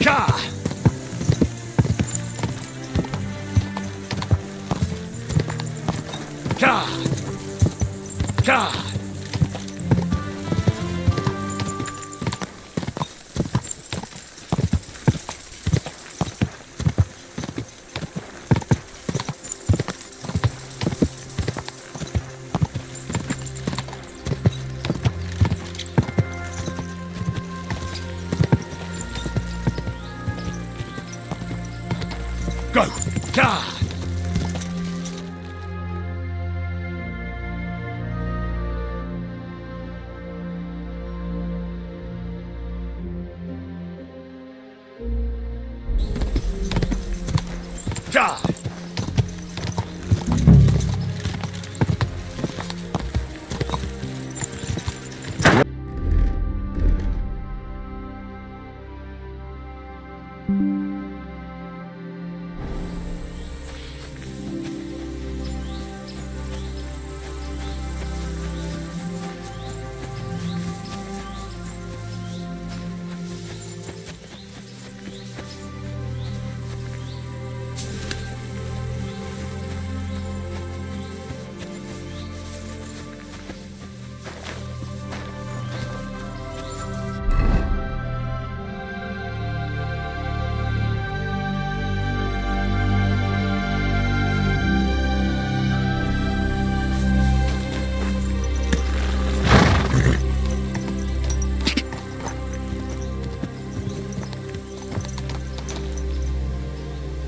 Go! Charge! Charge!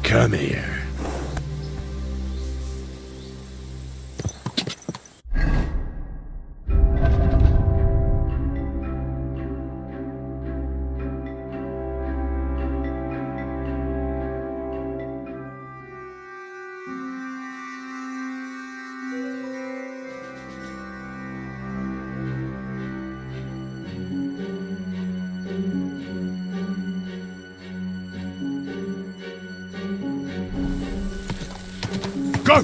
Come here. Go!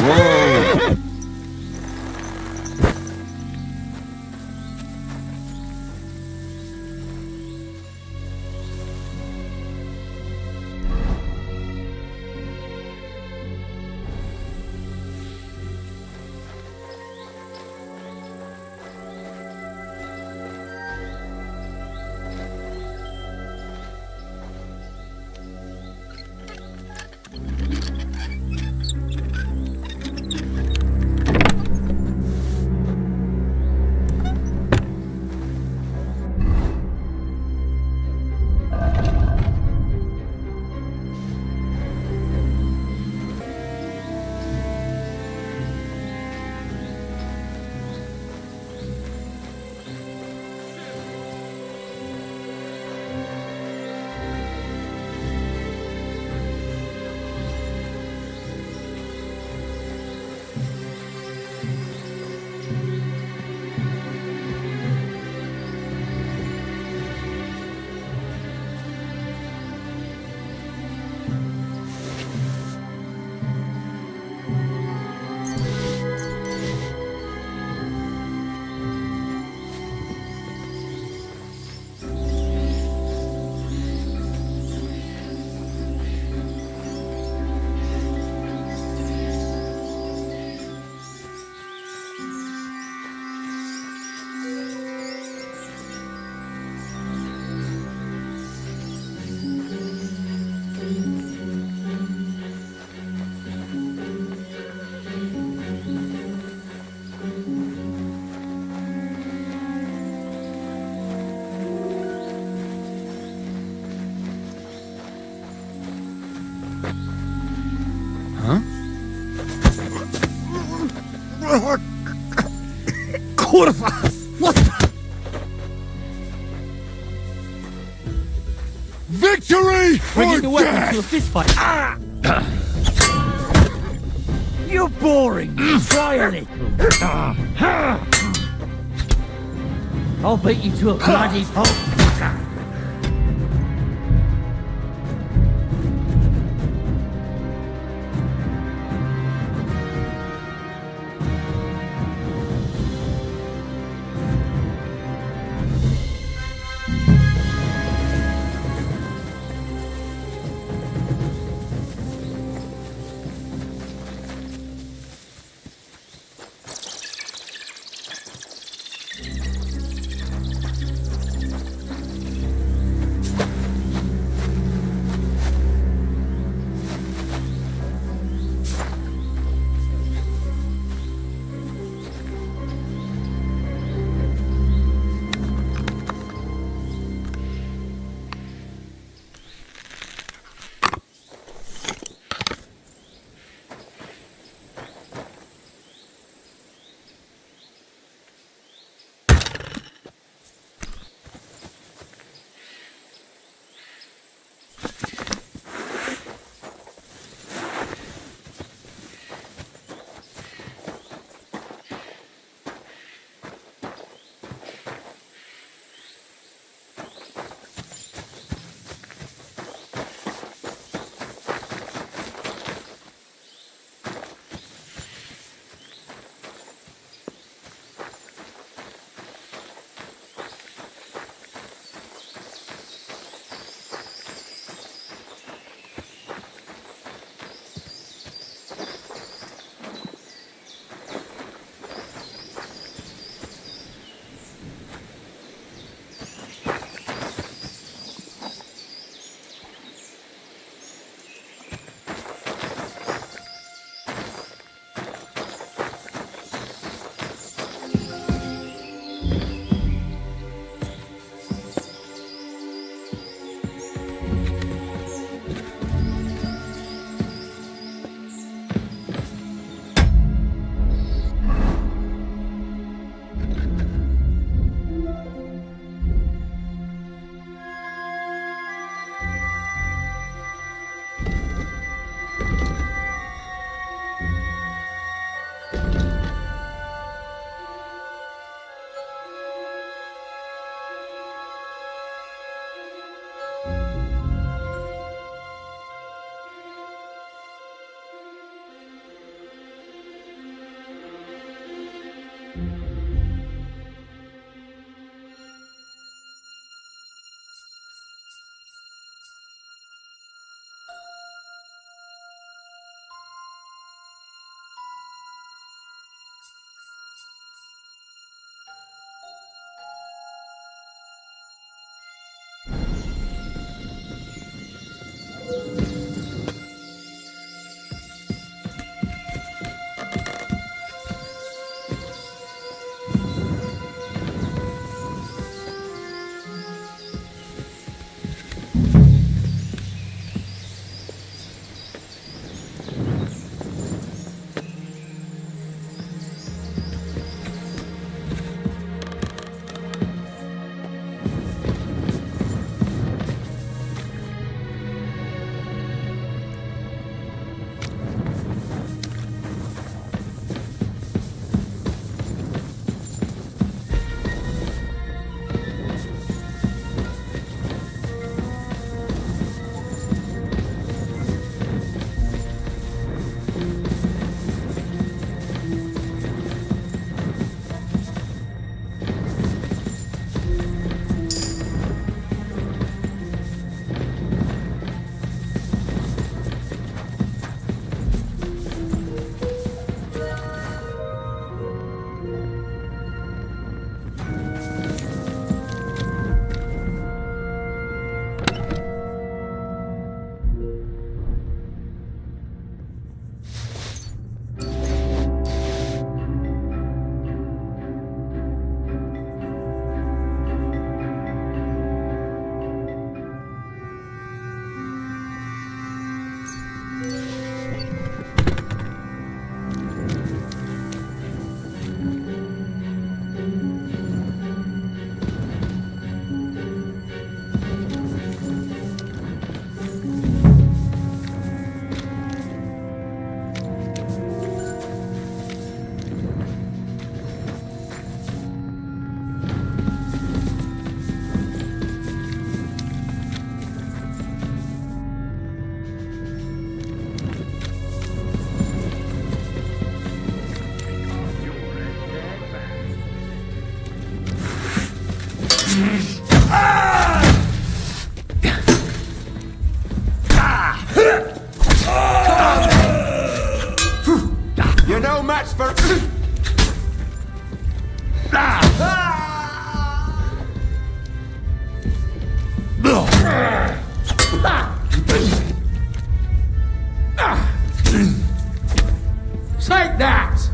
Whoa! Kurwa! What the? Victory! Bringing the weapon to a fist fight. You're boring. Try a little. I'll beat you to a bloody pulp. You're no match for... Take that!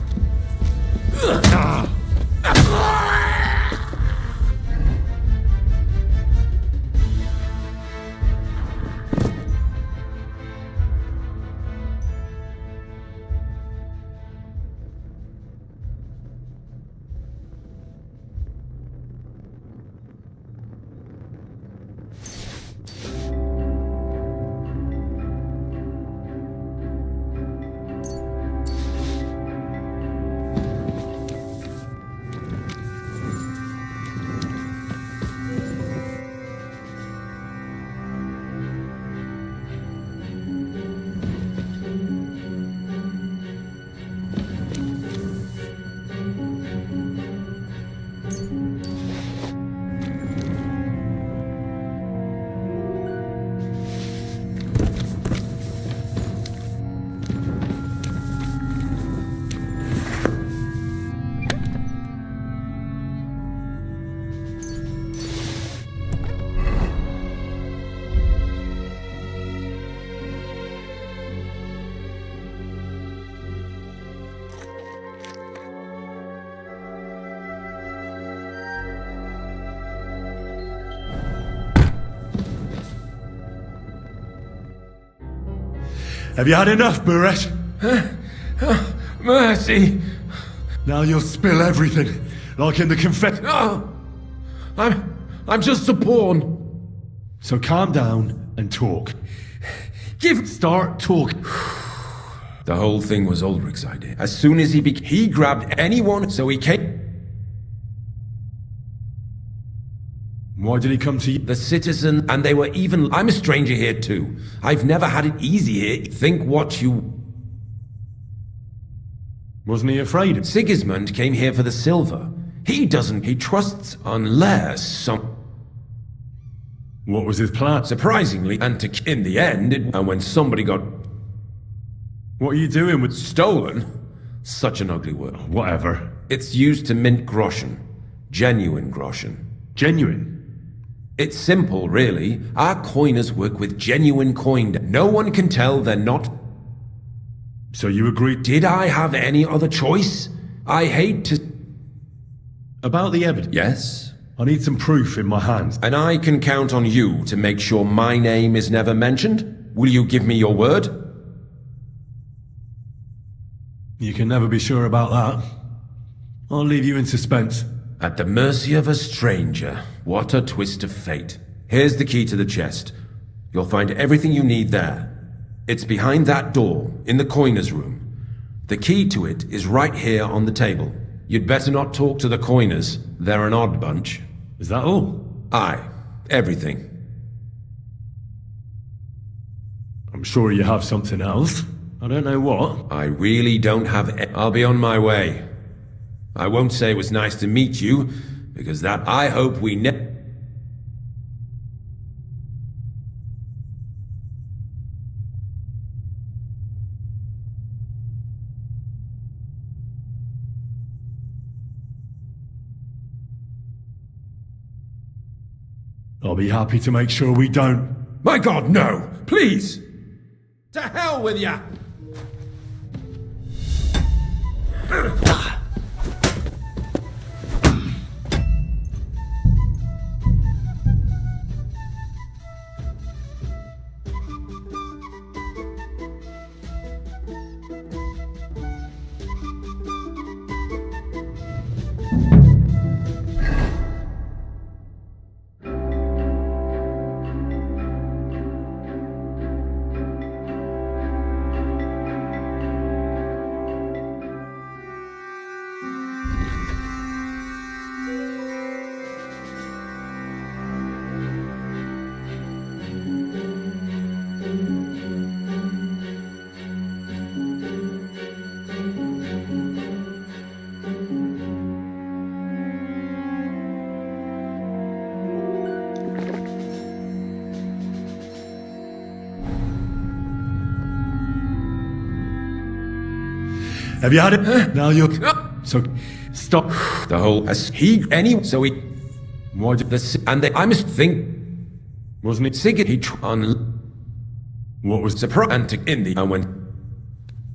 Have you had enough, Buret? Mercy! Now you'll spill everything, like in the confetti. Oh, I'm just a pawn. So calm down and talk. Start talking. The whole thing was Ulrich's idea. As soon as he grabbed anyone, so he came... Why did he come to you? The citizen, and they were even... I'm a stranger here too. I've never had it easy here. Think what you... Wasn't he afraid of? Sigismund came here for the silver. He trusts unless some... What was his plan? Surprisingly, and in the end, and when somebody got... What are you doing with... Stolen? Such an ugly word. Whatever. It's used to mint groschen. Genuine groschen. Genuine? It's simple, really. Our coiners work with genuine coin. No one can tell they're not. So you agree? Did I have any other choice? I hate to. About the evidence? Yes? I need some proof in my hands. And I can count on you to make sure my name is never mentioned? Will you give me your word? You can never be sure about that. I'll leave you in suspense. At the mercy of a stranger. What a twist of fate. Here's the key to the chest. You'll find everything you need there. It's behind that door, in the coiner's room. The key to it is right here on the table. You'd better not talk to the coiners. They're an odd bunch. Is that all? Aye. Everything. I'm sure you have something else. I don't know what. I really don't have I'll be on my way. I won't say it was nice to meet you, because that I hope we I'll be happy to make sure we don't. My God, no! Please! To hell with ya! Have you had it? Now you're... So, stop. The whole as he any so he Why did... and they, I must think Wasn't it... Sigurd he on What was... surprise and to in the and when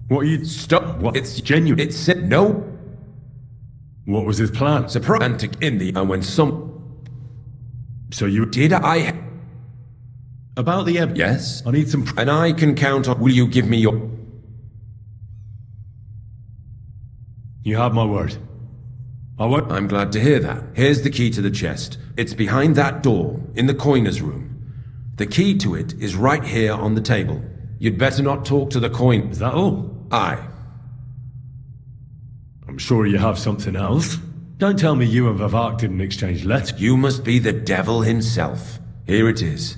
What you... stop What? it's Genuine. it said no What was his plan? surprise and to in the and when some So you... did I About the evidence? yes I need some... and I can count on will you give me your You have my word. I won't... I'm glad to hear that. Here's the key to the chest. It's behind that door, in the coiner's room. The key to it is right here on the table. You'd better not talk to the coin. Is that all? Aye. I'm sure you have something else. Don't tell me you and Vivek didn't exchange letters. You must be the devil himself. Here it is.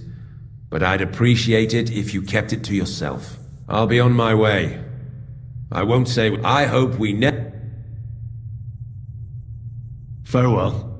But I'd appreciate it if you kept it to yourself. I'll be on my way. I won't say I hope we Farewell.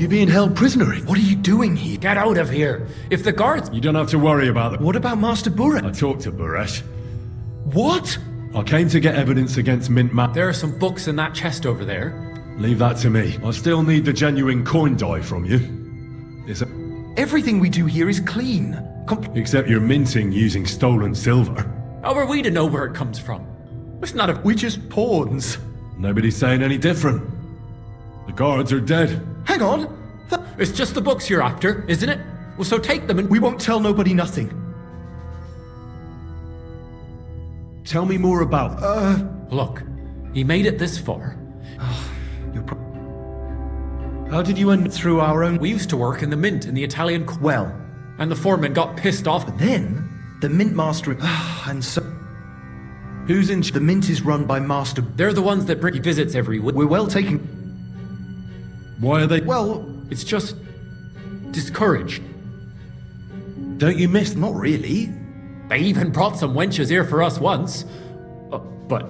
You're being held prisoner. What are you doing here? Get out of here. If the guards... You don't have to worry about it. What about Master Burek? I talked to Buresh. What? I came to get evidence against Mint Ma. There are some books in that chest over there. Leave that to me. I still need the genuine coin die from you. It's a... Everything we do here is clean. Except you're minting using stolen silver. How are we to know where it comes from? It's not a... We're just pawns. Nobody's saying any different. The guards are dead. Hang on. It's just the books you're after, isn't it? Well, so take them and... We won't tell nobody nothing. Tell me more about... Look, he made it this far. How did you end... Through our own... We used to work in the mint in the Italian... Well, And the foreman got pissed off. then the mint master... and so... Who's in... The mint is run by Master... They're the ones that bring visits every week. We're well taken... Why are they... Well, It's just... discouraged. Don't you miss... not really. They even brought some wenches here for us once. But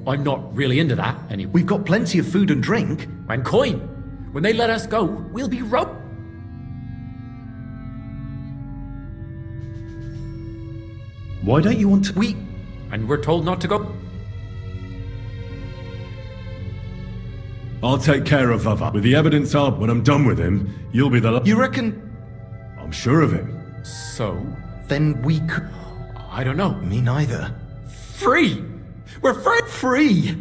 I'm not really into that anyway. We've got plenty of food and drink. And coin. When they let us go, we'll be Why don't you want to... And we're told not to go. I'll take care of Vava. With the evidence up, when I'm done with him, you'll be the... You reckon... I'm sure of it. So... Then we could... I don't know. Me neither. Free! We're free! Free!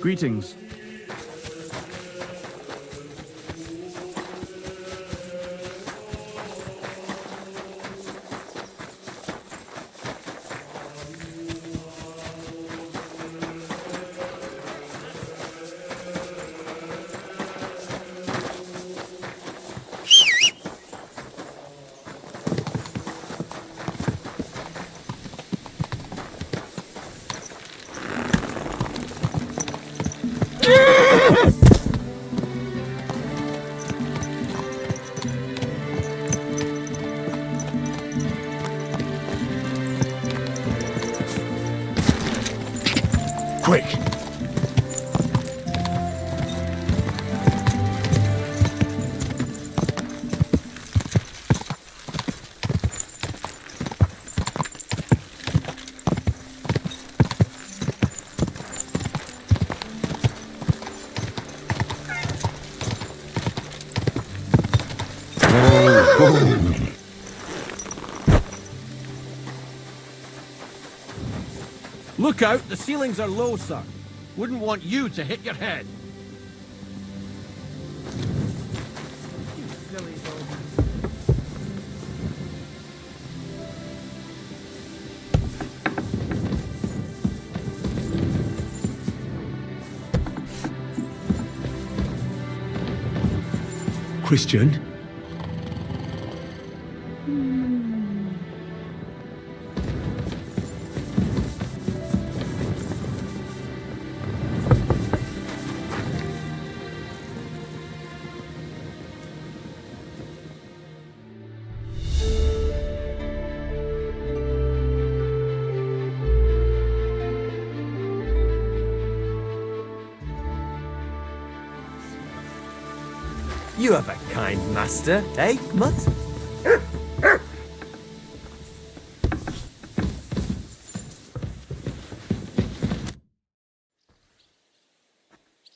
Greetings. Quick! Look out, the ceilings are low, sir. Wouldn't want you to hit your head. Christian? You have a kind master, eh, Mutt?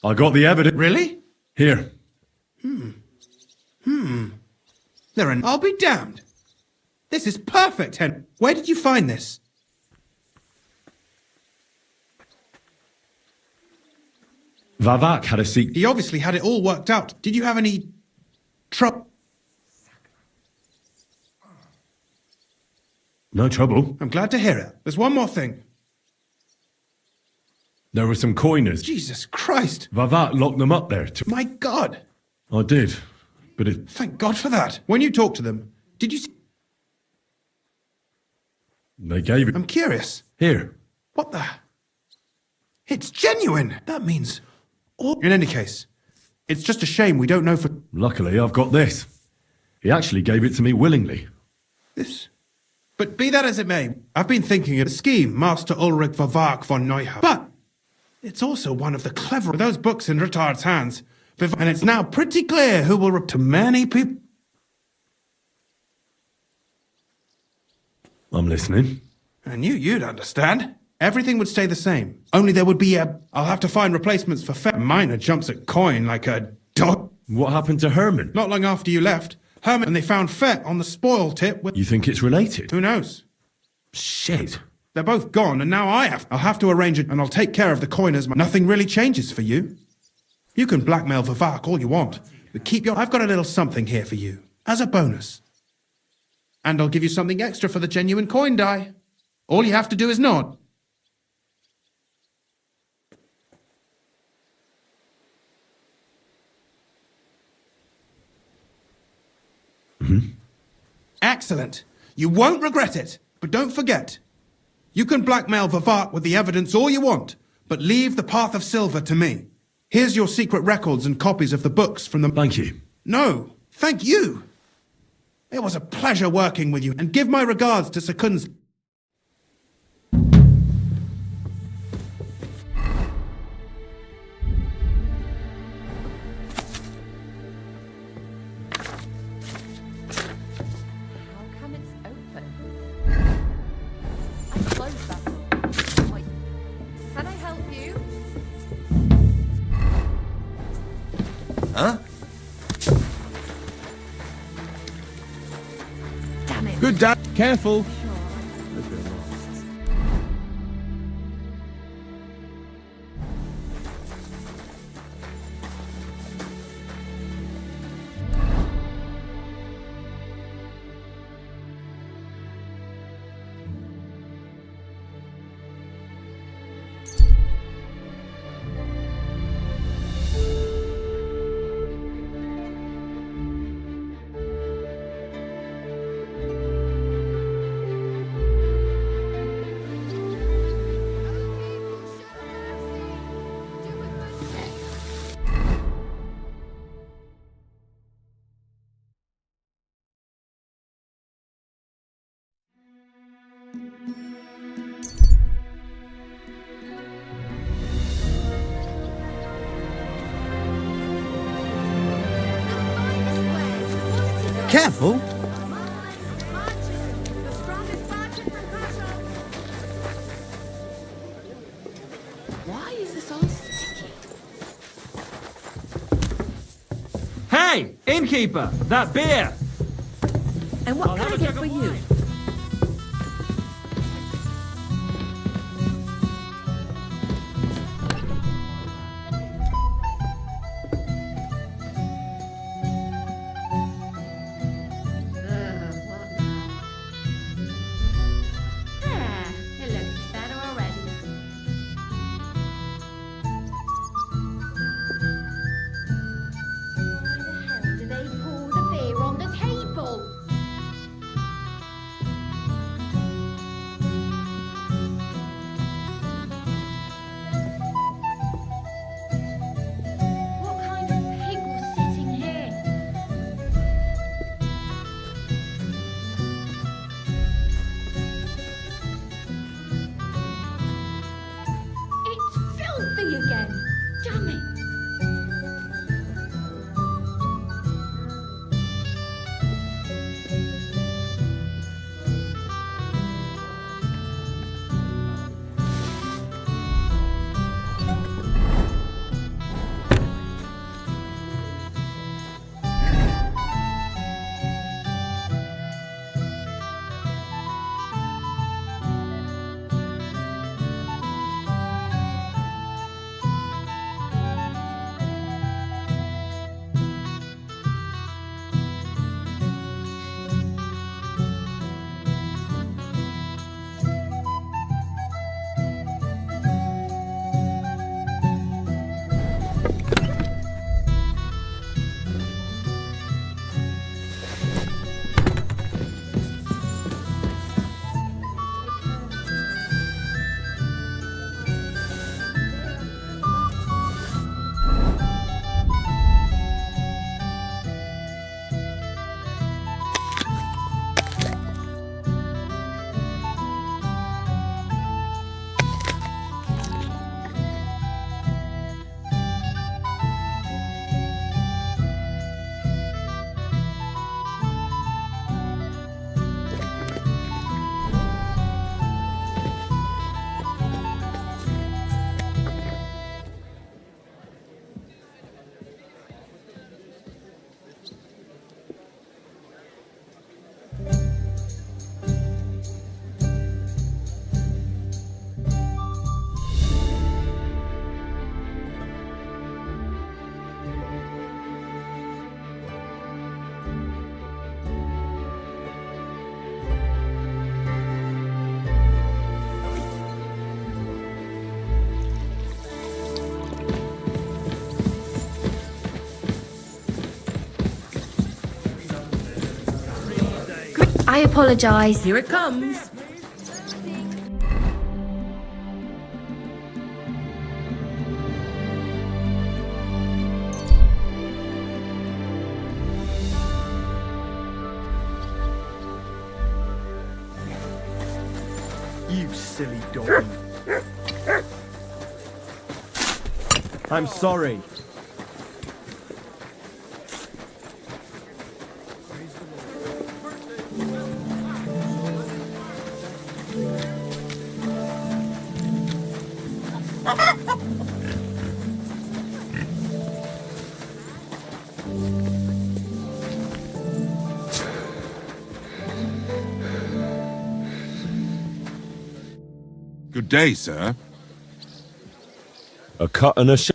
I got the evidence. Really? Here. I'll be damned. This is perfect, Hen. Where did you find this? Vavak had a secret. He obviously had it all worked out. Did you have any trouble? No trouble. I'm glad to hear it. There's one more thing. There were some coiners. Jesus Christ. Vavak locked them up there. My God. I did. But it... Thank God for that. When you talked to them, did you see... They gave it... I'm curious. Here. What the... It's genuine. That means... In any case, it's just a shame we don't know for... Luckily, I've got this. He actually gave it to me willingly. This. But be that as it may, I've been thinking of a scheme, Master Ulrich Vavak von Neuhaus. But it's also one of the clever... Those books in Retard's hands. And it's now pretty clear who will... To many people... I'm listening. I knew you'd understand. Everything would stay the same. Only there would be a... I'll have to find replacements for Fe... Miner jumps at coin like a dog. What happened to Herman? Not long after you left, Herman and they found Fet on the spoil tip with... You think it's related? Who knows? Shit. They're both gone, and now I'll have to arrange it, and I'll take care of the coiners. Nothing really changes for you. You can blackmail Vavak all you want, but keep your... I've got a little something here for you, as a bonus. And I'll give you something extra for the genuine coin die. All you have to do is nod. Excellent. You won't regret it. But don't forget, you can blackmail Vavak with the evidence all you want, but leave the Path of Silver to me. Here's your secret records and copies of the books from the... Thank you. No, thank you. It was a pleasure working with you, and give my regards to Sekun's... Huh? Damn it. Good dad. Careful. Careful. Why is this all sticky? Hey, innkeeper, that beer! And what can I get for you? It looks better already. Why the hell do they pour the beer on the table? What kind of pig was sitting here? It's filthy again. Damn it. I apologise. Here it comes. You silly dog. I'm sorry. Good day, sir. A cut and a sh...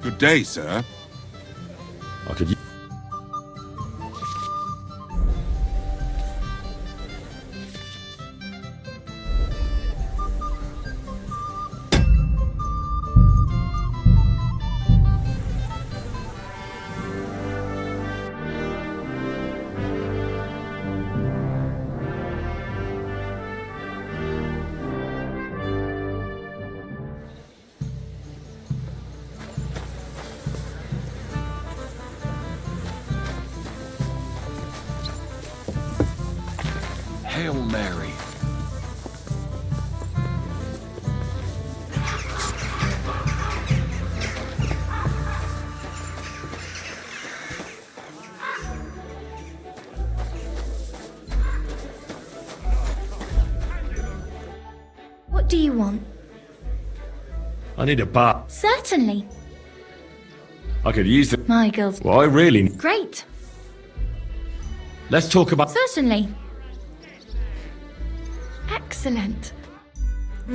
Good day, sir. I could. Hail Mary. What do you want? I need a bath. Certainly. I could use it. My girls. Well, I really. Great. Let's talk about. Certainly. Excellent. A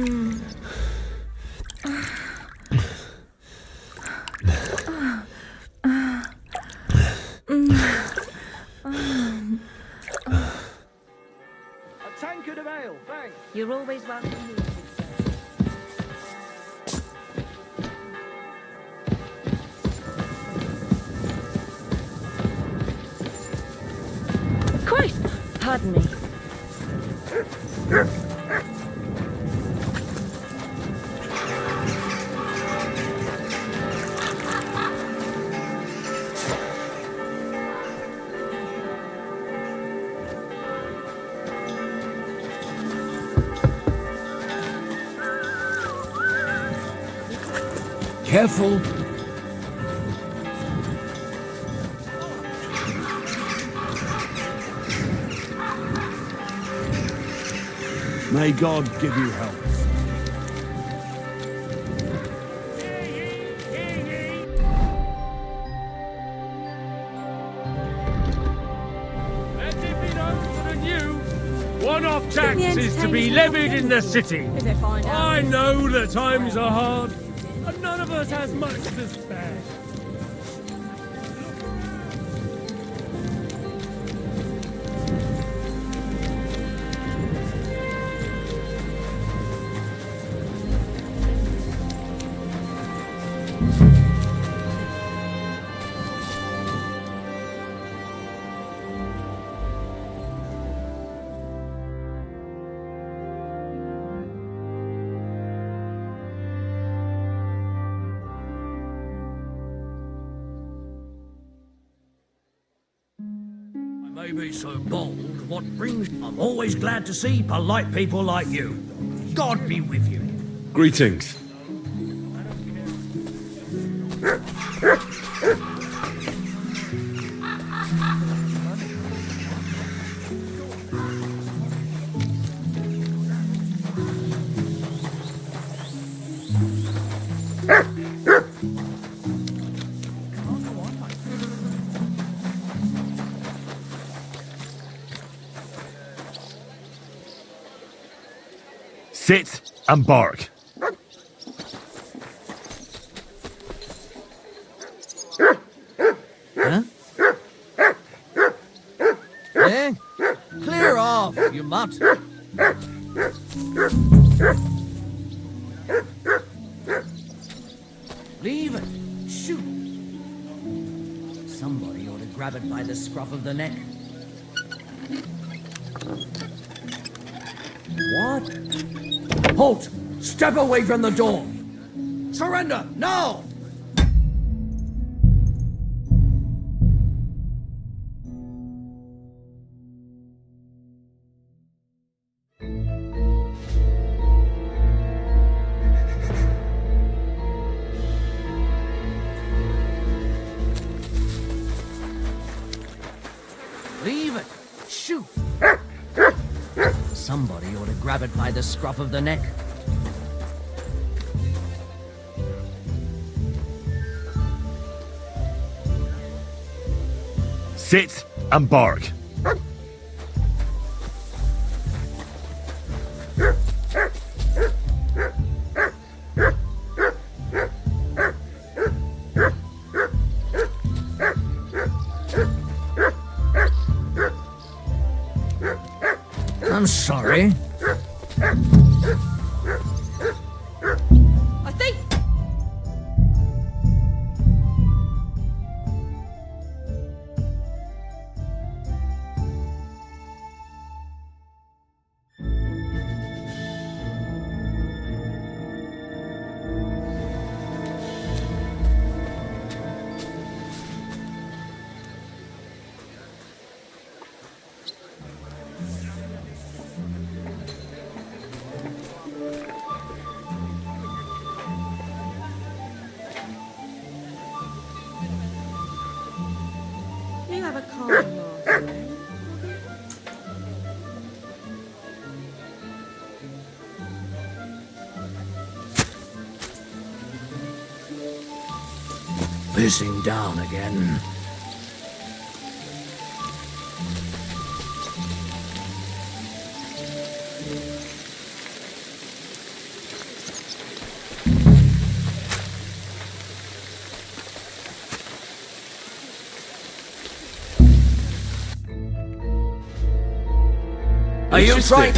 tankard of ale, thanks. You're always welcome here. Christ! Pardon me. Careful. May God give you help. Let it be known to the new, one-off tax is to be levied in the city. I know the times are hard, and none of us has much to spare. I may be so bold, what brings... I'm always glad to see polite people like you. God be with you. Greetings. Sit and bark. Huh? Eh? Clear off, you mutt. Leave it. Shoot. Somebody ought to grab it by the scruff of the neck. What? Halt! Step away from the door! Surrender, now! Leave it! Shoot! Somebody ought to grab it by the scruff of the neck. Sit and bark. I'm sorry. I think. You have a calm master. Pissing down again. Are you trying?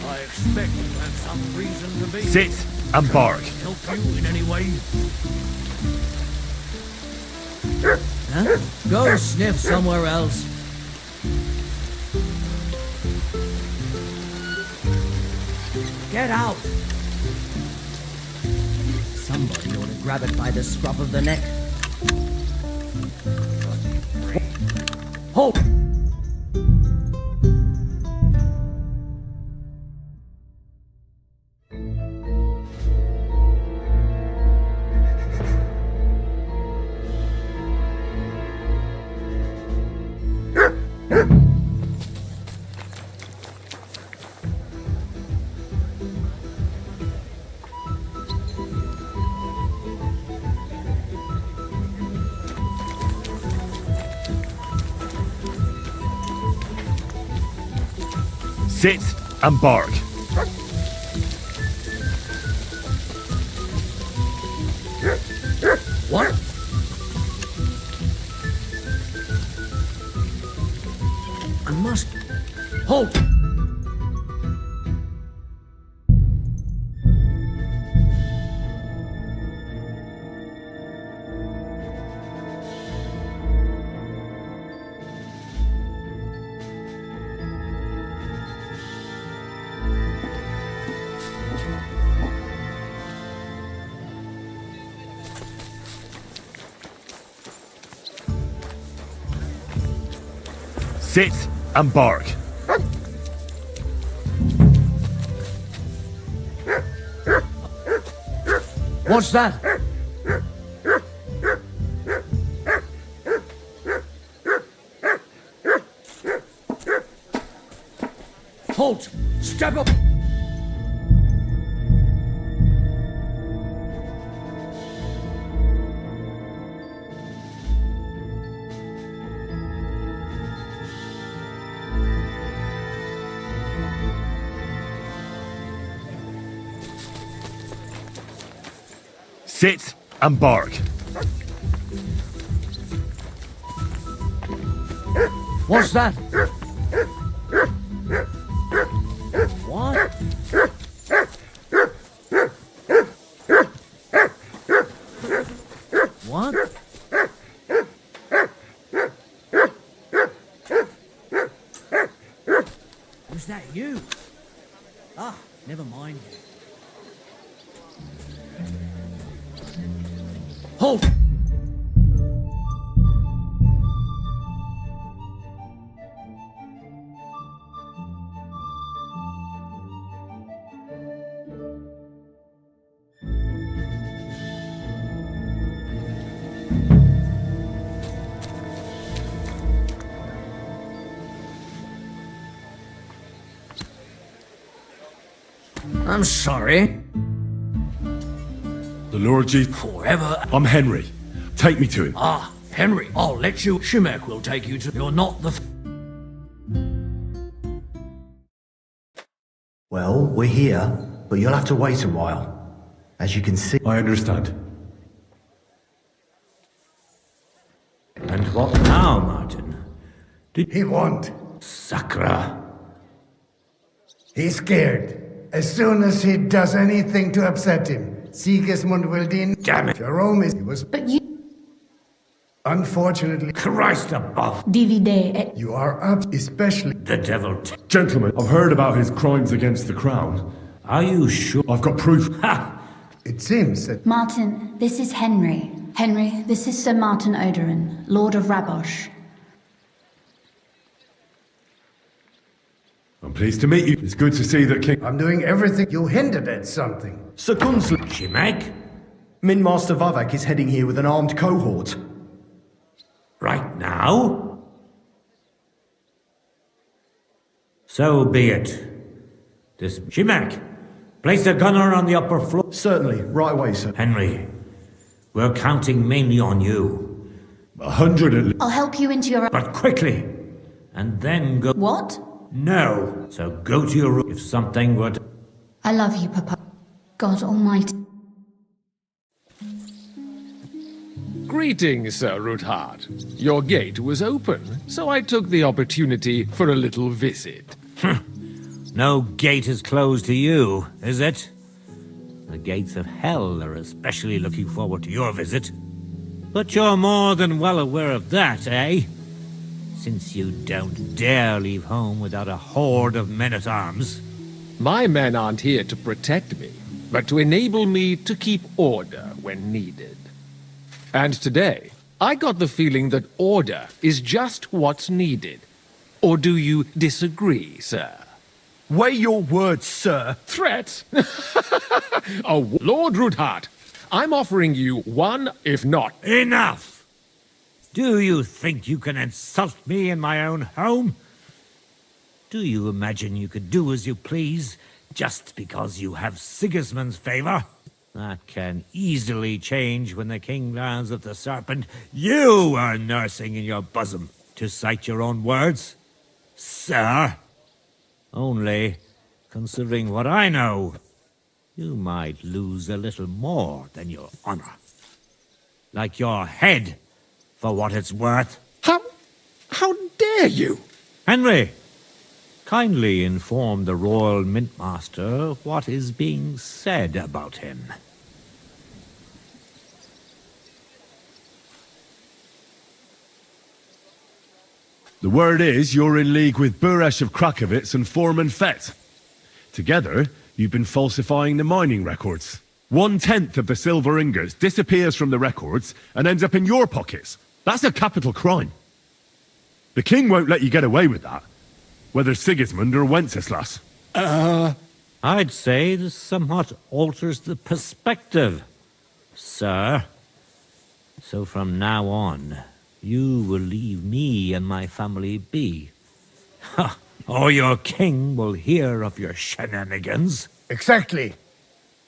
I expect you have some reason to be. Sit and bark. Help you in any way? Huh? Go sniff somewhere else. Get out! Somebody ought to grab it by the scruff of the neck. Halt! Sit and bark. What? I must... Halt! Sit and bark. What's that? Halt! Step up! Sit and bark. What's that? What? What? Was that you? Ah, never mind. Halt! I'm sorry. The Lord Jesus. Forever. I'm Henry. Take me to him. Ah, Henry, I'll let you. Shimek will take you to. You're not the. Well, we're here, but you'll have to wait a while. As you can see. I understand. And what now, Martin? He won't. Sakra. He's scared. As soon as he does anything to upset him, Sigismund will Damn it. Jerome is... He was... But you... Unfortunately... Christ above. Divide. You are up, especially... The devil. Gentlemen, I've heard about his crimes against the crown. Are you sure? I've got proof. Ha! It seems that... Martin, this is Henry. Henry, this is Sir Martin Oderin, Lord of Rabosh. I'm pleased to meet you. It's good to see that King... I'm doing everything. You hinted at something. Sir Consul, Shimek? Min Master Vavak is heading here with an armed cohort. Right now? So be it. This... Shimek! Place a gunner on the upper floor. Certainly, right away, sir. Henry, we're counting mainly on you. 100 at least. I'll help you into your... But quickly! And then go... What? No. So go to your room if something were to... I love you, Papa. God Almighty. Greetings, Sir Ruthard. Your gate was open, so I took the opportunity for a little visit. No gate is closed to you, is it? The gates of hell are especially looking forward to your visit. But you're more than well aware of that, eh? Since you don't dare leave home without a horde of men-at-arms. My men aren't here to protect me, but to enable me to keep order when needed. And today, I got the feeling that order is just what's needed. Or do you disagree, sir? Weigh your words, sir. Threats? Oh, Lord Ruthard, I'm offering you one, if not... Enough! Do you think you can insult me in my own home? Do you imagine you could do as you please, just because you have Sigismund's favor? That can easily change when the king learns of the serpent you are nursing in your bosom, to cite your own words. Sir, only, considering what I know, you might lose a little more than your honor. Like your head, for what it's worth. How dare you? Henry, kindly inform the Royal Mintmaster what is being said about him. The word is you're in league with Buresh of Krakowitz and Foreman Fett. Together, you've been falsifying the mining records. 1/10 of the silver ingots disappears from the records and ends up in your pockets. That's a capital crime. The king won't let you get away with that, whether Sigismund or Wenceslas. I'd say this somewhat alters the perspective, sir. So from now on, you will leave me and my family be. Or your king will hear of your shenanigans. Exactly.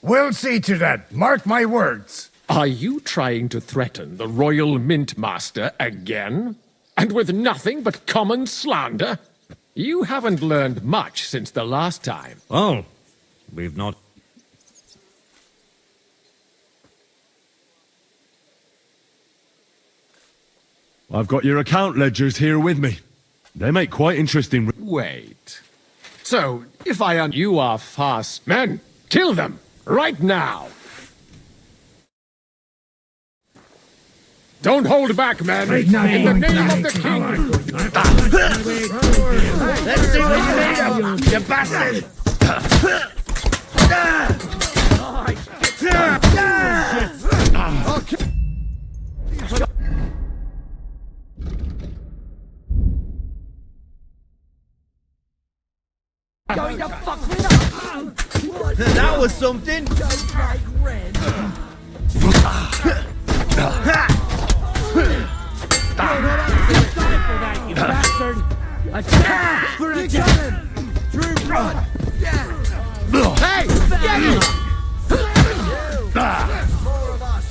We'll see to that. Mark my words. Are you trying to threaten the Royal Mintmaster again? And with nothing but common slander? You haven't learned much since the last time. Well, we've not... I've got your account ledgers here with me. They make quite interesting... Wait. So, if you are fast men, kill them, right now! Don't hold back, men! In the name of the king! Let's see what you made of, you bastard! Going to fuck me up! That was something! Just like red. You bastard! Attack for a cannon! True run! Hey! Get him! More of us!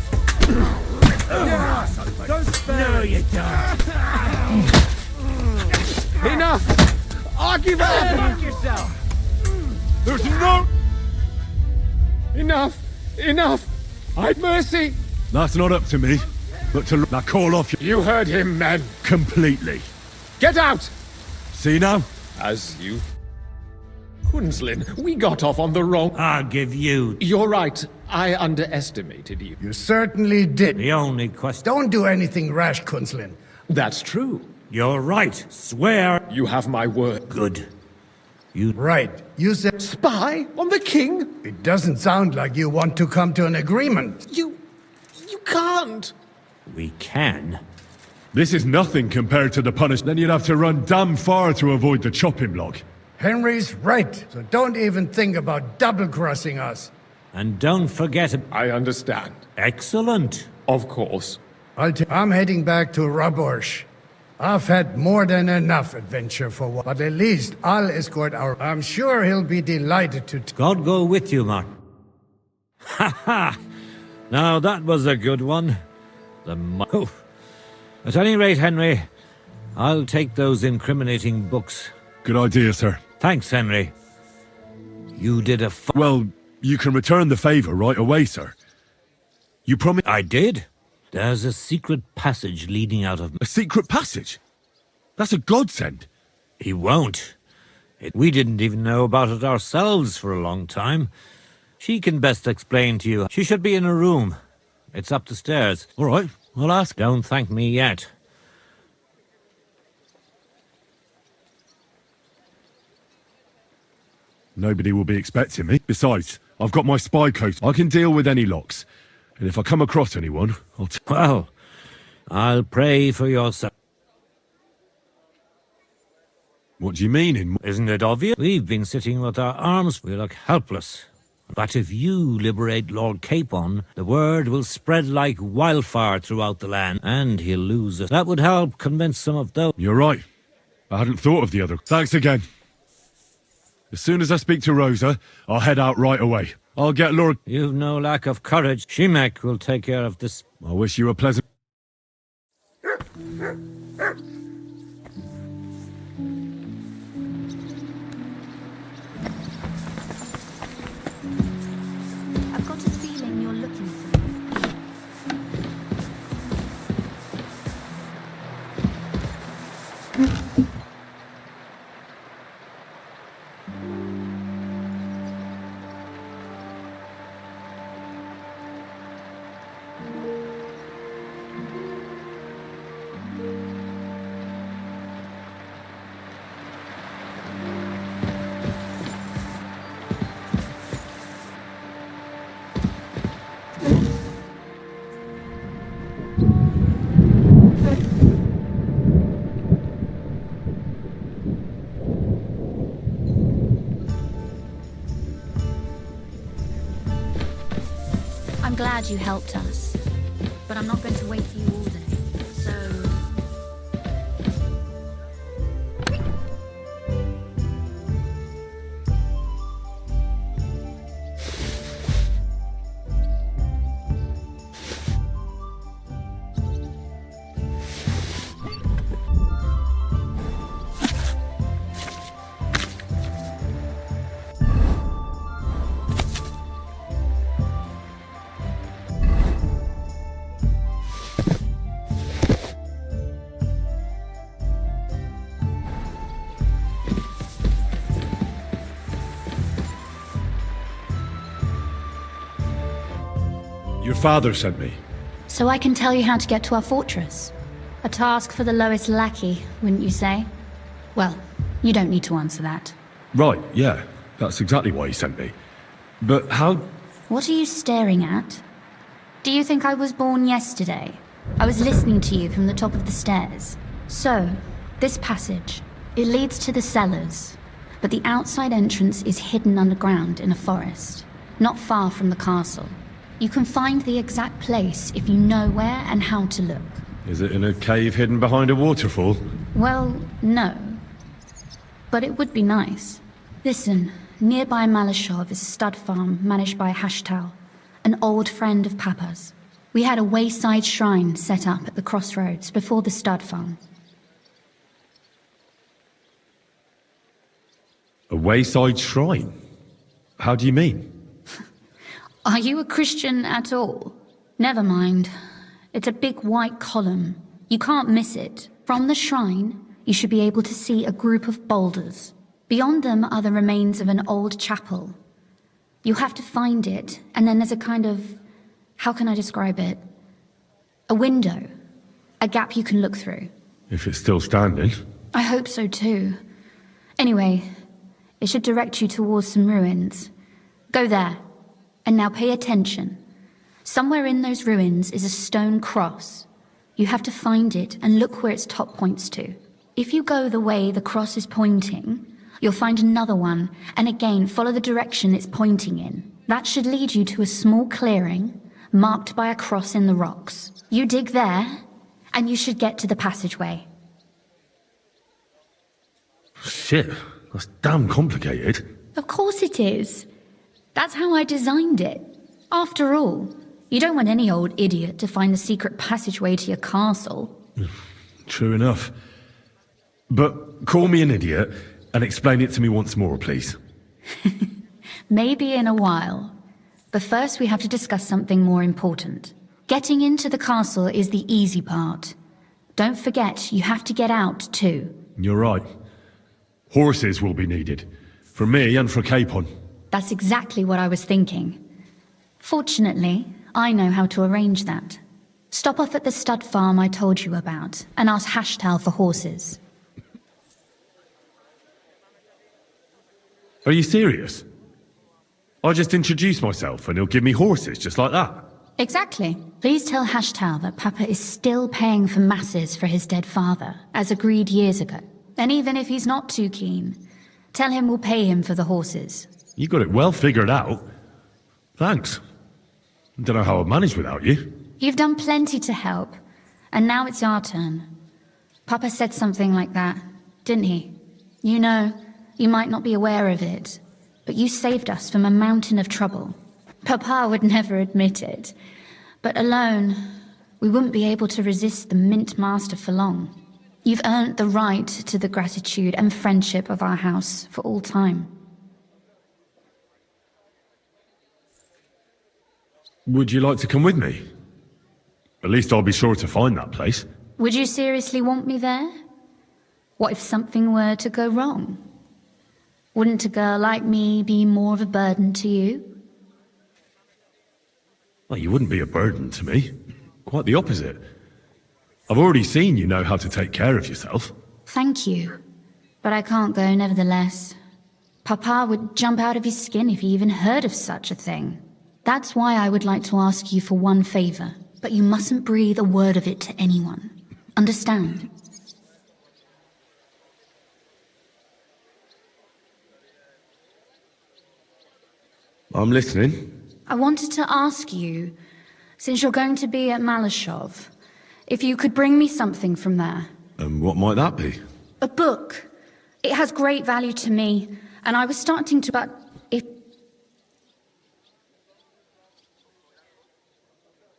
Don't spare! No, you don't! Enough! I'll give up! Fuck yourself! There's no... Enough! Enough! I've mercy! That's not up to me, but to... Now call off your... You heard him, men. Completely. Get out! See now? As you... Quinslin, we got off on the wrong... I'll give you... You're right. I underestimated you. You certainly did. The only question... Don't do anything rash, Kunslin. That's true. You're right. Swear. You have my word. Good. You... Right. You said... Spy on the king? It doesn't sound like you want to come to an agreement. You can't. We can. This is nothing compared to the punishment. Then you'd have to run damn far to avoid the chopping block. Henry's right, so don't even think about double-crossing us. And don't forget... I understand. Excellent. Of course. I'm heading back to Raborsh. I've had more than enough adventure for one, but at least I'll escort our... I'm sure he'll be delighted to... God go with you, Martin. Ha ha! Now that was a good one. Oh. At any rate, Henry, I'll take those incriminating books. Good idea, sir. Thanks, Henry. You did a Well, you can return the favor right away, sir. You promised... I did. There's a secret passage leading out of... A secret passage? That's a godsend. He won't. We didn't even know about it ourselves for a long time. She can best explain to you. She should be in her room. It's up the stairs. All right, I'll ask. Don't thank me yet. Nobody will be expecting me. Besides, I've got my spy coat. I can deal with any locks. And if I come across anyone, I'll... Well, I'll pray for your son. What do you mean Isn't it obvious? We've been sitting with our arms. We look helpless. But if you liberate Lord Capon, the word will spread like wildfire throughout the land, and he'll lose us. That would help convince some of those... You're right. I hadn't thought of the other... Thanks again. As soon as I speak to Rosa, I'll head out right away. I'll get Lord... You've no lack of courage. Shimek will take care of this. I wish you a pleasant... I've got a feeling you're looking for me. I'm glad you helped us, but I'm not going to wait for you all day, so... Your father sent me. So I can tell you how to get to our fortress. A task for the lowest lackey, wouldn't you say? Well, you don't need to answer that. Right, yeah. That's exactly why he sent me. But how... What are you staring at? Do you think I was born yesterday? I was listening to you from the top of the stairs. So, this passage, it leads to the cellars, but the outside entrance is hidden underground in a forest, not far from the castle. You can find the exact place if you know where and how to look. Is it in a cave hidden behind a waterfall? Well, no. But it would be nice. Listen, nearby Malashov is a stud farm managed by Hashtal, an old friend of Papa's. We had a wayside shrine set up at the crossroads before the stud farm. A wayside shrine? How do you mean? Are you a Christian at all? Never mind. It's a big white column. You can't miss it. From the shrine, you should be able to see a group of boulders. Beyond them are the remains of an old chapel. You have to find it, and then there's a kind of... how can I describe it? A window. A gap you can look through. If it's still standing. I hope so too. Anyway, it should direct you towards some ruins. Go there. And now pay attention. Somewhere in those ruins is a stone cross. You have to find it and look where its top points to. If you go the way the cross is pointing, you'll find another one, and again follow the direction it's pointing in. That should lead you to a small clearing, marked by a cross in the rocks. You dig there, and you should get to the passageway. Shit, that's damn complicated. Of course it is. That's how I designed it. After all, you don't want any old idiot to find the secret passageway to your castle. True enough. But call me an idiot and explain it to me once more, please. Maybe in a while. But first we have to discuss something more important. Getting into the castle is the easy part. Don't forget, you have to get out too. You're right. Horses will be needed. For me and for Capon. That's exactly what I was thinking. Fortunately, I know how to arrange that. Stop off at the stud farm I told you about, and ask Hashtal for horses. Are you serious? I'll just introduce myself and he'll give me horses just like that. Exactly. Please tell Hashtal that Papa is still paying for masses for his dead father, as agreed years ago. And even if he's not too keen, tell him we'll pay him for the horses. You got it well figured out. Thanks. Don't know how I'd manage without you. You've done plenty to help, and now it's our turn. Papa said something like that, didn't he? You know, you might not be aware of it, but you saved us from a mountain of trouble. Papa would never admit it, but alone, we wouldn't be able to resist the Mint Master for long. You've earned the right to the gratitude and friendship of our house for all time. Would you like to come with me? At least I'll be sure to find that place. Would you seriously want me there? What if something were to go wrong? Wouldn't a girl like me be more of a burden to you? Well, you wouldn't be a burden to me. Quite the opposite. I've already seen you know how to take care of yourself. Thank you. But I can't go nevertheless. Papa would jump out of his skin if he even heard of such a thing. That's why I would like to ask you for one favor, but you mustn't breathe a word of it to anyone. Understand? I'm listening. I wanted to ask you, since you're going to be at Malashov, if you could bring me something from there. And what might that be? A book. It has great value to me, and I was starting to, but if...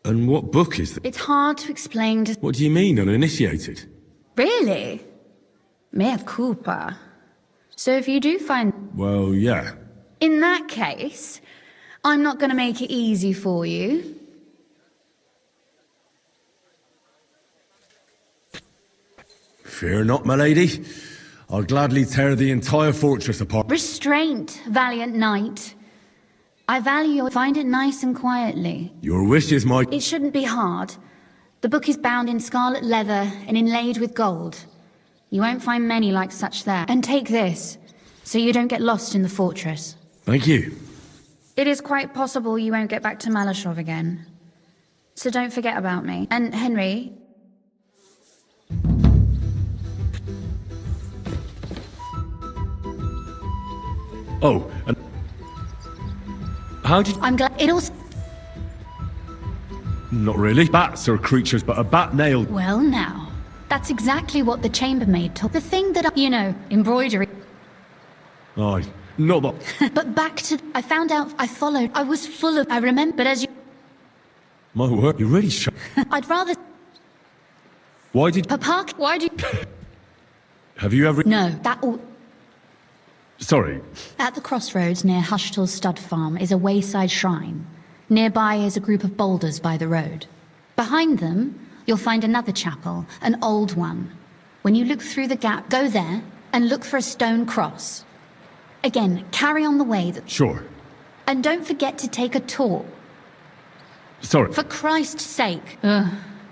And what book is that? It's hard to explain to... What do you mean, uninitiated? Really? Mea culpa. So if you do find... Well, yeah. In that case, I'm not going to make it easy for you. Fear not, my lady. I'll gladly tear the entire fortress apart. Restraint, valiant knight. I value your... Find it nice and quietly. Your wish is my... It shouldn't be hard. The book is bound in scarlet leather and inlaid with gold. You won't find many like such there. And take this, so you don't get lost in the fortress. Thank you. It is quite possible you won't get back to Malashov again. So don't forget about me. And Henry... Oh, and... How did... I'm glad... It also... Not really. Bats are creatures, but a bat nailed... Well now, that's exactly what the chambermaid told. The thing that you know, embroidery. Aye, not that... But back to... I found out, I followed, I was full of... I remember, but as you... My word, you really shut... I'd rather... Why did... Papa, why do you... Have you ever... No, that all... Sorry. At the crossroads near Hushtal's stud farm is a wayside shrine. Nearby is a group of boulders by the road. Behind them, you'll find another chapel, an old one. When you look through the gap, go there and look for a stone cross. Again, carry on the way that... Sure. And don't forget to take a tour. Sorry. For Christ's sake.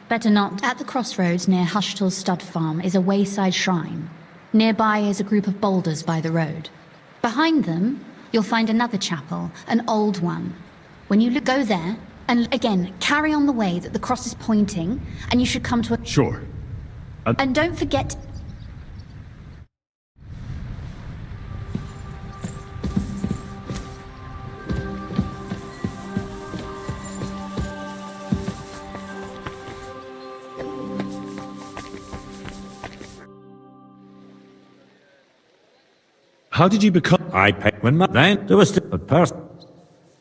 Better not. At the crossroads near Hushtal's stud farm is a wayside shrine. Nearby is a group of boulders by the road. Behind them, you'll find another chapel, an old one. When you go there, and again, carry on the way that the cross is pointing, and you should come to a... Sure. And don't forget... How did you become... I paid when my... Then there was a person.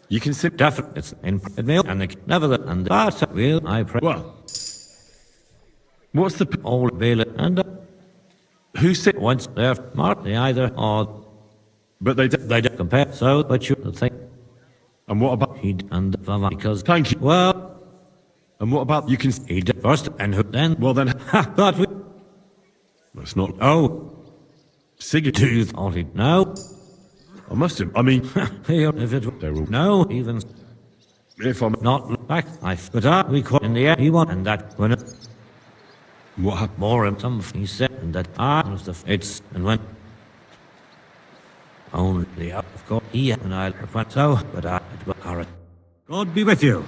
You can sit... Definitely. It's in meal and the... Never the... And the... But will I pray... Well... What's the... All veil and... Who said... Once they're marked, they either or... But they don't compare, so... But you the thing... And what about... He and... Because... Thank you. Well... And what about... You can... He did first, and who then... Well then... Ha! But we... That's not... Oh... Sigurd. Tooth, only no. I must have... I mean... Here, if it... They will... No, even... If I'm... Not look back, but we caught in the air, he won, and that when it... What happened? More and some he said, and that was the... It's... And when... Only the out, of course, he and I went so, but I... God be with you.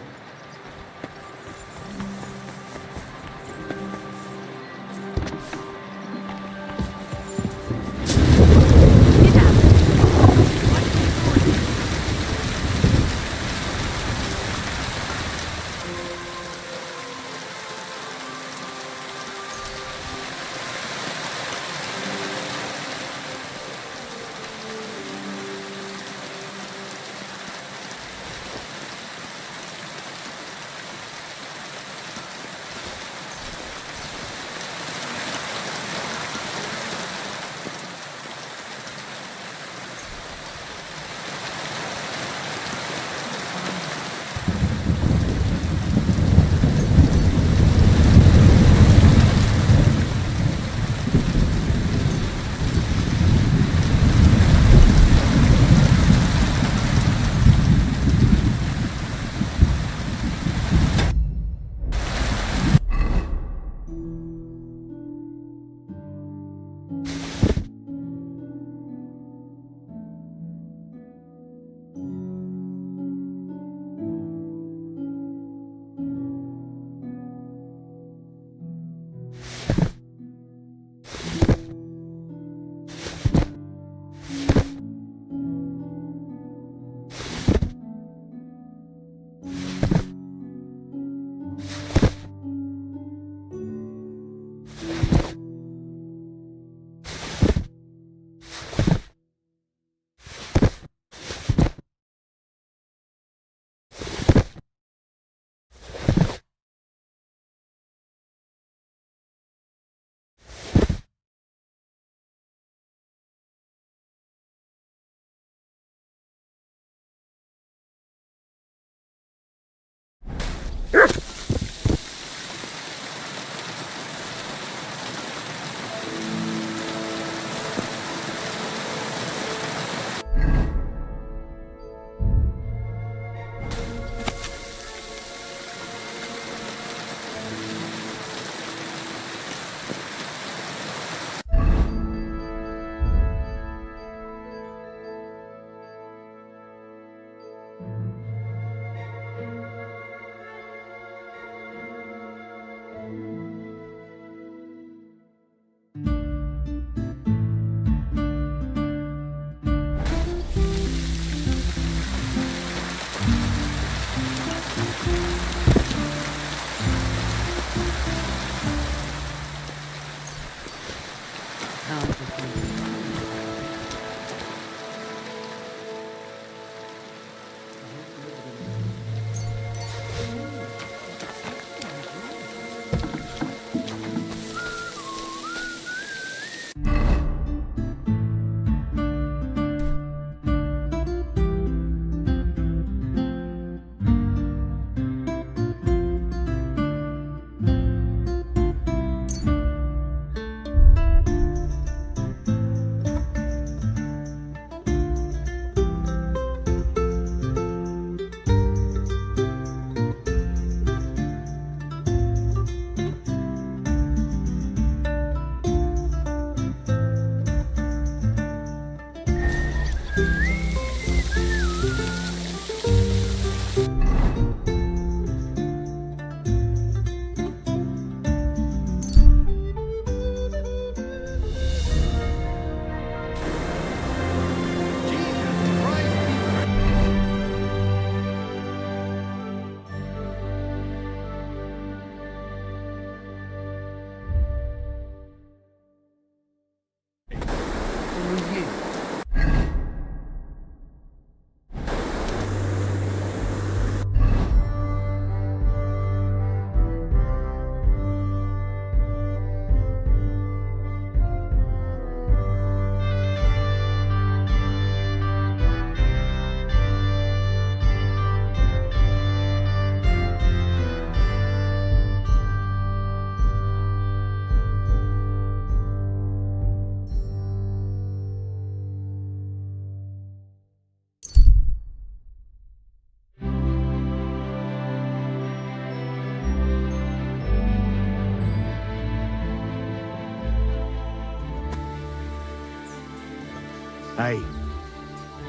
Hey,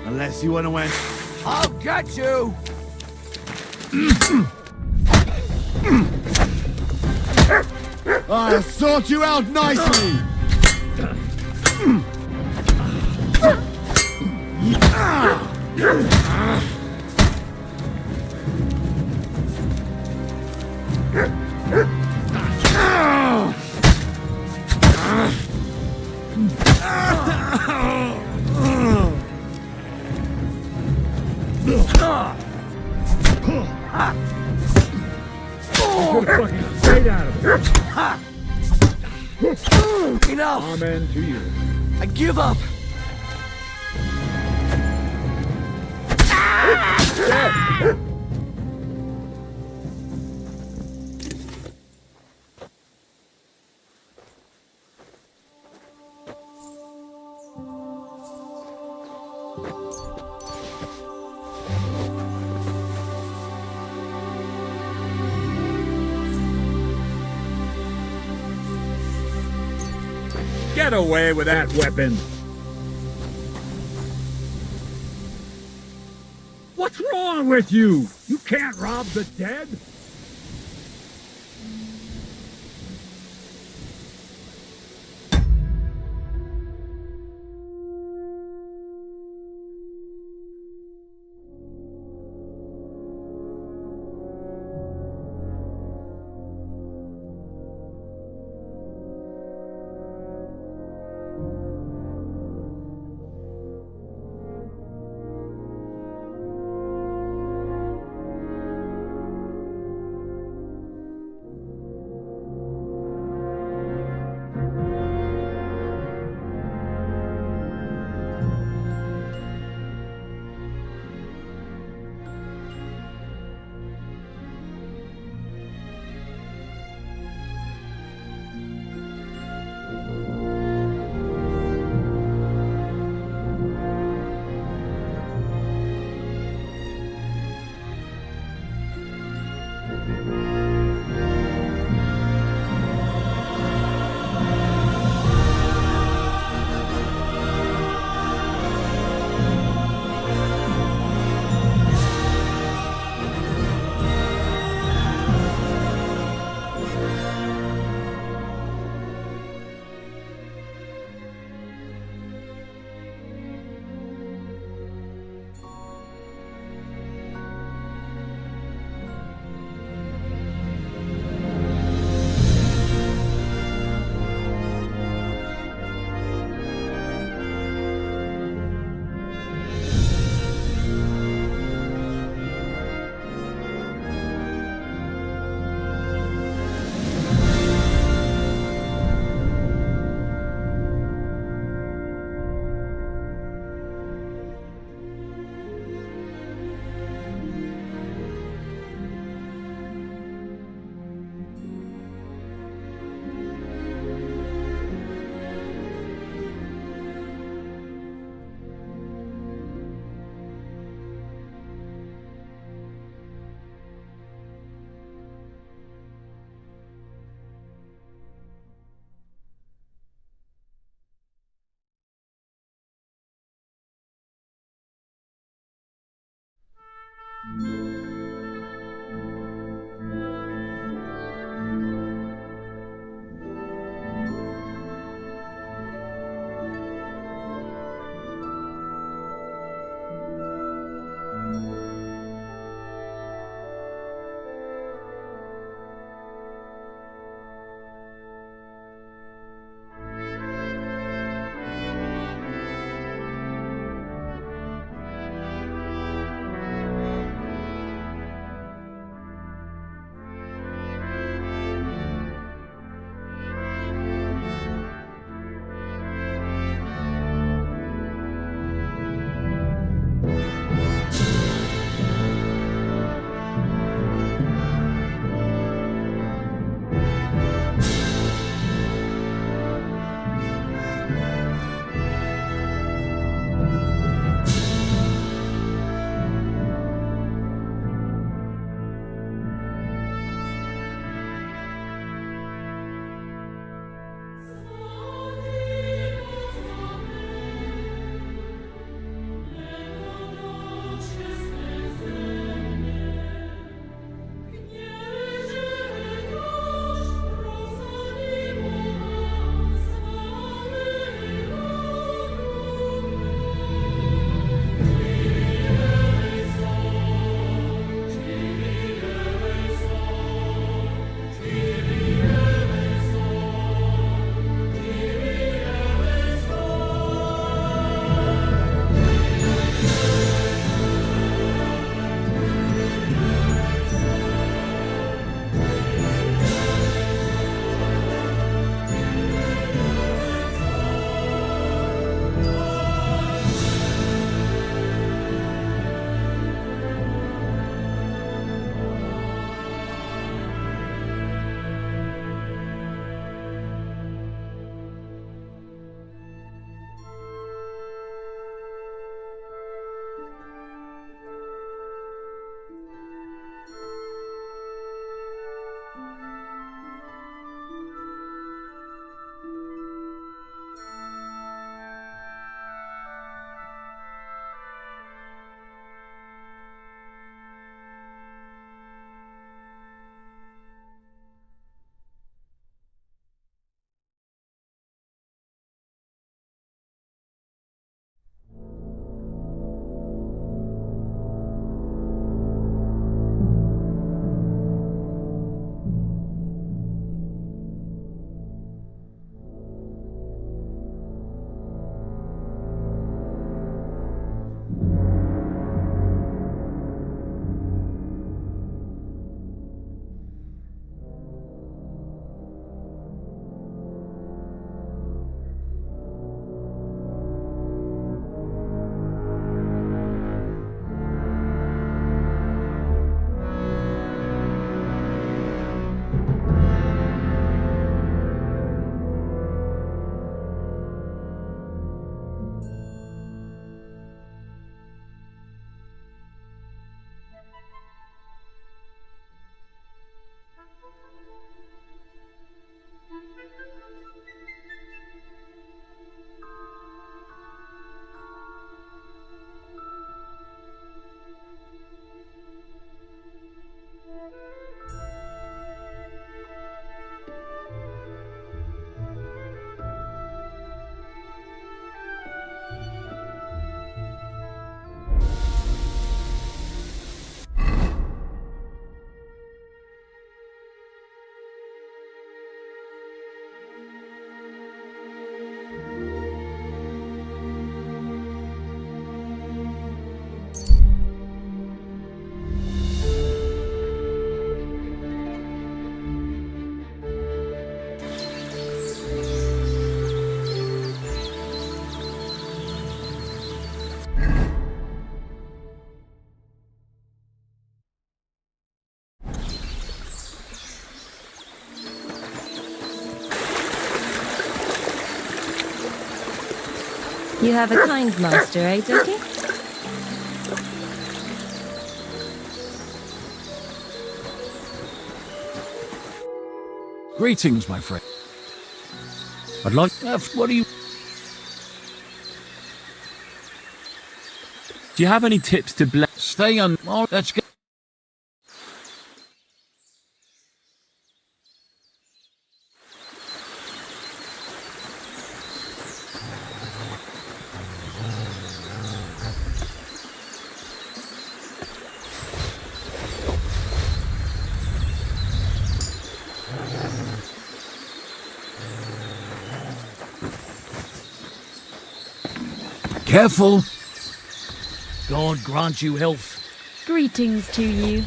unless you want to win. I'll get you! I'll sort you out nicely! Straight out of it. Enough! Amen to you. I give up! Get away with that weapon. What's wrong with you? You can't rob the dead. You have a kind master, eh, Doki? Greetings, my friend. I'd like... what do you... Do you have any tips to Stay on... Oh, let's go. Careful. God grant you health. Greetings to you.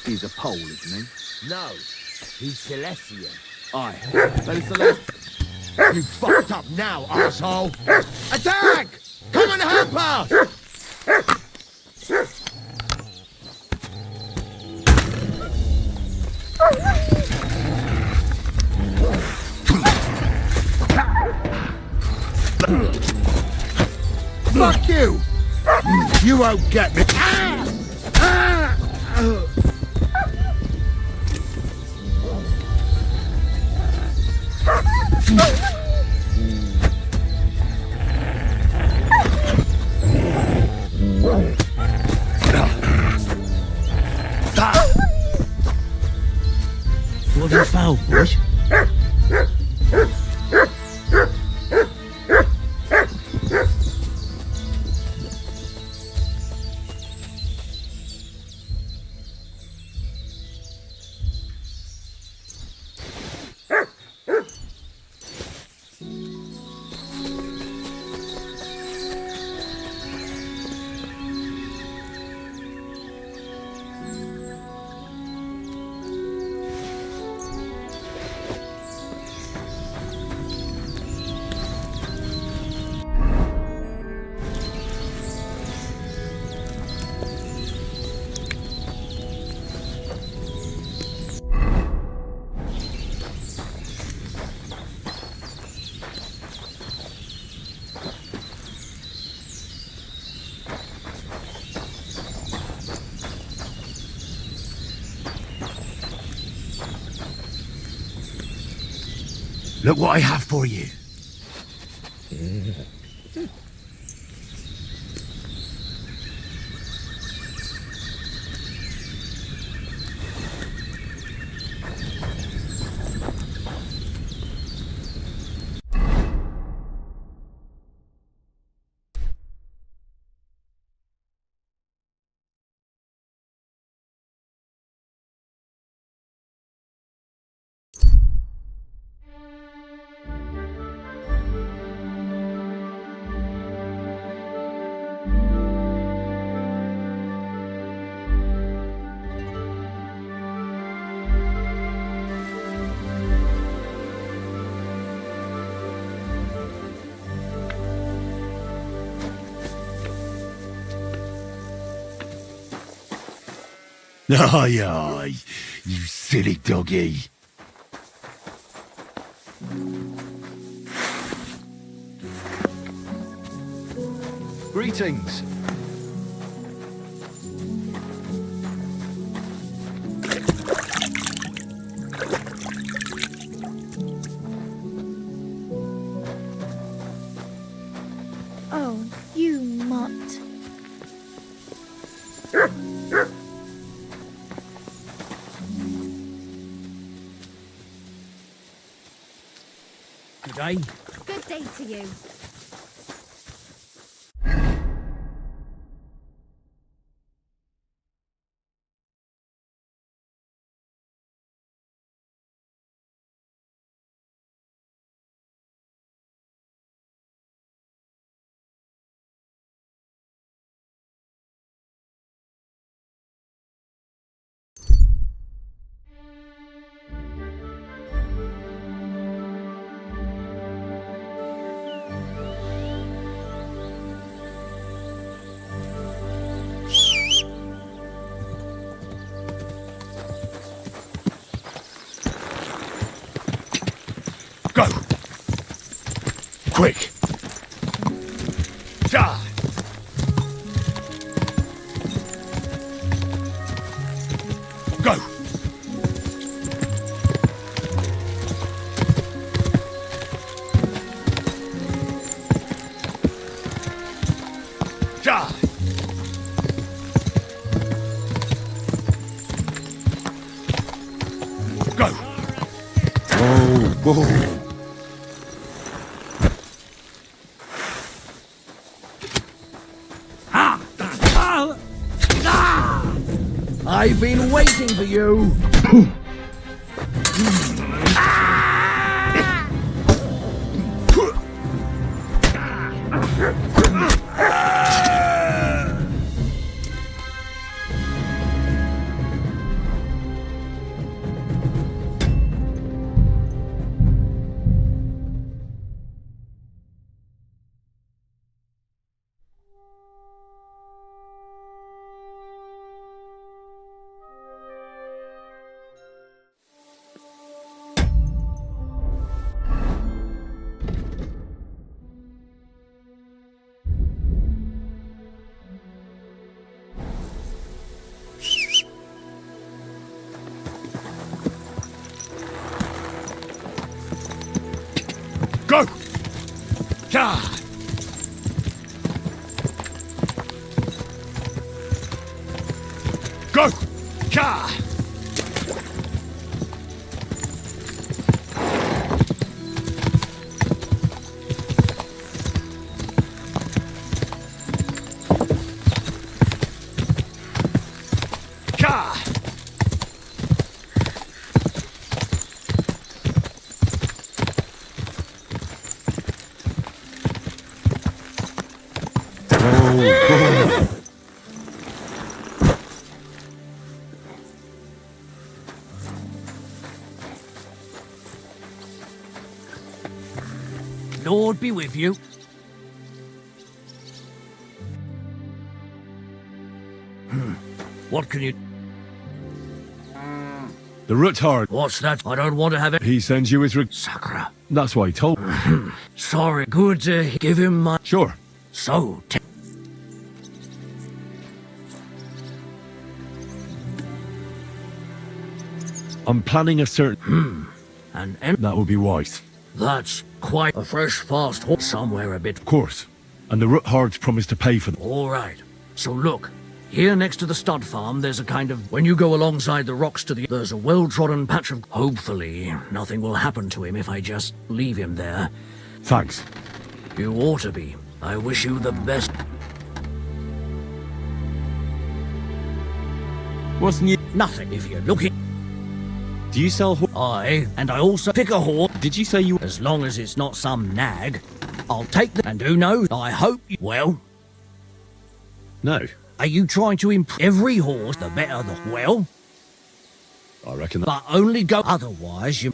He's a Pole, isn't he? No, he's Celestian. Aye, but it's the last... You fucked up now, asshole! Attack! Come and help us! Fuck you! You won't get me. What have you found, boys? Look what I have for you. Aye, aye, you silly doggy. Greetings. Oh, you mutt. Good day. Good day to you. Go! Quick! Ja! Go! Ja! Go! Oh, boy. I've been waiting for you. Go! Ja! Go! Ja! Ja! Lord be with you. What can you... The Ruthard. What's that? I don't want to have it. He sends you his Sakura. That's why he told me. Sorry. Good to give him my... Sure. So... I'm planning a certain... And that would be wise. that's quite a fresh, fast horse somewhere a bit. Of course. And the Ruthards promised to pay for them. All right. So look, here next to the stud farm, there's a kind of... When you go alongside the rocks to the... There's a well-trodden patch of... Hopefully, nothing will happen to him if I just leave him there. Thanks. You ought to be. I wish you the best. What's new? Nothing if you're looking. Do you sell Aye, and I also pick a horse. Did you say you... As long as it's not some nag, I'll take them. And who knows, I hope you... Well? No. Are you trying to improve every horse, the better the... Well? I reckon that... But only go... Otherwise, you...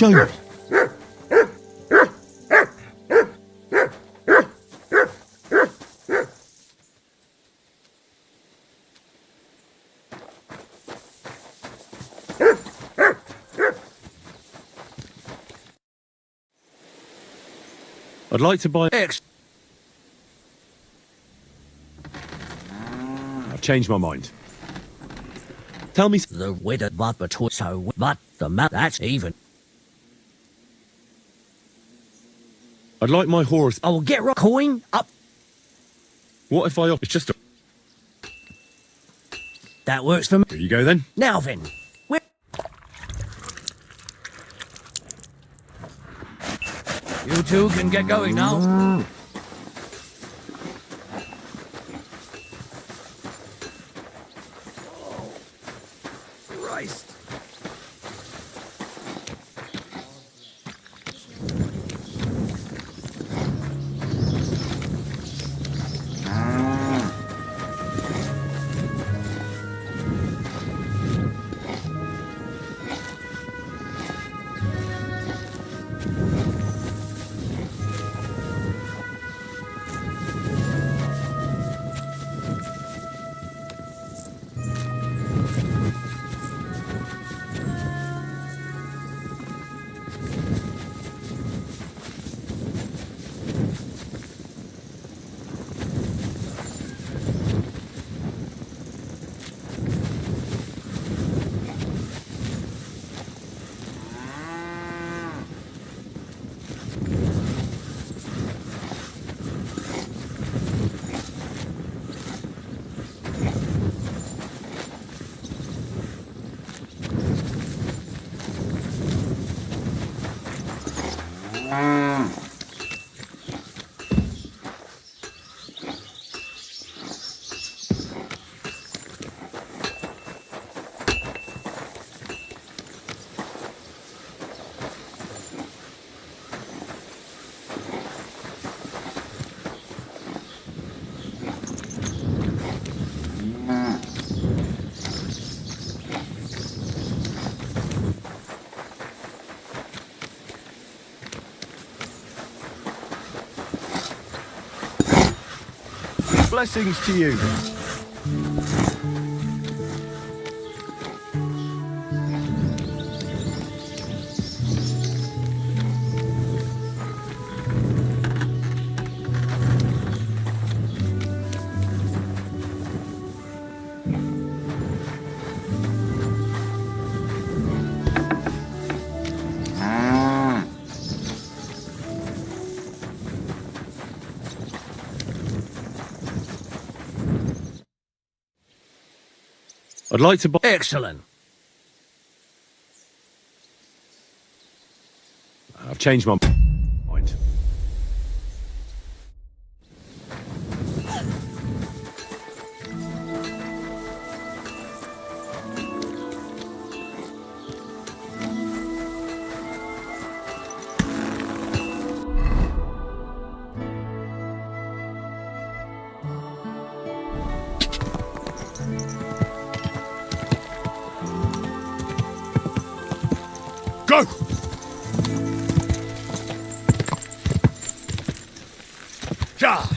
Show me. I'd like to buy... I've changed my mind. Tell me... The weather but between so but the map that's even. I'd like my horse... I will get coin up. What if I... It's just a... That works for me. Here you go then. Now then. You two can get going now. Christ. Blessings to you. I'd like to buy... Excellent. I've changed my mind. Go! Ja!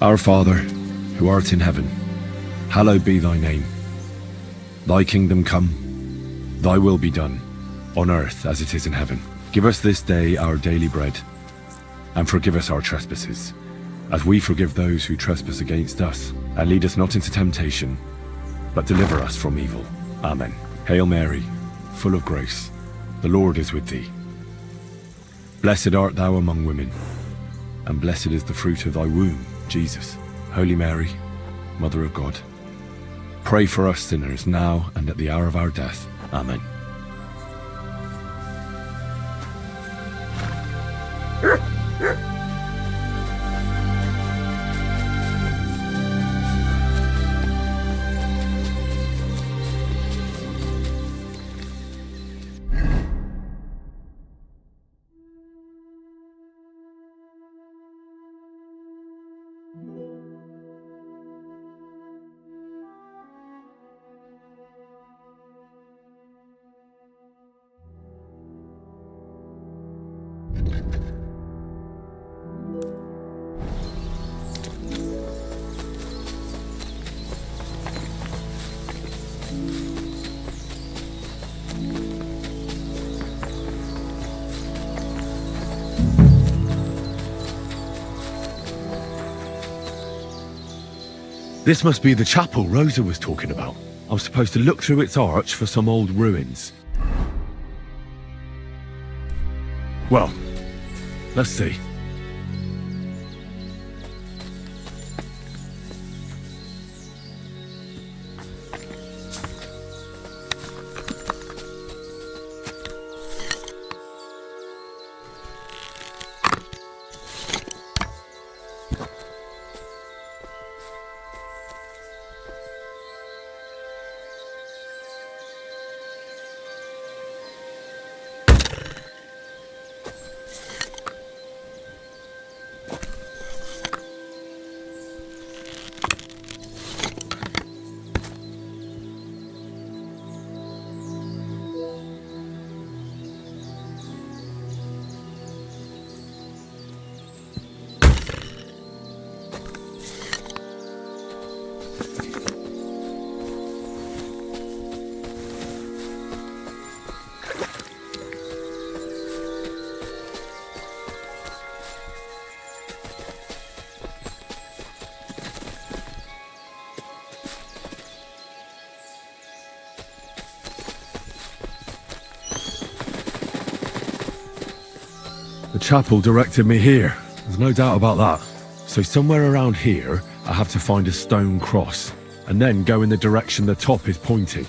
Our Father, who art in heaven, hallowed be thy name. Thy kingdom come, thy will be done, on earth as it is in heaven. Give us this day our daily bread, and forgive us our trespasses, as we forgive those who trespass against us. And lead us not into temptation, but deliver us from evil. Amen. Hail Mary, full of grace, the Lord is with thee. Blessed art thou among women, and blessed is the fruit of thy womb, Jesus. Holy Mary, Mother of God, pray for us sinners now and at the hour of our death. Amen. This must be the chapel Rosa was talking about. I was supposed to look through its arch for some old ruins. Well, let's see. The chapel directed me here. There's no doubt about that. So somewhere around here, I have to find a stone cross, and then go in the direction the top is pointing.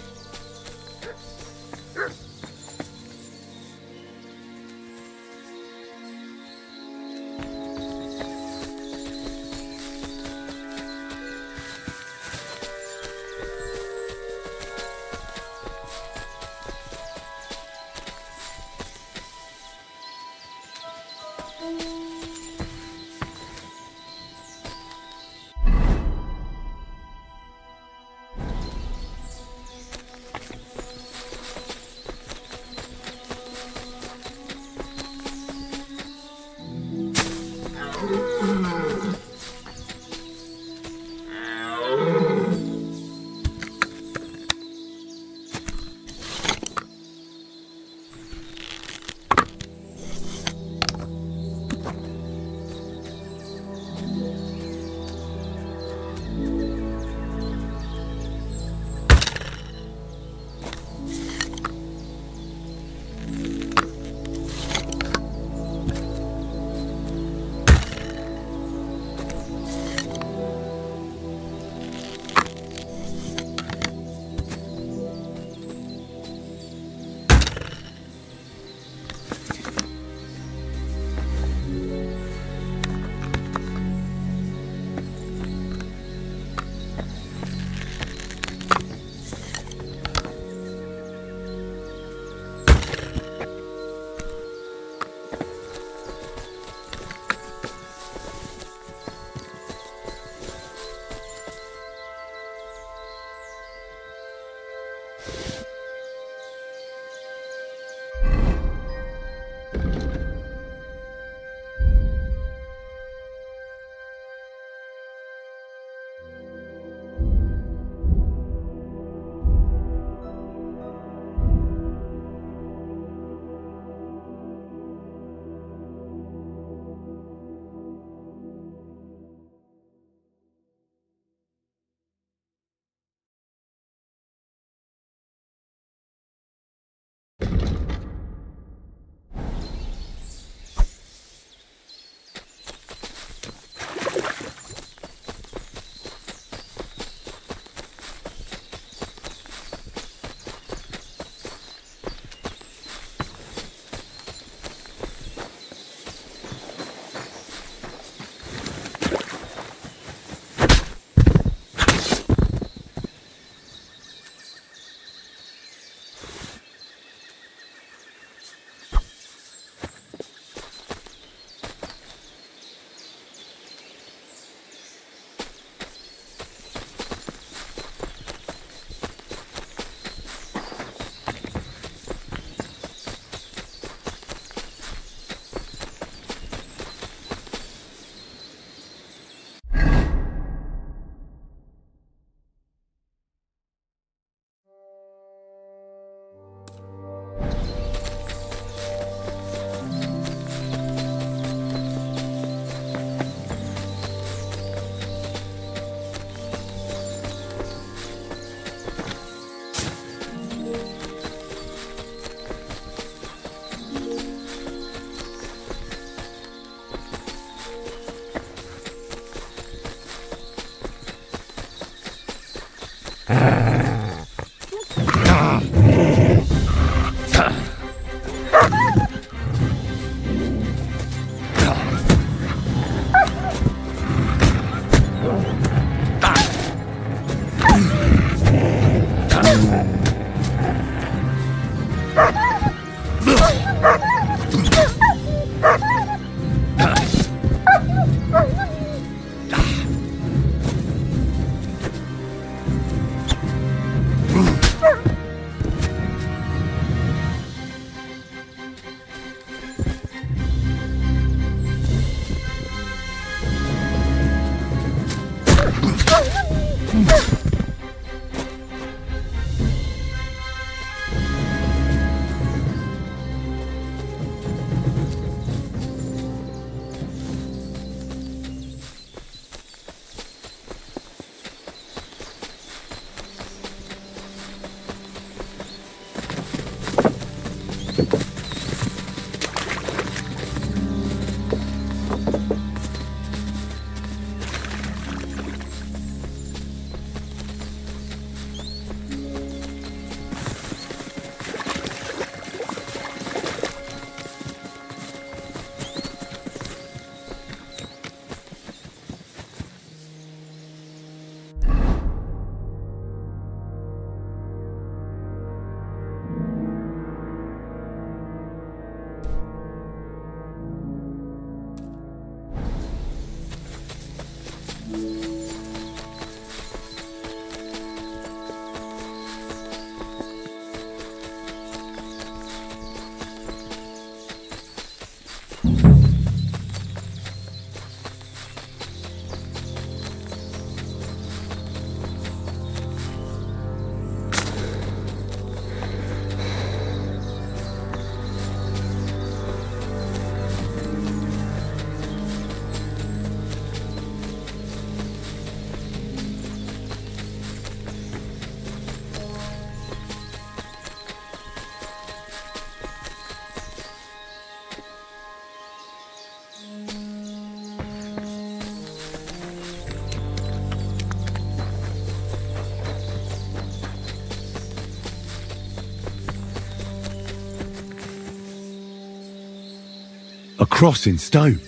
A cross in stone.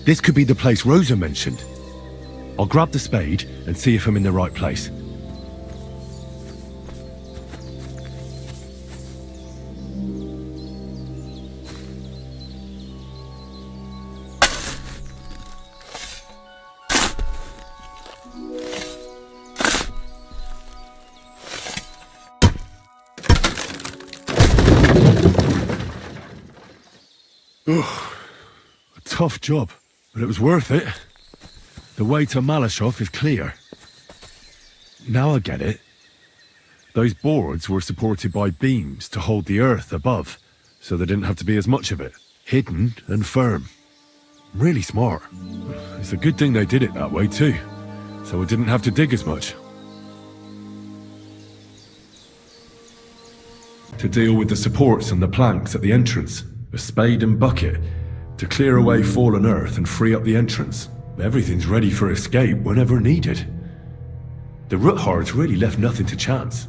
This could be the place Rosa mentioned. I'll grab the spade and see if I'm in the right place. Ugh, a tough job, but it was worth it. The way to Malashov is clear. Now I get it. Those boards were supported by beams to hold the earth above, so there didn't have to be as much of it. Hidden and firm. Really smart. It's a good thing they did it that way too, so I didn't have to dig as much. To deal with the supports and the planks at the entrance, a spade and bucket to clear away fallen earth and free up the entrance. Everything's ready for escape whenever needed. The Roothards really left nothing to chance.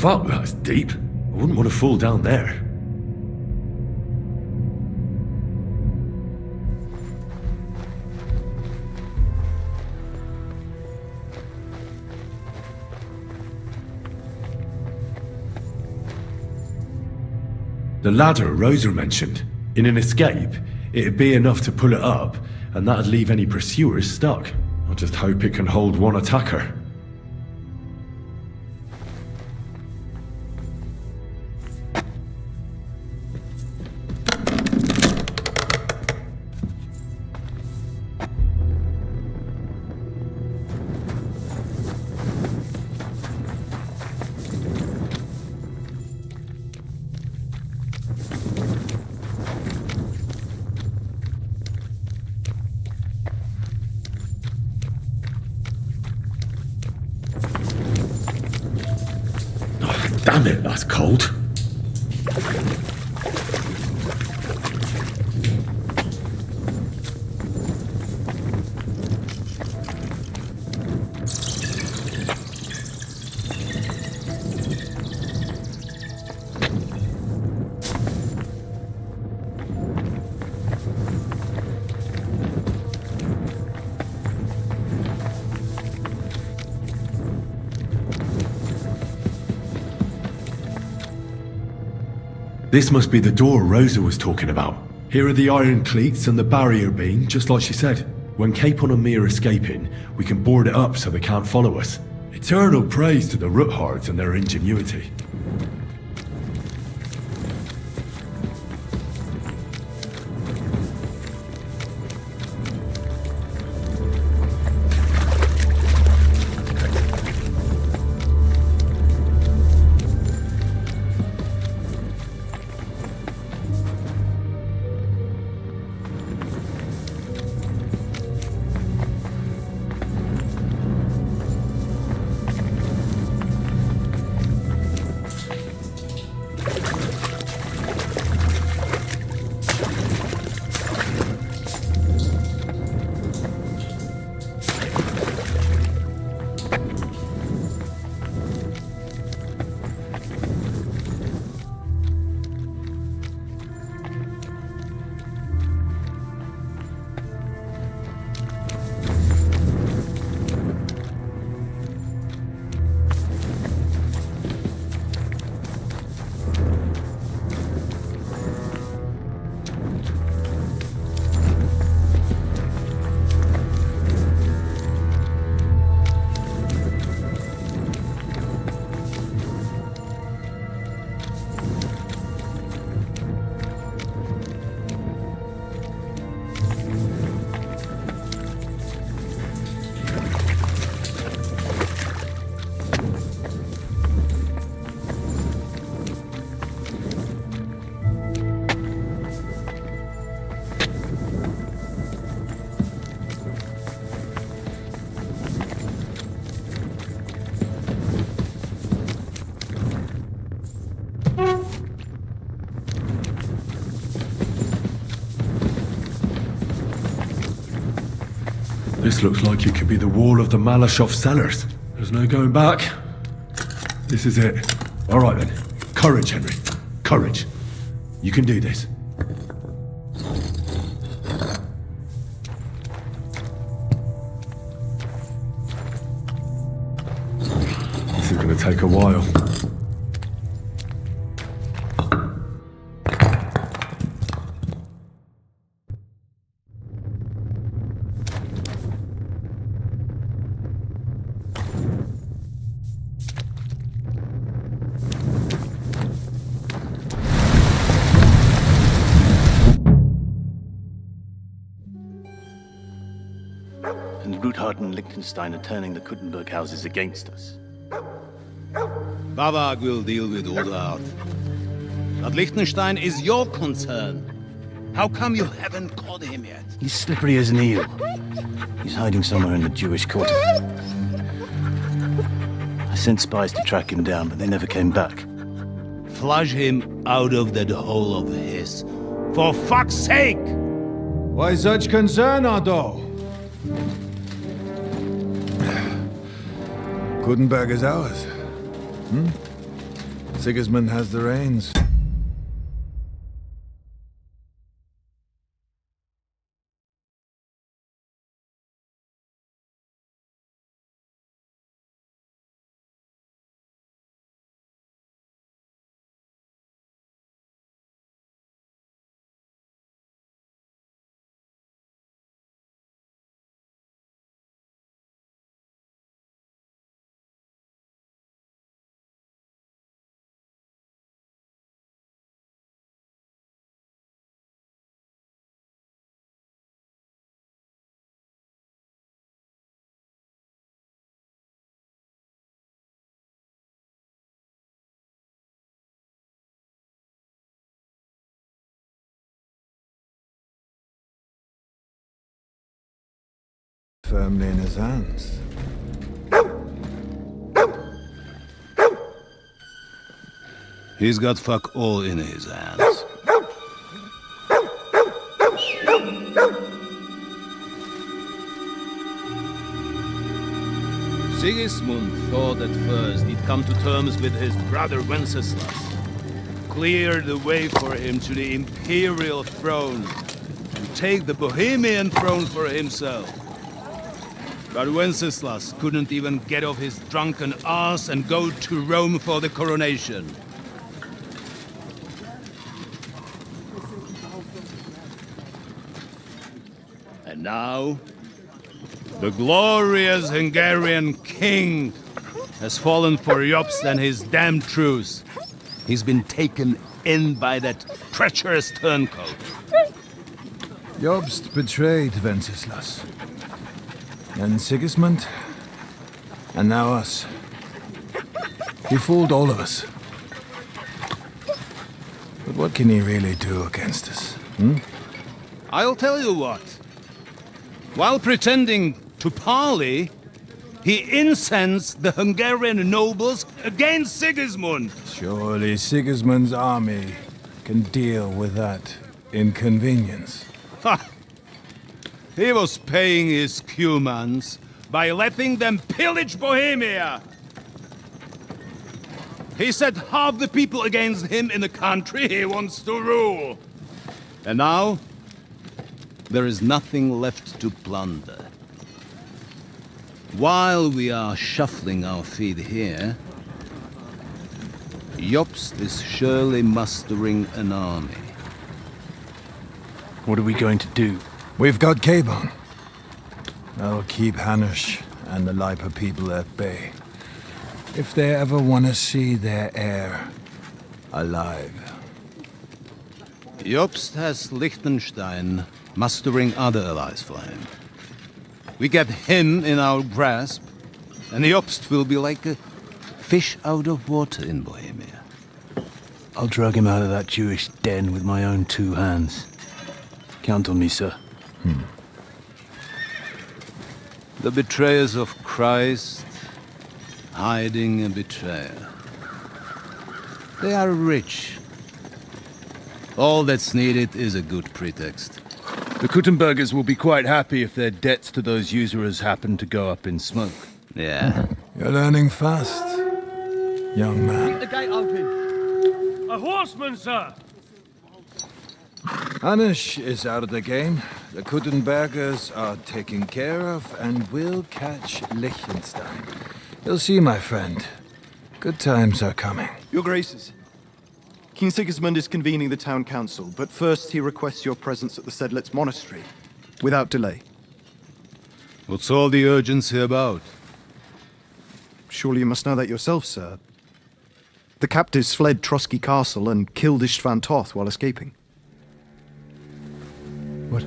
Fuck, that's deep. I wouldn't want to fall down there. The ladder Rosa mentioned. In an escape, it'd be enough to pull it up, and that'd leave any pursuers stuck. I just hope it can hold one attacker. Damn it, that's cold. This must be the door Rosa was talking about. Here are the iron cleats and the barrier beam, just like she said. When Capon and me are escaping, we can board it up so they can't follow us. Eternal praise to the Roothards and their ingenuity. This looks like it could be the wall of the Malashov cellars. There's no going back. This is it. All right then. Courage, Henry. Courage. You can do this. This is going to take a while. And Ruthard and Liechtenstein are turning the Kuttenberg houses against us. Bavag will deal with Ruthard. But Liechtenstein is your concern. How come you haven't caught him yet? He's slippery as an eel. He's hiding somewhere in the Jewish quarter. I sent spies to track him down, but they never came back. Flush him out of that hole of his. For fuck's sake! Why such concern, Otto? Kuttenberg is ours. Sigismund has the reins. Firmly in his hands. He's got fuck all in his hands. Sigismund thought at first he'd come to terms with his brother Wenceslas, clear the way for him to the imperial throne, and take the Bohemian throne for himself. But Wenceslas couldn't even get off his drunken ass and go to Rome for the coronation. And now, the glorious Hungarian king has fallen for Jobst and his damned truce. He's been taken in by that treacherous turncoat. Jobst betrayed Wenceslas. And Sigismund, and now us. He fooled all of us. But what can he really do against us? I'll tell you what. While pretending to parley, he incensed the Hungarian nobles against Sigismund. Surely Sigismund's army can deal with that inconvenience. Ha! He was paying his Cumans by letting them pillage Bohemia. He set half the people against him in the country he wants to rule. And now, there is nothing left to plunder. While we are shuffling our feet here, Jobst is surely mustering an army. What are we going to do? We've got Cabon. That'll keep Hanush and the Lipa people at bay. If they ever want to see their heir alive. Jobst has Liechtenstein mustering other allies for him. We get him in our grasp, and Jobst will be like a fish out of water in Bohemia. I'll drag him out of that Jewish den with my own two hands. Count on me, sir. The betrayers of Christ, hiding a betrayer. They are rich. All that's needed is a good pretext. The Kuttenbergers will be quite happy if their debts to those usurers happen to go up in smoke. Yeah. You're learning fast, young man. Keep the gate open. A horseman, sir! Anish is out of the game. The Kuttenbergers are taken care of and will catch Liechtenstein. You'll see, my friend. Good times are coming. Your Graces, King Sigismund is convening the town council, but first he requests your presence at the Sedlitz monastery, without delay. What's all the urgency about? Surely you must know that yourself, sir. The captives fled Trotsky Castle and killed Istvan Toth while escaping. What?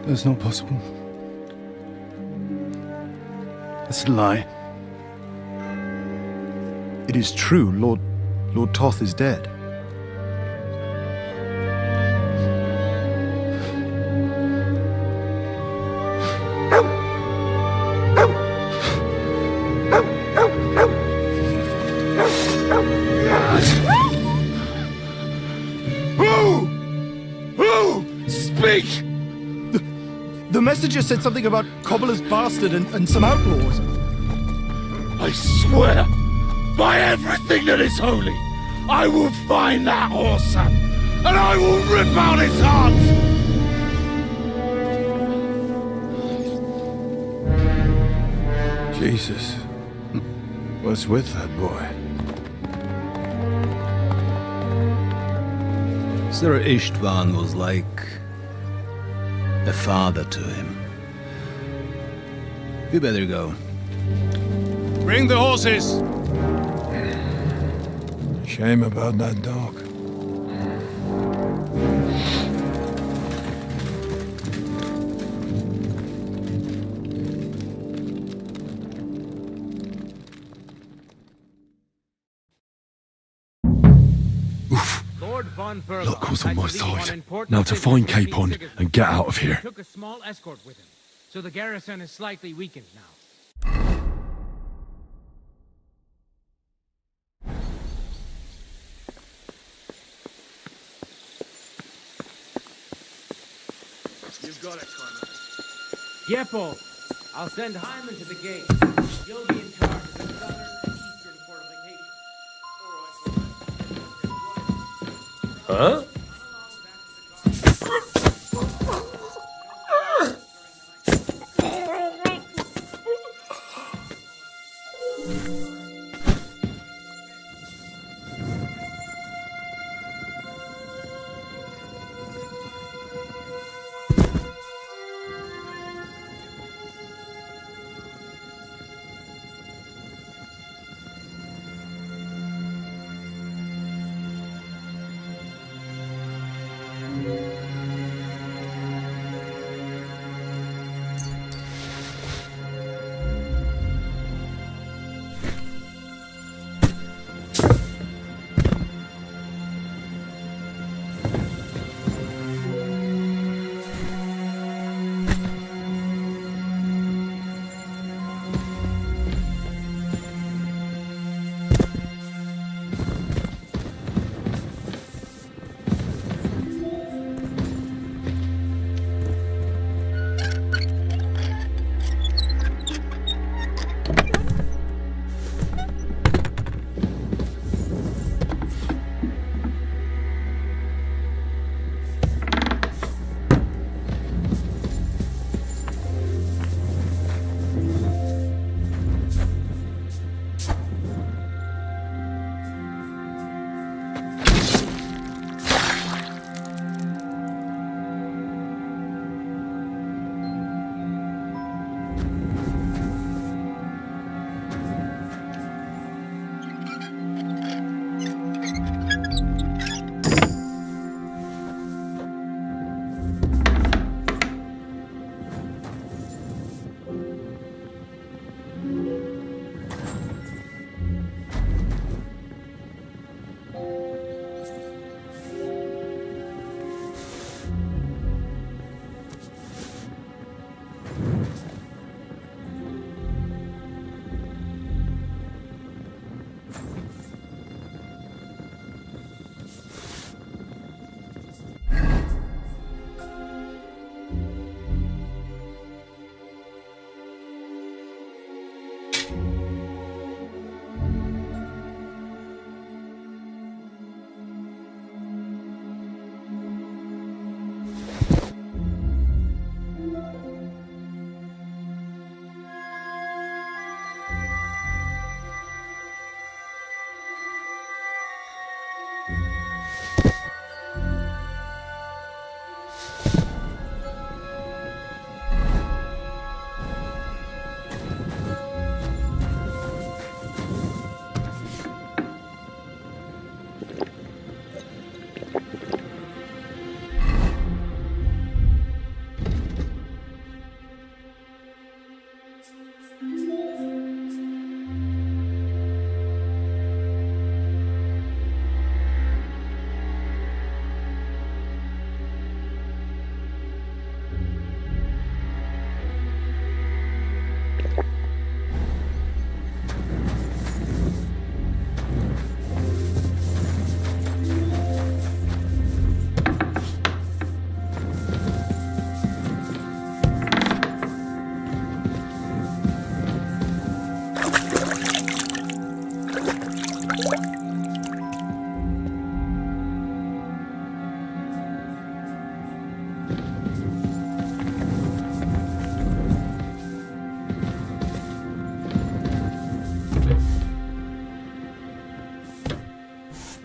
That's not possible. That's a lie. It is true, Lord Toth is dead. Who? Speak! The messenger said something about Cobbler's bastard and some outlaws. I swear, by everything that is holy, I will find that whoreson, and I will rip out his heart! Jesus. What's with that boy? Sir Istvan was like a father to him. You better go. Bring the horses! Shame about that dog. Luck was on my side. Now to find Capon and get out of here. Took a small escort with him, so the garrison is slightly weakened now. You've got it, Connor. Yepo, I'll send Hyman to the gate. You'll be in charge of the southern and eastern fortifications. Huh?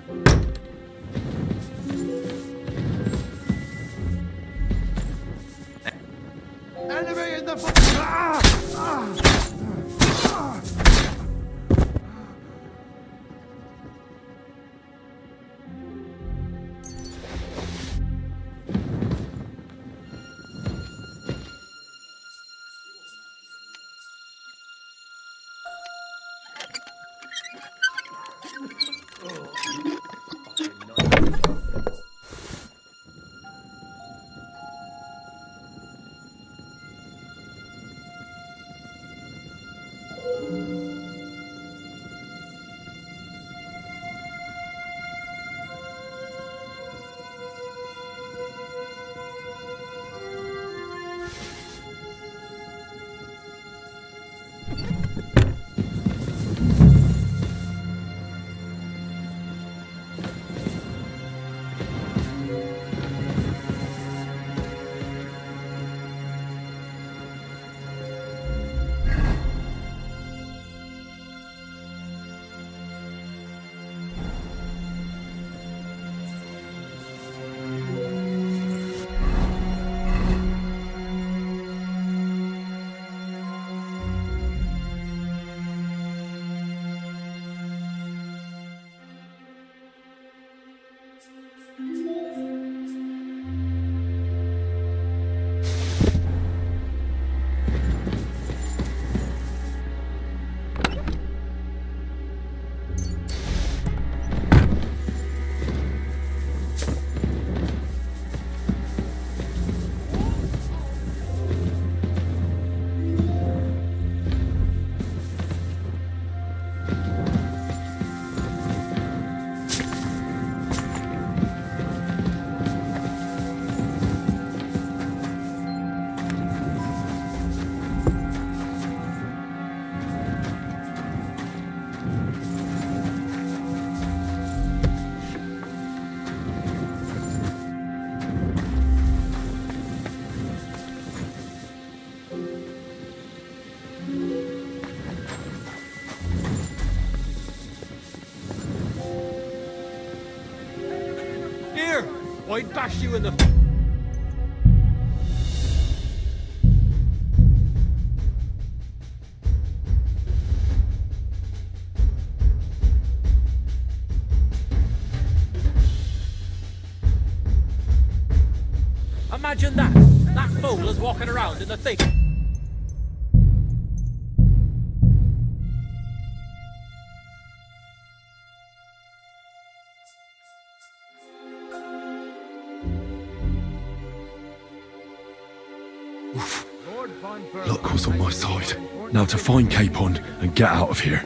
Enemy in the... I'd bash you in the... Imagine that! That fool is walking around in the thick... Luck was on my side. Now to find Capon and get out of here.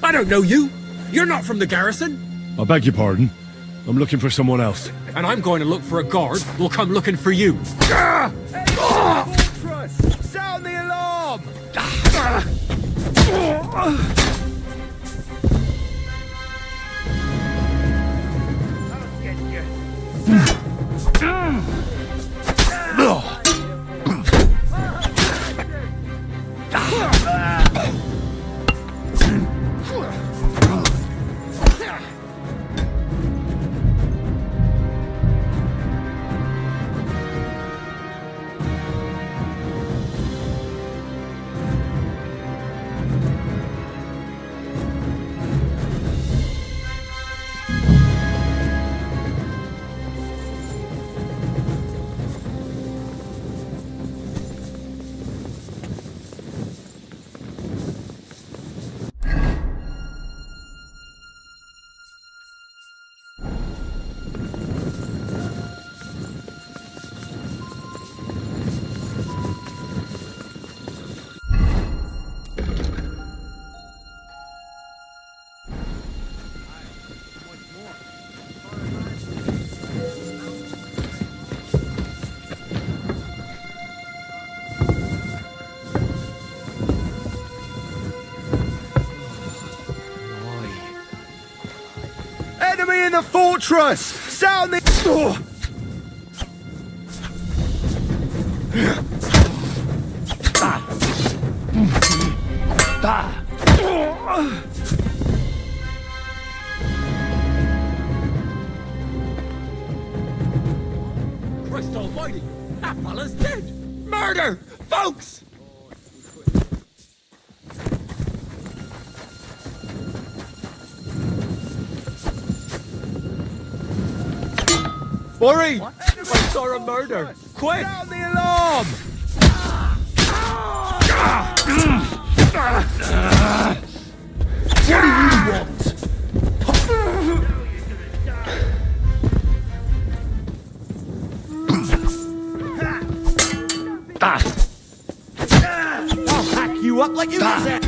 I don't know you. You're not from the garrison. I beg your pardon. I'm looking for someone else. And I'm going to look for a guard who'll come looking for you. Fortress! Sound the alarm! Enemy in the fortress! Sound the... Christ almighty! That fella's dead! Murder! Folks! Worry! I saw a murder! Quick! Sound the alarm! What do you want? I'll hack you up like you deserve.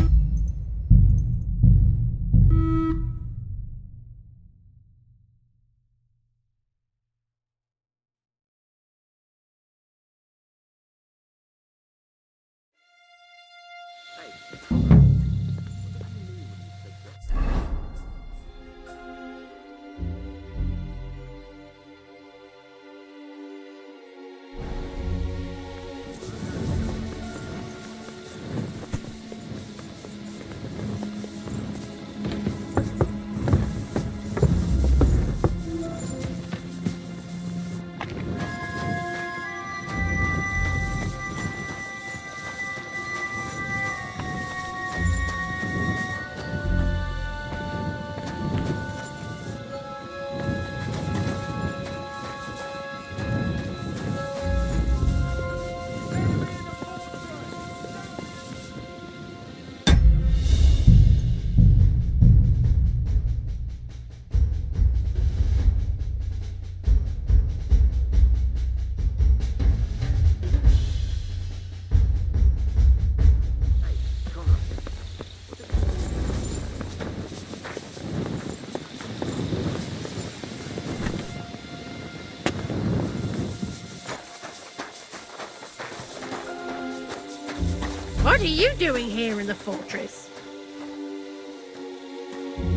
What are you doing here in the fortress?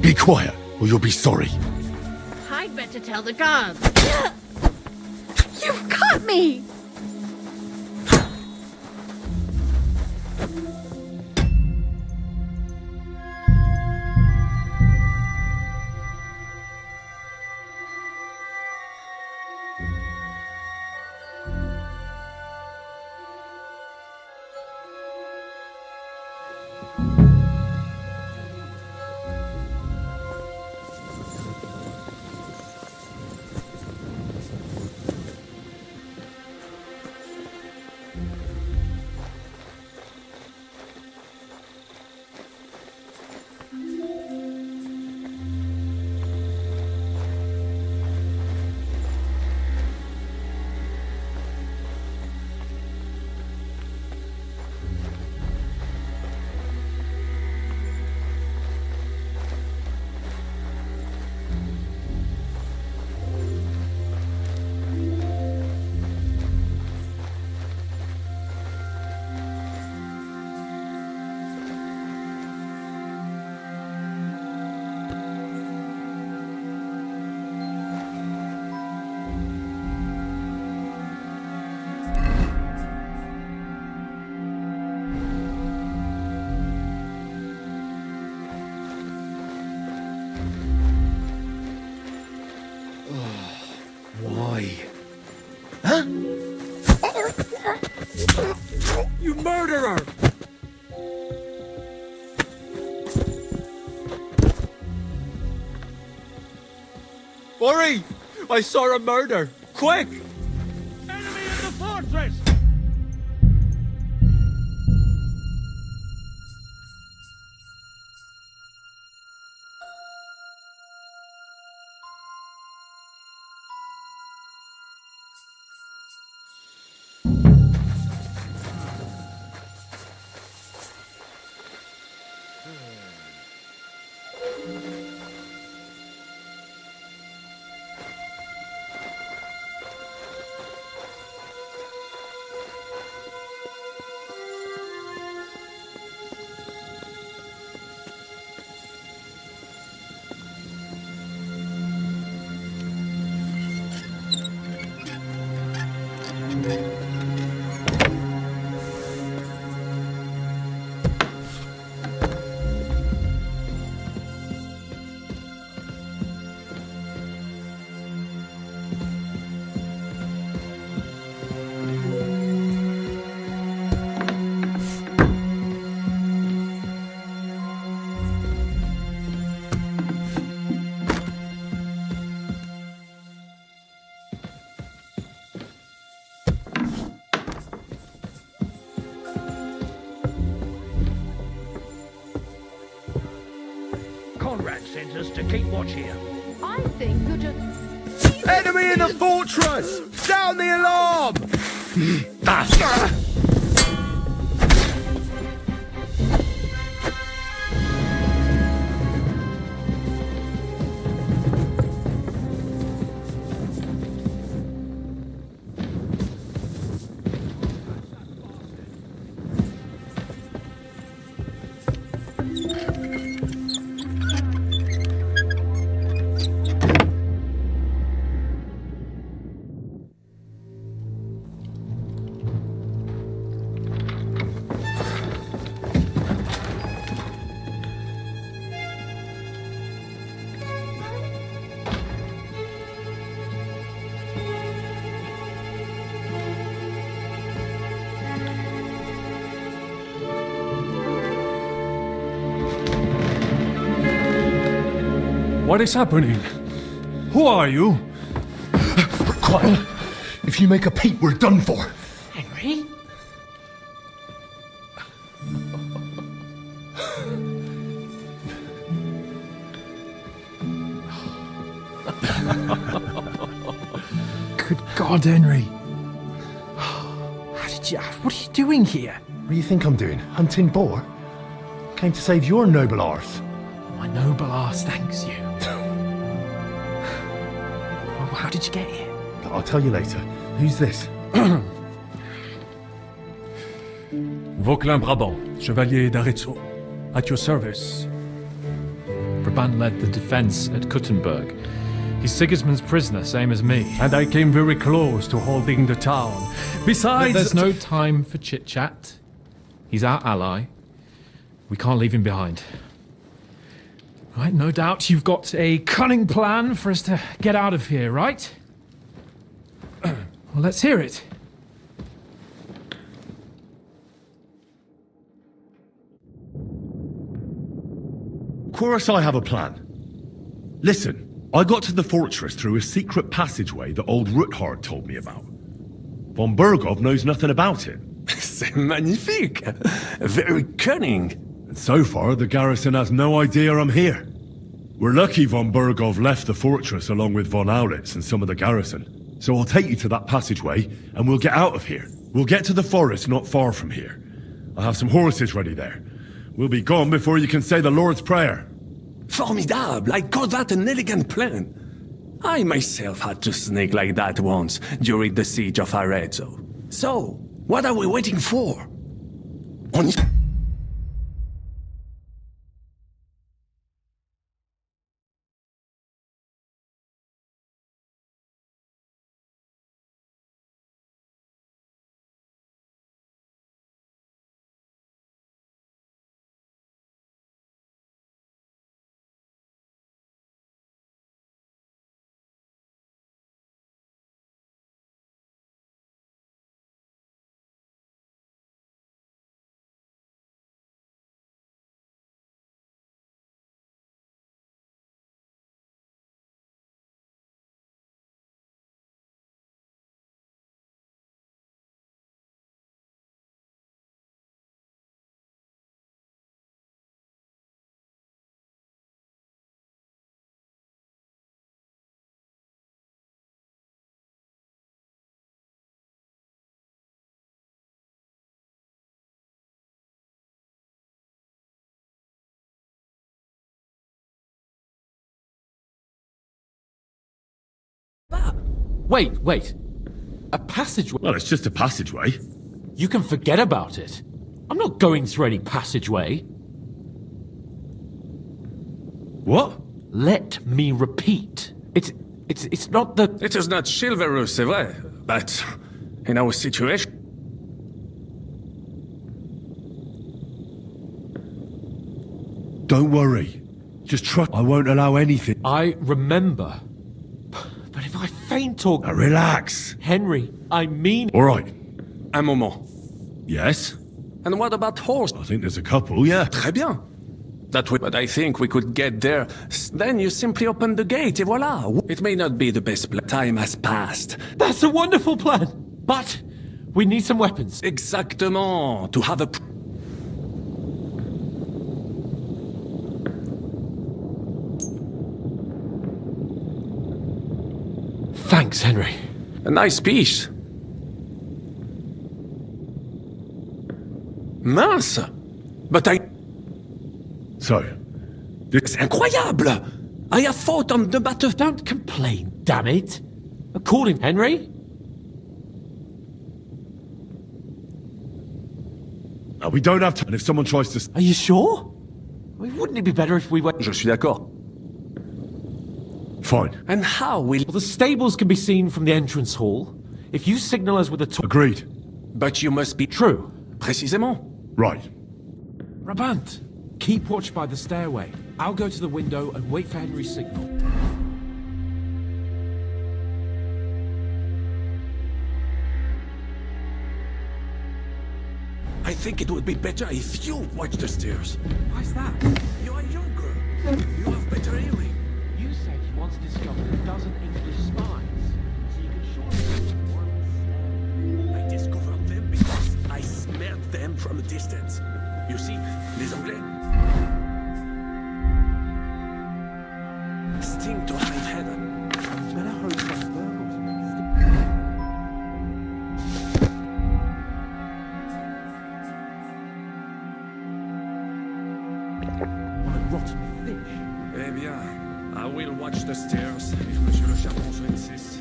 Be quiet, or you'll be sorry. I'd better tell the guards. You've cut me! Why? Huh? You murderer! Worry! I saw a murder! Quick! Enemy in the fortress! Conrad sent us to keep watch here. I think you're just... Enemy in the fortress! Sound the alarm! What is happening? Who are you? Quiet. If you make a peep, we're done for. Henry? Good God, Henry. How did you... What are you doing here? What do you think I'm doing? Hunting boar? Came to save your noble arse. My noble arse thanks you. Well, how did you get here? I'll tell you later. Who's this? Vauquelin Brabant, Chevalier d'Arezzo. At your service. Brabant led the defense at Kuttenberg. He's Sigismund's prisoner, same as me. And I came very close to holding the town. Besides... There's no time for chit-chat. He's our ally. We can't leave him behind. Right, no doubt you've got a cunning plan for us to get out of here, right? Well, let's hear it. Of course I have a plan. Listen, I got to the fortress through a secret passageway that old Ruthard told me about. Von Bergov knows nothing about it. C'est magnifique! Very cunning. And so far, the garrison has no idea I'm here. We're lucky von Bergov left the fortress along with von Aulitz and some of the garrison. So I'll take you to that passageway, and we'll get out of here. We'll get to the forest not far from here. I have some horses ready there. We'll be gone before you can say the Lord's Prayer. Formidable! I call that an elegant plan. I myself had to sneak like that once during the siege of Arezzo. So, what are we waiting for? On Wait. A passageway? Well, it's just a passageway. You can forget about it. I'm not going through any passageway. What? Let me repeat. It's not the... It is not chivalrous, c'est vrai, but in our situation... Don't worry. Just trust. I won't allow anything. I remember. But if I faint or... Now relax. Henry, I mean... All right. Un moment. Yes? And what about horse? I think there's a couple, yeah. Très bien. That way, but I think we could get there. Then you simply open the gate, et voila. It may not be the best plan. Time has passed. That's a wonderful plan. But we need some weapons. Exactement. To have a... Thanks, Henry. A nice piece. Mince. But I... So, C'est incroyable! I have fought on the battle... Don't complain, damn it. According, Henry? we don't have time. And if someone tries to... Are you sure? I mean, wouldn't it be better if we went... Je suis d'accord. Fine. And how will... Well, the stables can be seen from the entrance hall. If you signal us with a... Agreed. But you must be... True. Précisément. Right. Brabant, keep watch by the stairway. I'll go to the window and wait for Henry's signal. I think it would be better if you watch the stairs. Why's that? You are younger. You have better hearing. You said you once discovered a dozen English spies. So you can surely... I discovered them because I smelled them from a distance. You see, les Anglais... sting to high heaven. Better hurry from burgles. Rotten fish. Eh bien, I will watch the stairs if Monsieur le Chapon so insists.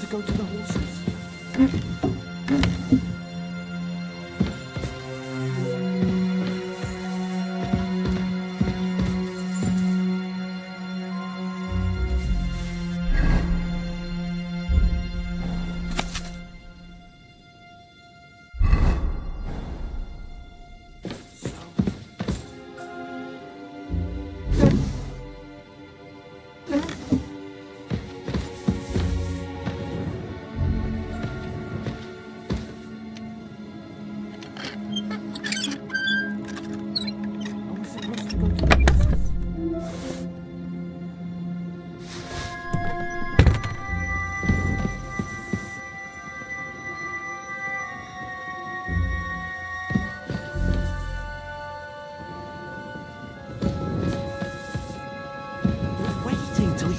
Go to the horses.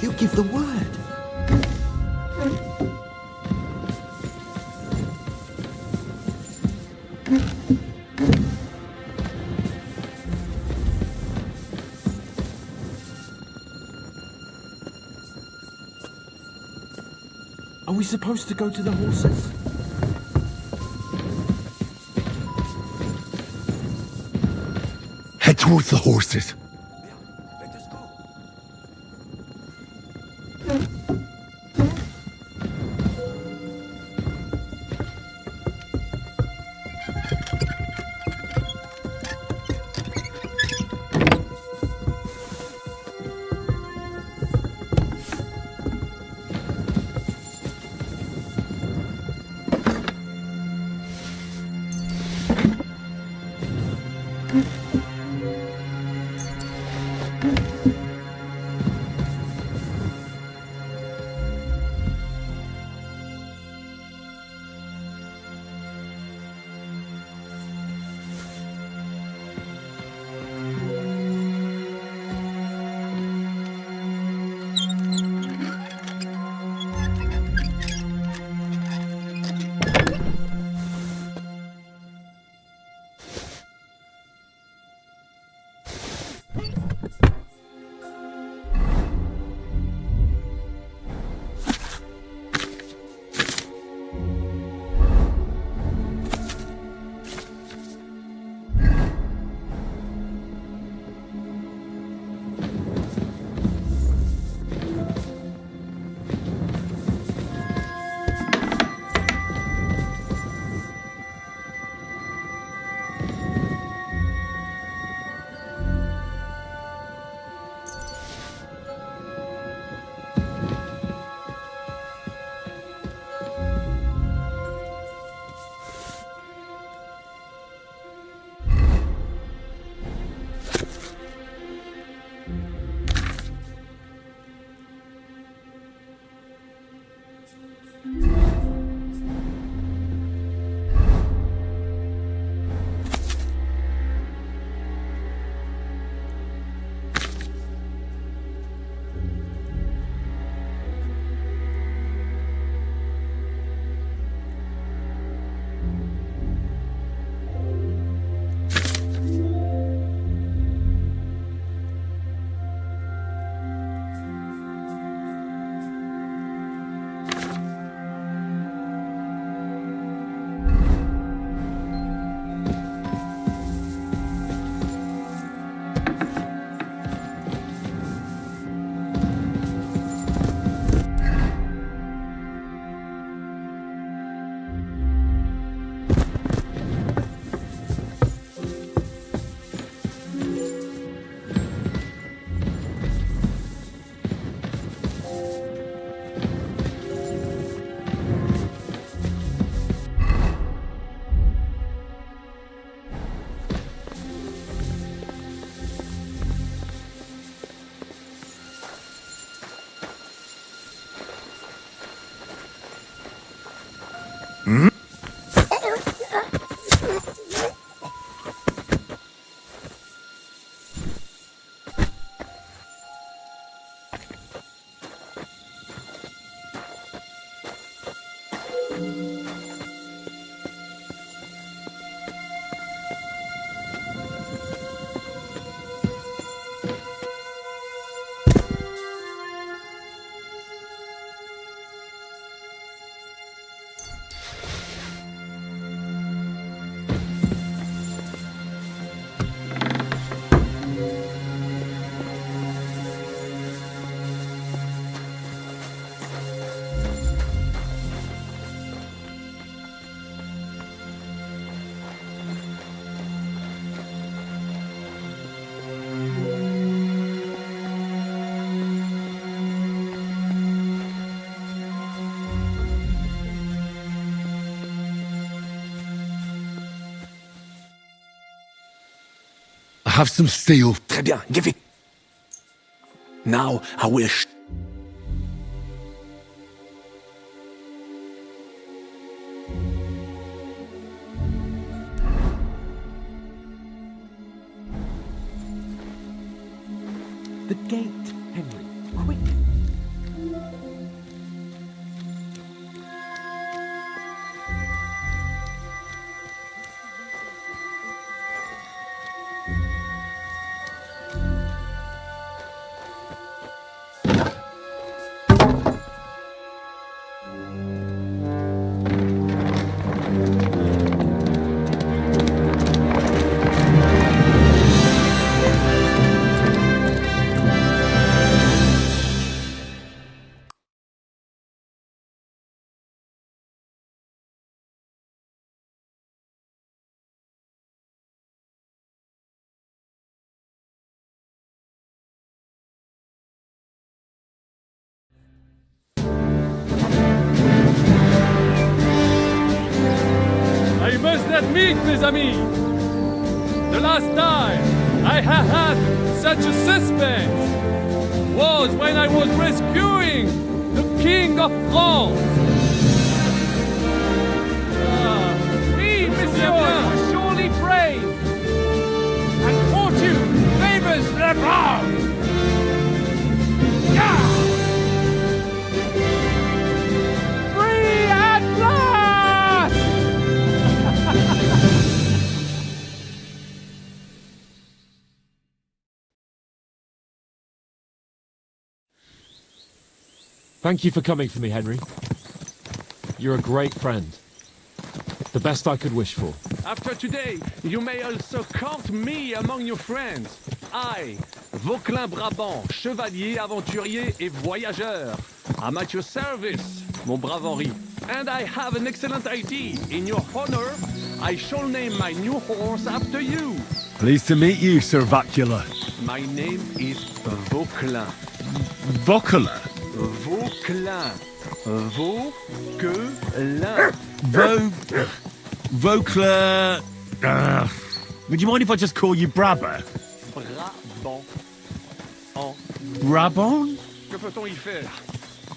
You give the word. Are we supposed to go to the horses? Head towards the horses. Have some steel. Très bien, give it. Now I will The gate, Henry. Quick. that meat, mes amis! The last time I have had such a suspense was when I was rescuing the King of France! Oui, monsieur, you are surely brave! And fortune favors the brave! Yeah! Free at last! Thank you for coming for me, Henry. You're a great friend. The best I could wish for. After today, you may also count me among your friends. I, Vauquelin Brabant, chevalier, aventurier et voyageur. I'm at your service, mon brave Henri. And I have an excellent idea. In your honor, I shall name my new horse after you. Pleased to meet you, Sir Vacula. My name is Vauquelin. Vauquelin? Vauquelin. Vauquelin. Vauquelin. Would you mind if I just call you Brabber? Brabant. En. Brabant? Que peut-on y faire?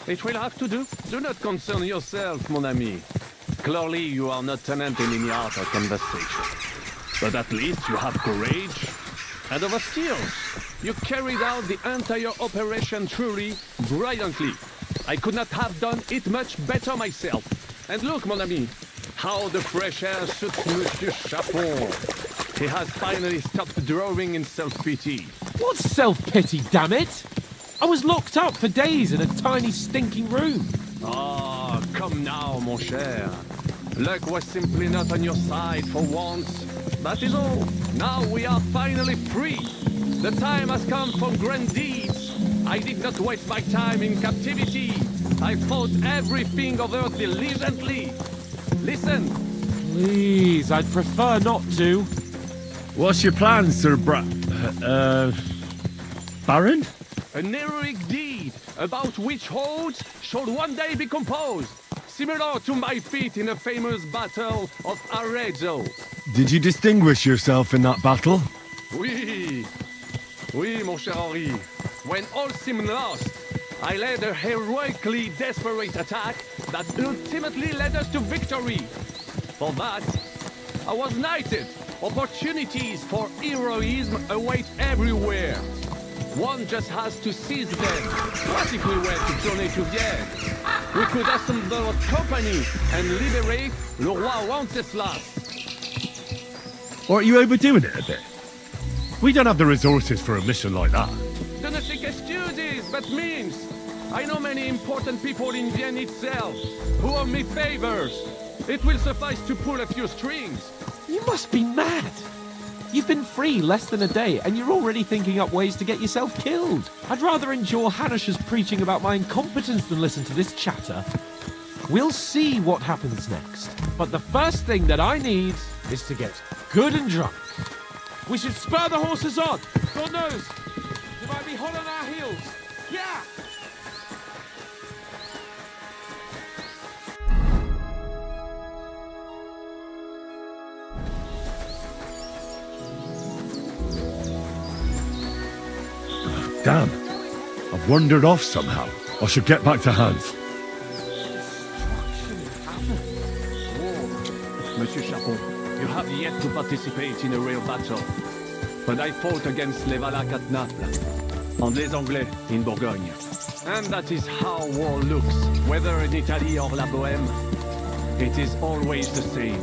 It will have to do. Do not concern yourself, mon ami. Clearly, you are not tenant in any art or conversation. But at least you have courage and over skills. You carried out the entire operation truly brilliantly. I could not have done it much better myself. And look, mon ami, how the fresh air suits Monsieur Chapon. He has finally stopped drawing in self-pity. What self-pity, damn it? I was locked up for days in a tiny stinking room. Ah, come now, mon cher. Luck was simply not on your side for once. That is all. Now we are finally free. The time has come for grand deeds. I did not waste my time in captivity. I fought everything of earth diligently. Listen. Please, I'd prefer not to. What's your plan, Sir Baron? An heroic deed about which odes shall one day be composed, similar to my feat in the famous battle of Arezzo. Did you distinguish yourself in that battle? Oui. Oui, mon cher Henri. When all seemed lost, I led a heroically desperate attack that ultimately led us to victory. For that, I was knighted. Opportunities for heroism await everywhere. One just has to seize them. What if we were to journey to Vienne? We could assemble a company and liberate le roi Wenceslas. Or are you overdoing it a bit? We don't have the resources for a mission like that. Do not think excuses, but means. I know many important people in Vienne itself who owe me favors. It will suffice to pull a few strings. You must be mad. You've been free less than a day, and you're already thinking up ways to get yourself killed. I'd rather endure Hanish's preaching about my incompetence than listen to this chatter. We'll see what happens next. But the first thing that I need is to get good and drunk. We should spur the horses on. God knows, they might be hot on our heels. Yeah! Damn. I've wandered off somehow. I should get back to Hans. Monsieur Chapon, you have yet to participate in a real battle. But I fought against les Valaques at Naples, and les Anglais in Bourgogne. And that is how war looks, whether in Italy or La Bohème. It is always the same.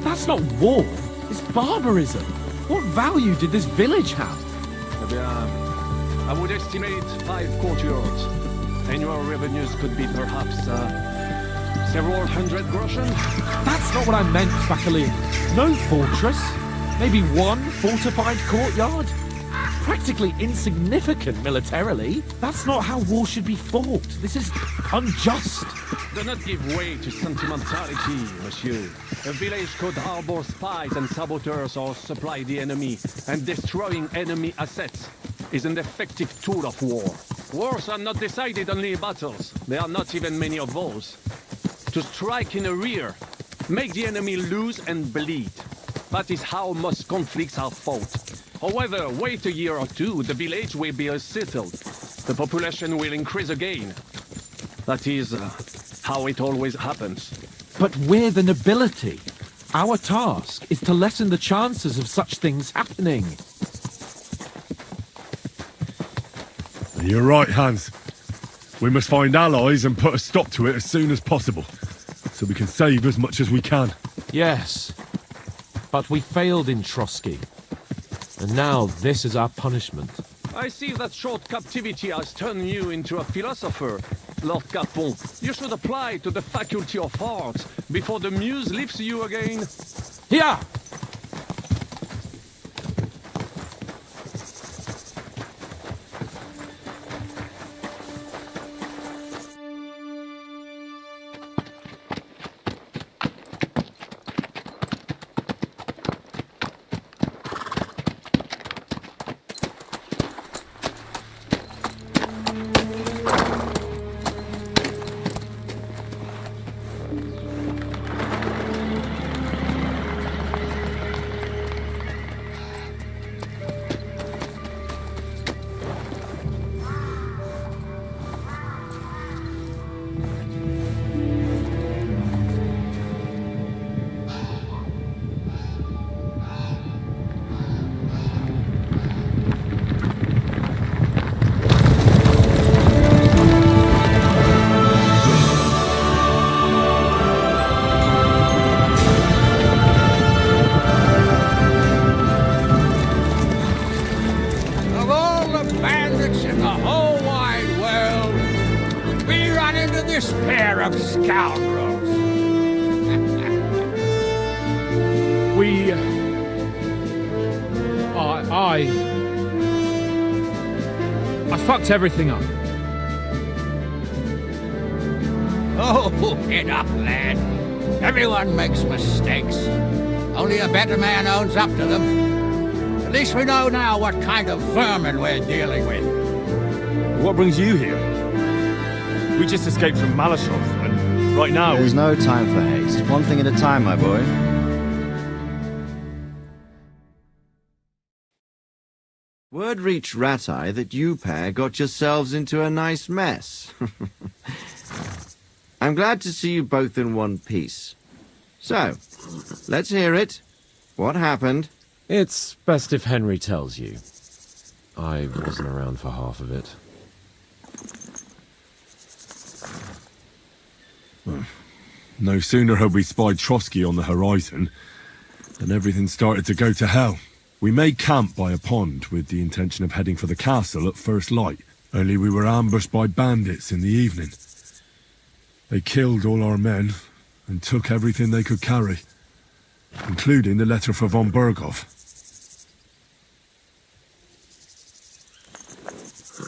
That's not war. It's barbarism. What value did this village have? Eh bien, I would estimate 5 courtyards. Annual revenues could be perhaps several hundred groschen. That's not what I meant, Bacalian. No fortress. Maybe one fortified courtyard. Practically insignificant militarily. That's not how war should be fought. This is unjust. Do not give way to sentimentality, monsieur. A village could harbor spies and saboteurs or supply the enemy, and destroying enemy assets is an effective tool of war. Wars are not decided only in battles. There are not even many of those. To strike in the rear Make the enemy lose and bleed. That is how most conflicts are fought. However, wait a year or two, the village will be settled. The population will increase again. That is how it always happens. But we're the nobility. Our task is to lessen the chances of such things happening. You're right, Hans. We must find allies and put a stop to it as soon as possible, so we can save as much as we can. Yes, but we failed in Trotsky. And now this is our punishment. I see that short captivity has turned you into a philosopher, Lord Capon. You should apply to the Faculty of Arts before the muse lifts you again. Here! I fucked everything up. Oh, get up, lad. Everyone makes mistakes. Only a better man owns up to them. At least we know now what kind of vermin we're dealing with. What brings you here? We just escaped from Malashov, and right now... There's no time for haste. One thing at a time, my boy. Word reached Ratai that you pair got yourselves into a nice mess. I'm glad to see you both in one piece. So, let's hear it. What happened? It's best if Henry tells you. I wasn't around for half of it. No sooner had we spied Trotsky on the horizon than everything started to go to hell. We made camp by a pond with the intention of heading for the castle at first light, only we were ambushed by bandits in the evening. They killed all our men and took everything they could carry, including the letter for von Berghoff.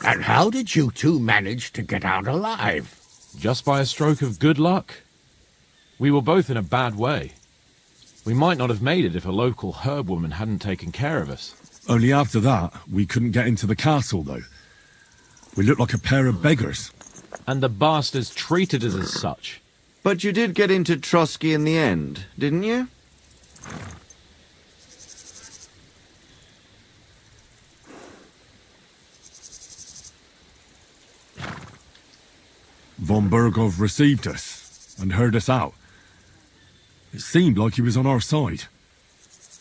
And how did you two manage to get out alive? Just by a stroke of good luck. We were both in a bad way. We might not have made it if a local herb woman hadn't taken care of us. Only after that, we couldn't get into the castle, though. We looked like a pair of beggars. And the bastards treated us as such. But you did get into Trotsky in the end, didn't you? Von Berghoff received us and heard us out. It seemed like he was on our side.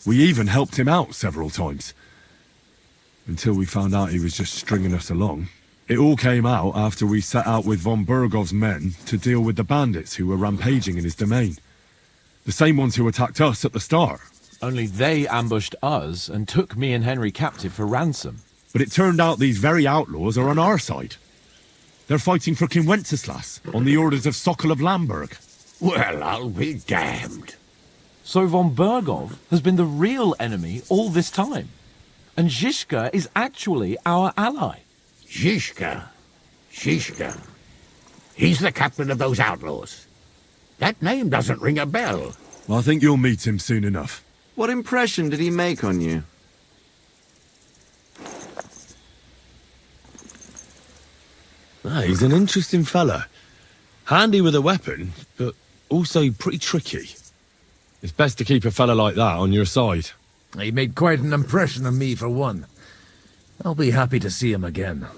We even helped him out several times. Until we found out he was just stringing us along. It all came out after we set out with von Berghoff's men to deal with the bandits who were rampaging in his domain. The same ones who attacked us at the start. Only they ambushed us and took me and Henry captive for ransom. But it turned out these very outlaws are on our side. They're fighting for King Wenceslas on the orders of Sokol of Lamberg. Well, I'll be damned. So von Berghoff has been the real enemy all this time. And Zhishka is actually our ally. Zhishka? Zhishka? He's the captain of those outlaws. That name doesn't ring a bell. I think you'll meet him soon enough. What impression did he make on you? He's an interesting fella. Handy with a weapon, but also pretty tricky. It's best to keep a fella like that on your side. He made quite an impression on me, for one. I'll be happy to see him again.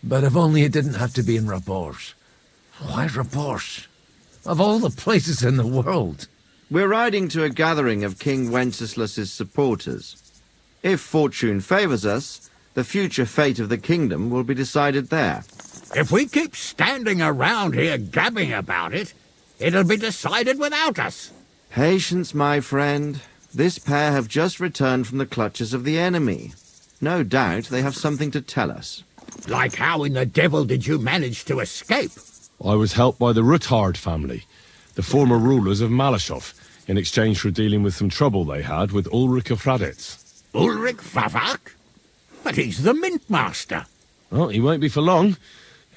But if only it didn't have to be in Rabosh. Why Rabosh? Of all the places in the world. We're riding to a gathering of King Wenceslas's supporters. If fortune favors us, the future fate of the kingdom will be decided there. If we keep standing around here gabbing about it, it'll be decided without us. Patience, my friend. This pair have just returned from the clutches of the enemy. No doubt they have something to tell us. Like how in the devil did you manage to escape? I was helped by the Ruthard family, the former rulers of Malashov, in exchange for dealing with some trouble they had with Ulrich of Raditz. Ulrich Favak? But he's the mint master. Well, he won't be for long,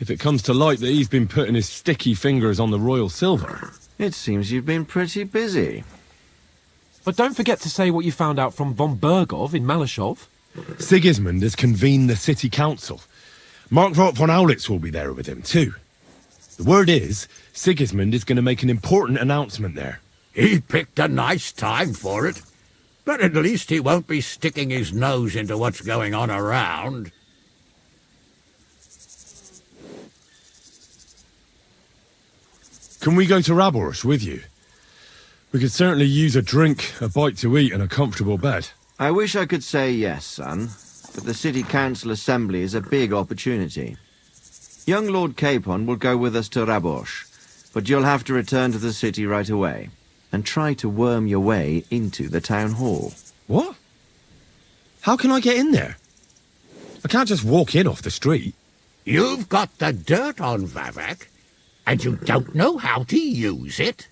if it comes to light that he's been putting his sticky fingers on the royal silver. It seems you've been pretty busy. But don't forget to say what you found out from von Bergov in Malashov. Sigismund has convened the city council. Markvart von Aulitz will be there with him, too. The word is, Sigismund is going to make an important announcement there. He picked a nice time for it. But at least he won't be sticking his nose into what's going on around. Can we go to Raborsh with you? We could certainly use a drink, a bite to eat, and a comfortable bed. I wish I could say yes, son, but the City Council Assembly is a big opportunity. Young Lord Capon will go with us to Raborsh, but you'll have to return to the city right away, and try to worm your way into the town hall. What? How can I get in there? I can't just walk in off the street. You've got the dirt on Vavak, and you don't know how to use it?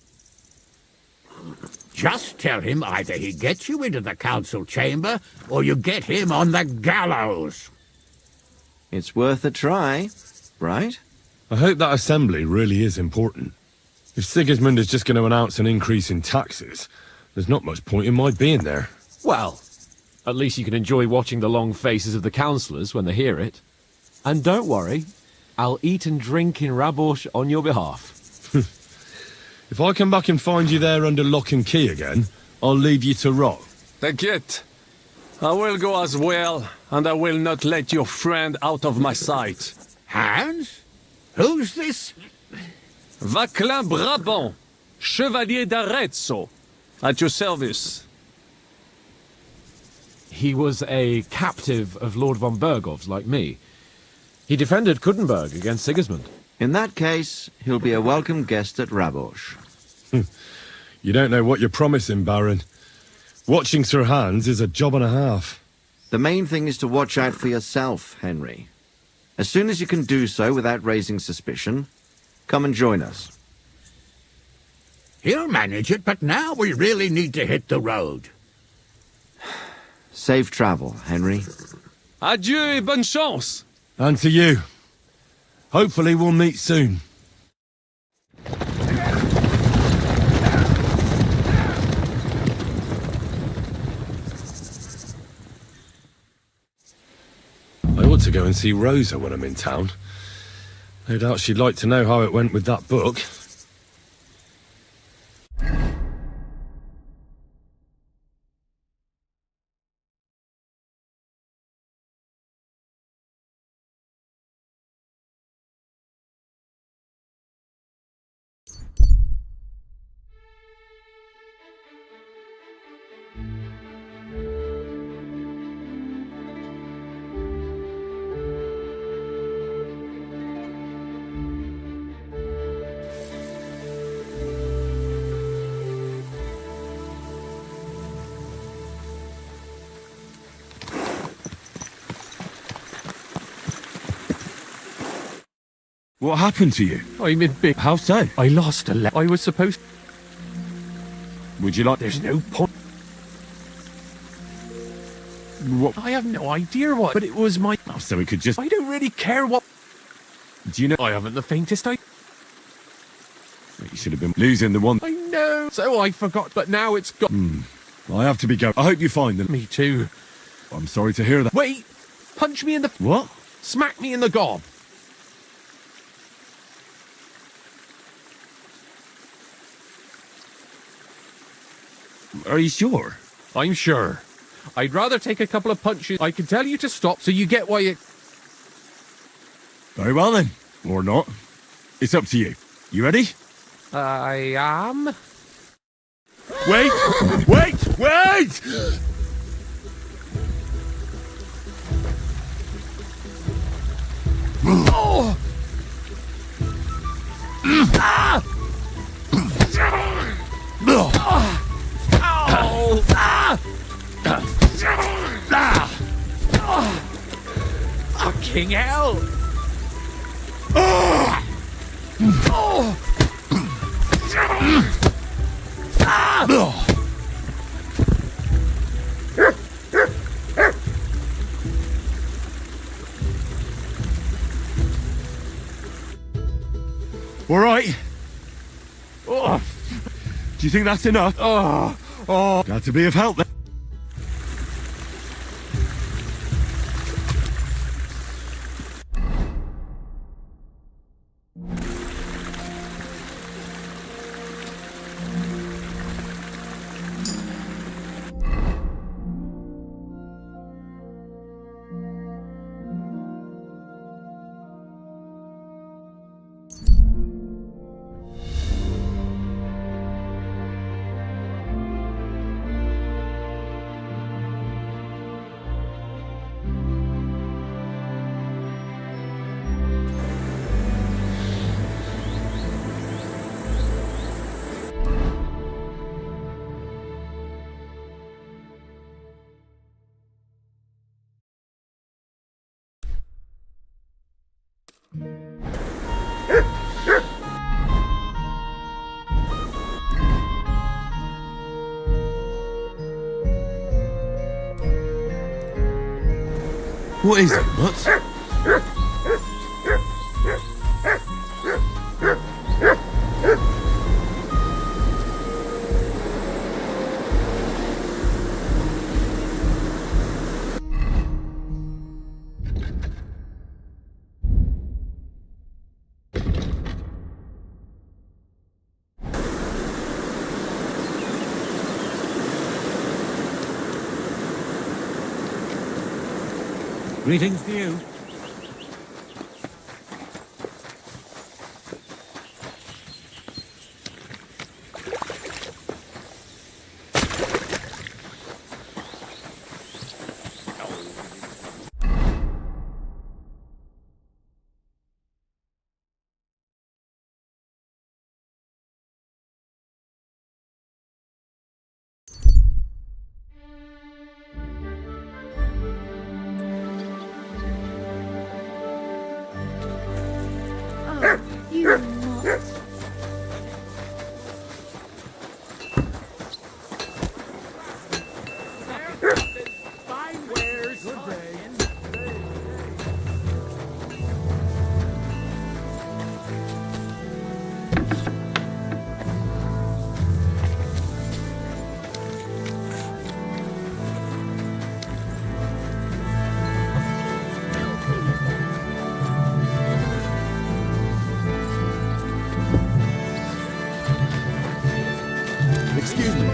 Just tell him either he gets you into the council chamber, or you get him on the gallows. It's worth a try, right? I hope that assembly really is important. If Sigismund is just going to announce an increase in taxes, there's not much point in my being there. Well, at least you can enjoy watching the long faces of the councillors when they hear it. And don't worry, I'll eat and drink in Raborsh on your behalf. If I come back and find you there under lock and key again, I'll leave you to rot. T'inquiète. I will go as well, and I will not let your friend out of my sight. Hans? Who's this? Vaclin Brabant, Chevalier d'Arezzo, at your service. He was a captive of Lord von Bergov's, like me. He defended Kuttenberg against Sigismund. In that case, he'll be a welcome guest at Raborsh. You don't know what you're promising, Baron. Watching Sir Hans is a job and a half. The main thing is to watch out for yourself, Henry. As soon as you can do so without raising suspicion, come and join us. He'll manage it, but now we really need to hit the road. Safe travel, Henry. Adieu et bonne chance. And to you. Hopefully we'll meet soon. I ought to go and see Rosa when I'm in town. No doubt she'd like to know how it went with that book. What happened to you? I'm in big... How so? I lost a leg. I was supposed... Would you like... There's no point... What? I have no idea what... But it was my... Oh, so we could just... I don't really care what... Do you know... I haven't the faintest idea. You should have been losing the one... I know. So I forgot, but now it's gone. I have to be going. I hope you find them. Me too. I'm sorry to hear that. Wait! Punch me in the... What? Smack me in the gob! Are you sure? I'm sure. I'd rather take a couple of punches. I can tell you to stop so you get why you... Very well then. Or not. It's up to you. You ready? I am. Wait! Wait! Wait! Oh! Ah! Ow! Ah! Fucking hell! Oh! All right. Oh. Do you think that's enough? Oh. Glad to be of help then. What is it, Mutz? Greetings to you. You mutt. Fine wares. Good day. Excuse me.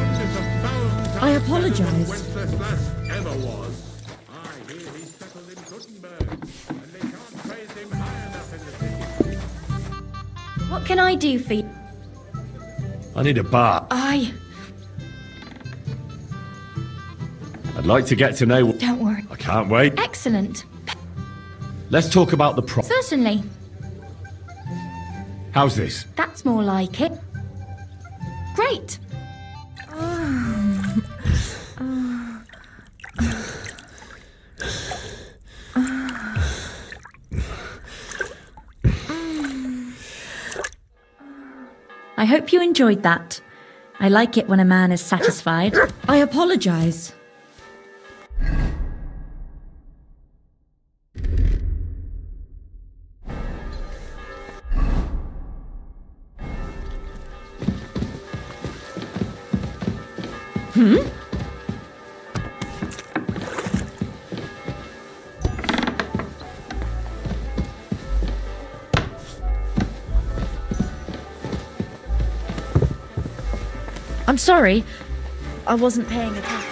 I apologize. Wenceslas ever was. I hear he settled in Gutenberg, and they can't praise him high enough in the city. What can I do for you? I need a bar. I'd like to get to know... Don't worry. I can't wait. Excellent. Let's talk about the prop. Certainly. How's this? That's more like it. Great. I hope you enjoyed that. I like it when a man is satisfied. I apologize. I'm sorry. I wasn't paying attention.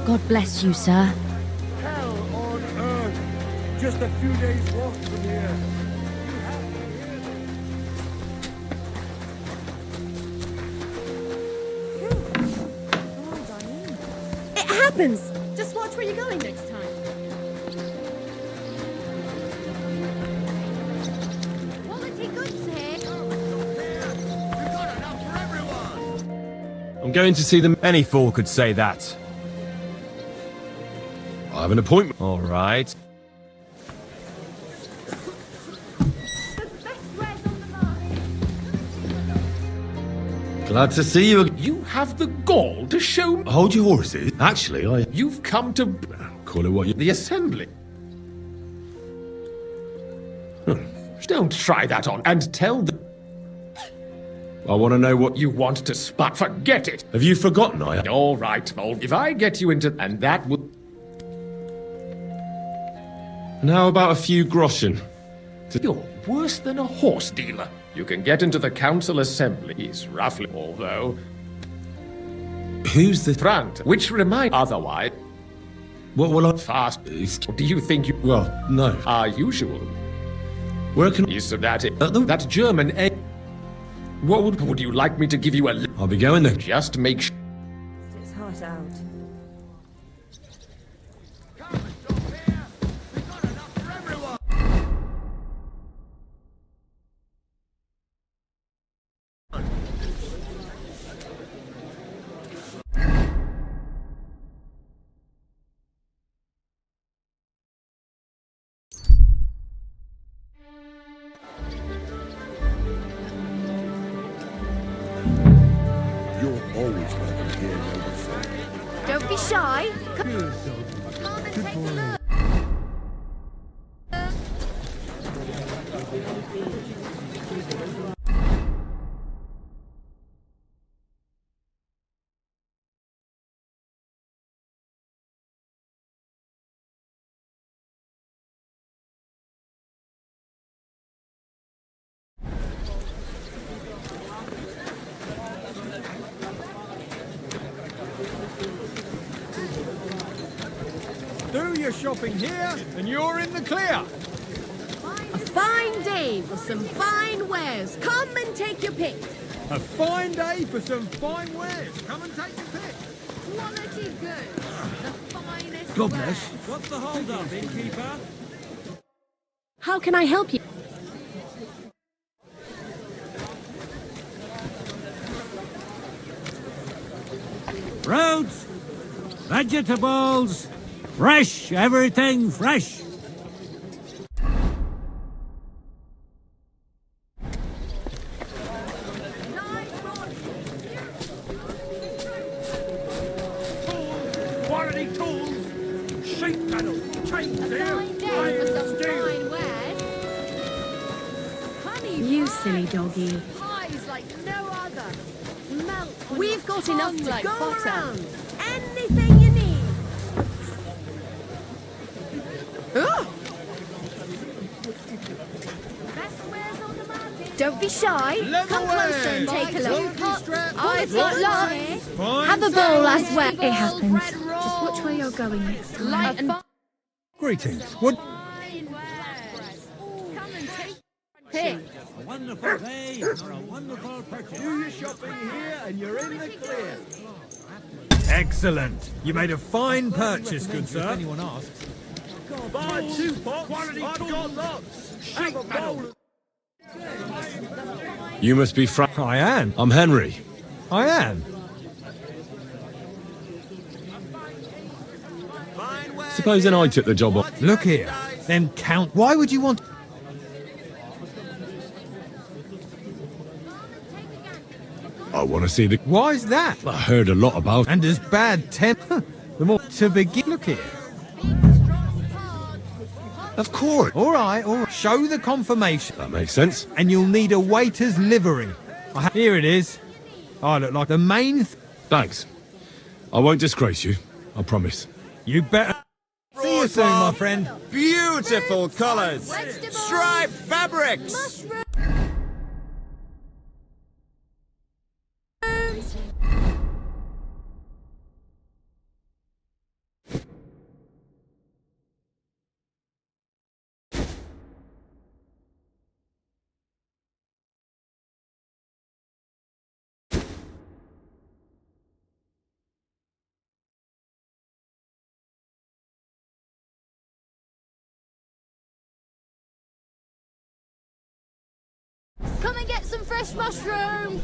God bless you, sir. Hell on earth! Just a few days' walk from here. It happens! Just watch where you're going next time. Quality goods here. I'm going to see them. Any fool could say that. I have an appointment. All right. Glad to see you. You have the gall to show me. Hold your horses. Actually, You've come to call it what you. the assembly. Don't try that on and tell them I want to know what you want to spot. Forget it. Have you forgotten? All right, well, if I get you into... And that would... And how about a few groschen? You're worse than a horse dealer. You can get into the council assemblies, roughly, although... Who's the front? Which remind... Otherwise... What will I... Fast. Do you think you... Well, no. Our usual... Where can... Is that it? That German... What would you like me to give you a... I'll be going there. Just make sure... It's hot out. Don't be shy. Come and take a look. Do your shopping here, and you're in the clear. A fine day for some fine wares. Come and take your pick. A fine day for some fine wares. Come and take your pick. Quality goods. The finest God wares. bless. What's the hold up, innkeeper? How can I help you? Fruits, vegetables, fresh, everything fresh. Quality tools, sheet metal, chains here, iron steel. You silly doggy. Pies like no other. Melt. We've got enough to like go butter. around. Anything you need. Best wares on the market. Don't be shy. Come closer and take a look. I've got lots. Have a bowl as well. It happens. Just watch where you're going next time. Light and Greetings. What? pick. A wonderful day for a wonderful purchase. Do your shopping here, and you're in the clear. Excellent. You made a fine purchase, good sir. anyone asks. Buy 2 pots. I've got lots. Sheet metal. You must be Frank. I am. I'm Henry. I am. Supposing I took the job on. Look here. Then count. Why would you want... I want to see the. Why's that? I heard a lot about. And as bad temper. The more to begin. Look here. Of course. All right. Show the confirmation. That makes sense. And you'll need a waiter's livery. Here it is. I look like the main... Thanks. I won't disgrace you. I promise. You better... See you soon, my friend. Beautiful colours. Striped fabrics. Come and get some fresh mushrooms.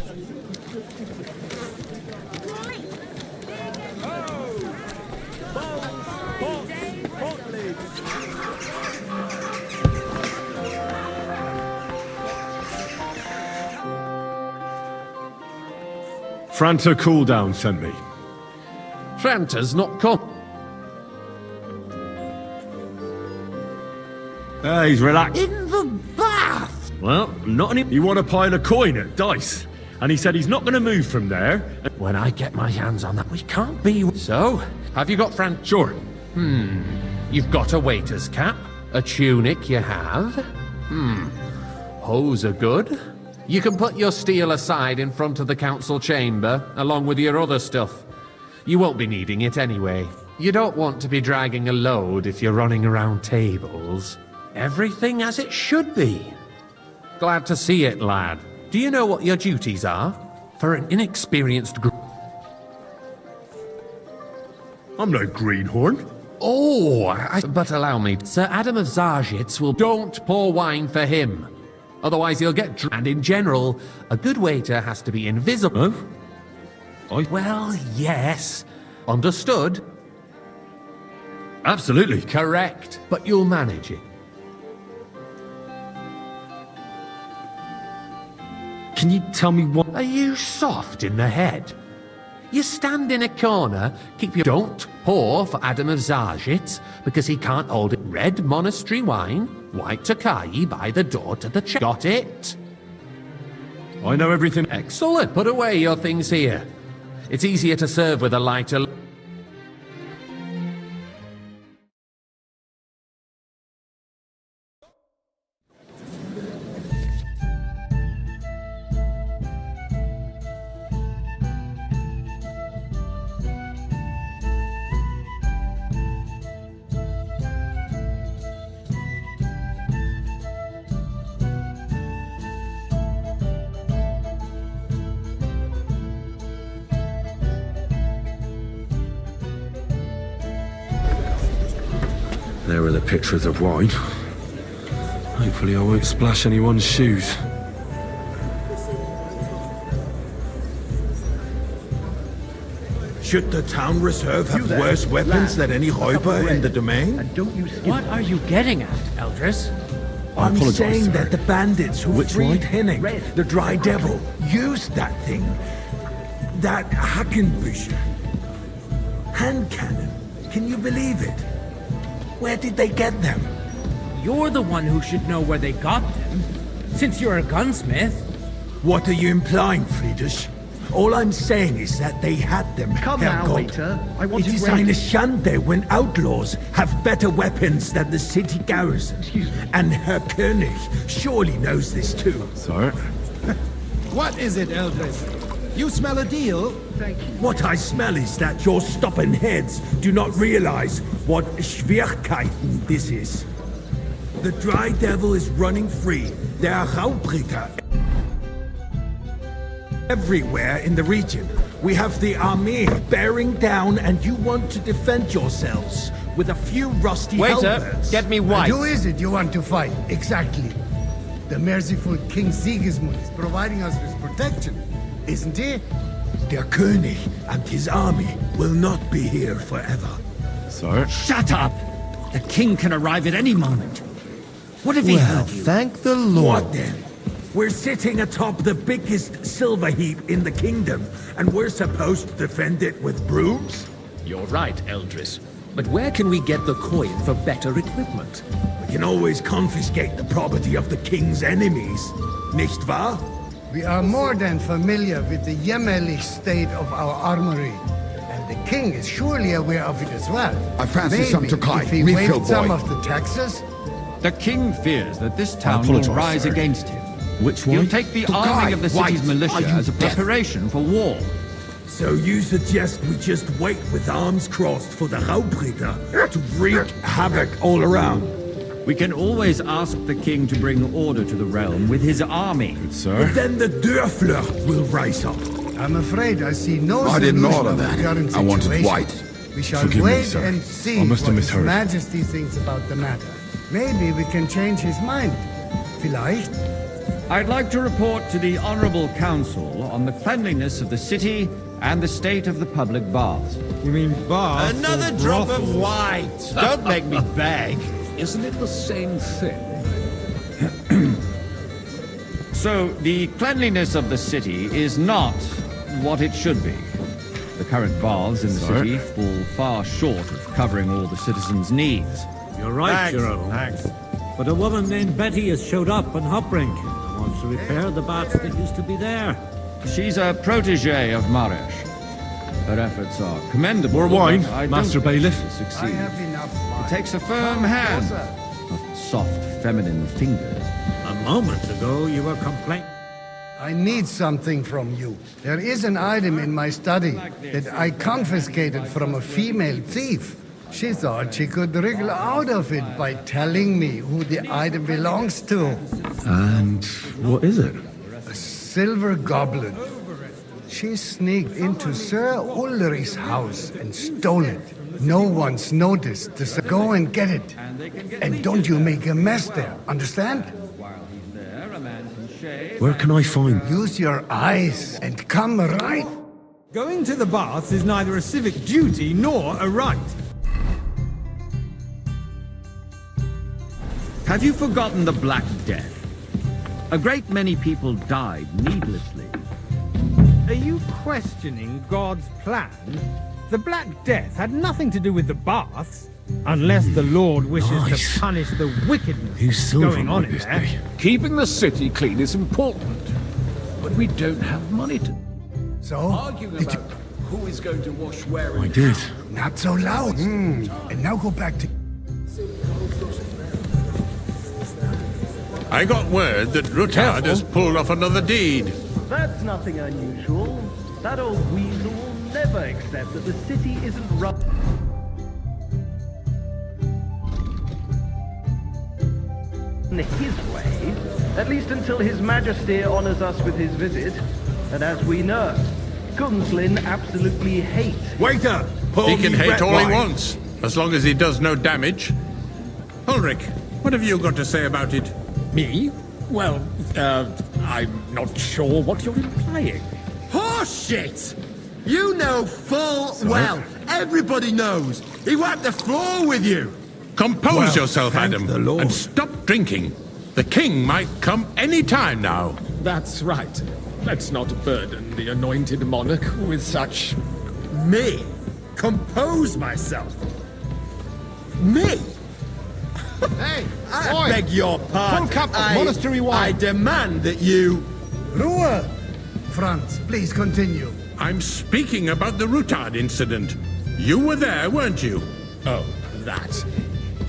Franta Cooldown sent me. Franta's not come. He's relaxed. In the bath! Well, not any... You want to pile a coin at dice? And he said he's not going to move from there. When I get my hands on that, we can't be... So, have you got Fran... Sure. You've got a waiter's cap. A tunic you have. Hose are good. You can put your steel aside in front of the council chamber, along with your other stuff. You won't be needing it anyway. You don't want to be dragging a load if you're running around tables. Everything as it should be. Glad to see it, lad. Do you know what your duties are? For an inexperienced group. I'm no greenhorn. But allow me. Sir Adam of Zarjitz will... Don't pour wine for him. Otherwise he'll get drunk. And in general, a good waiter has to be invisible. Well, yes. Understood? Absolutely. Correct. But you'll manage it. Can you tell me what... Are you soft in the head? You stand in a corner, keep your... Don't pour for Adam of Zarjitz, because he can't hold it. Red monastery wine, white Tokai by the door to the church. Got it? I know everything. Excellent. Put away your things here. It's easier to serve with a lighter... There are the pictures of wine. Hopefully I won't splash anyone's shoes. Should the town reserve have worse weapons than any Räuber in the domain? What are you getting at, Eldris? I'm apologize, saying sir. that the bandits who Which freed one? Henning, the Dry Devil, used that thing. That Hackenbücher. Hand cannon. Can you believe it? Where did they get them? You're the one who should know where they got them, since you're a gunsmith. What are you implying, Friedrich? All I'm saying is that they had them. Come Herr now, God. waiter. I want It it is ready. eine Schande when outlaws have better weapons than the city garrison. Excuse me. And Herr König surely knows this too. Sorry. What is it, Eldris? You smell a deal? Thank you. What I smell is that your stubborn heads do not realize what Schwierigkeiten this is. The Dry Devil is running free. There are Raubricker everywhere in the region. We have the army bearing down, and you want to defend yourselves with a few rusty halberds. Get me And white. who is it you want to fight? Exactly. The merciful King Sigismund is providing us with protection, isn't he? Der König and his army will not be here forever. Sorry. Shut up! The king can arrive at any moment. What have he heard you? Thank the Lord. What then? We're sitting atop the biggest silver heap in the kingdom, and we're supposed to defend it with brooms? You're right, Eldris. But where can we get the coin for better equipment? We can always confiscate the property of the king's enemies, nicht wahr? We are more than familiar with the jämmerlich state of our armory. And the king is surely aware of it as well. I fancy Maybe some Tokai. if he Refill, waived some boy. of the taxes? The king fears that this town will apologize, rise sir. against him. Which one? He'll take the Tokai, arming of the city's white, militia are you as a deaf? preparation for war. So you suggest we just wait with arms crossed for the Raubritter to wreak havoc all around? We can always ask the king to bring order to the realm with his army. Good, sir. But then the Dörfler will rise up. I'm afraid I see no I didn't solution order of the that. current I wanted situation. white. We shall Forgive me, wait sir. and see I must have what His misheard. Majesty thinks about the matter. Maybe we can change his mind. Vielleicht? I'd like to report to the Honorable Council on the cleanliness of the city and the state of the public baths. You mean baths? Another or drop of brothels? white. Don't make me beg. Isn't it the same thing? So, the cleanliness of the city is not what it should be. The current baths in the city fall far short of covering all the citizens' needs. You're right, Thanks, Jerome. thanks. But a woman named Betty has showed up in Hopbrink and wants to repair the baths that used to be there. She's a protege of Maresh. Her efforts are commendable. More wine, but I Master don't Bailiff. think she'll I succeed. have enough wine. It takes a firm hand, not soft, feminine fingers. A moment ago, you were complaining. I need something from you. There is an item in my study that I confiscated from a female thief. She thought she could wriggle out of it by telling me who the item belongs to. And what is it? A silver goblet. She sneaked into Sir Ulrich's house and stole it. No one's noticed. So go and get it. And don't you make a mess there, understand? Where can I find? Use your eyes and come right. Going to the baths is neither a civic duty nor a right. Have you forgotten the Black Death? A great many people died needlessly. Are you questioning God's plan? The Black Death had nothing to do with the baths, unless the Lord wishes to punish the wickedness going on in there. Keeping the city clean is important, but we don't have money to... So, Arguing about who is going to wash where and I did. not so loud. And now go back to... I got word that Ruttard has pulled off another deed. That's nothing unusual. That old weasel will never accept that the city isn't run his way, at least until His Majesty honors us with his visit. And as we know, Gunslin absolutely hates. Waiter! He can hate red all wine. he wants, as long as he does no damage. Ulrich, what have you got to say about it? Me? Well, I'm not sure what you're implying. Horseshit! You know full well. Everybody knows. He wiped the floor with you. Compose Well, yourself, thank Adam, the Lord. and stop drinking. The king might come any time now. That's right. Let's not burden the anointed monarch with such... Me? Compose myself? Me? Hey, I beg your pardon. Full cup of monastery wine. I demand that you... Ruhe! Franz, please continue. I'm speaking about the Ruttard incident. You were there, weren't you? Oh, that.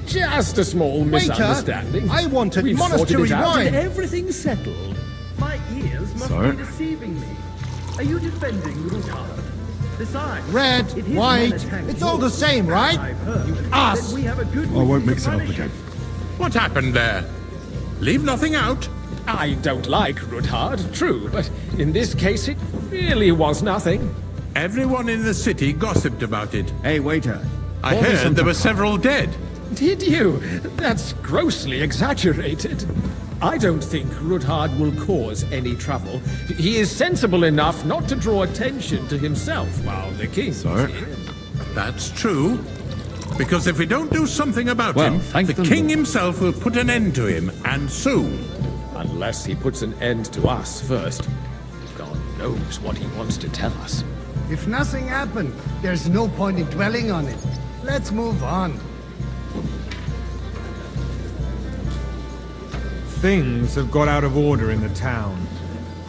Just a small misunderstanding. I wanted We've sorted monastery it out wine. and everything's settled. My ears must Sir? be deceiving me. Are you defending Ruttard? Besides, Red, if his white, men attack it's all you, the same, right? I've heard, You ass! then we have a good I won't reason mix to it up punish again. What happened there? Leave nothing out. I don't like Ruttard, true, but in this case it really was nothing. Everyone in the city gossiped about it. Hey, waiter. I pour me some heard there were Tokai. several dead. Did you? That's grossly exaggerated. I don't think Ruttard will cause any trouble. He is sensible enough not to draw attention to himself while the king is here. That's true. Because if we don't do something about Well, him, thank the the king Lord. himself will put an end to him, and soon. Unless he puts an end to us first. God knows what he wants to tell us. If nothing happened, there's no point in dwelling on it. Let's move on. Things have got out of order in the town.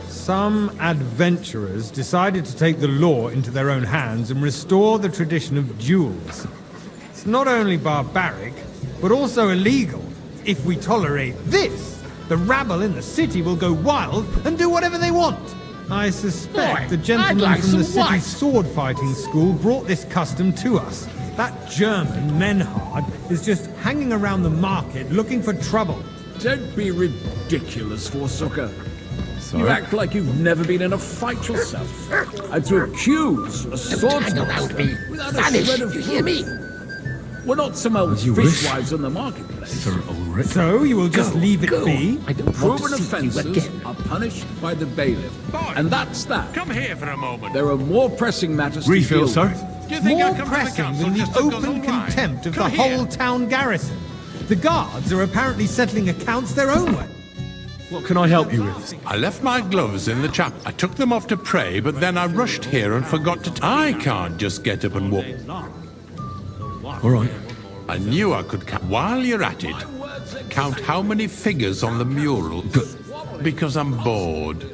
Some adventurers decided to take the law into their own hands and restore the tradition of duels. It's not only barbaric, but also illegal. If we tolerate this, the rabble in the city will go wild and do whatever they want. I suspect the gentleman from the city's sword-fighting school brought this custom to us. That German, Menhard, is just hanging around the market looking for trouble. Don't be ridiculous, Forsooker. Sorry? You act like you've never been in a fight yourself. And to accuse a swordsman without a shred of proof. We're not some old fishwives on the marketplace. So you will just leave it be? Proven offences are punished by the bailiff. And that's that. Come here for a moment. There are more pressing matters Refill, to deal sir. with. Do you think More I'll come to the pressing council than the just 'cause open all right? contempt of the Come here. whole town garrison. The guards are apparently settling accounts their own way. What can I help you with? I left my gloves in the chapel. I took them off to pray, but then I rushed here and forgot to... I can't just get up and walk. All right. I knew I could count. While you're at it, count how many figures on the mural. Because I'm bored.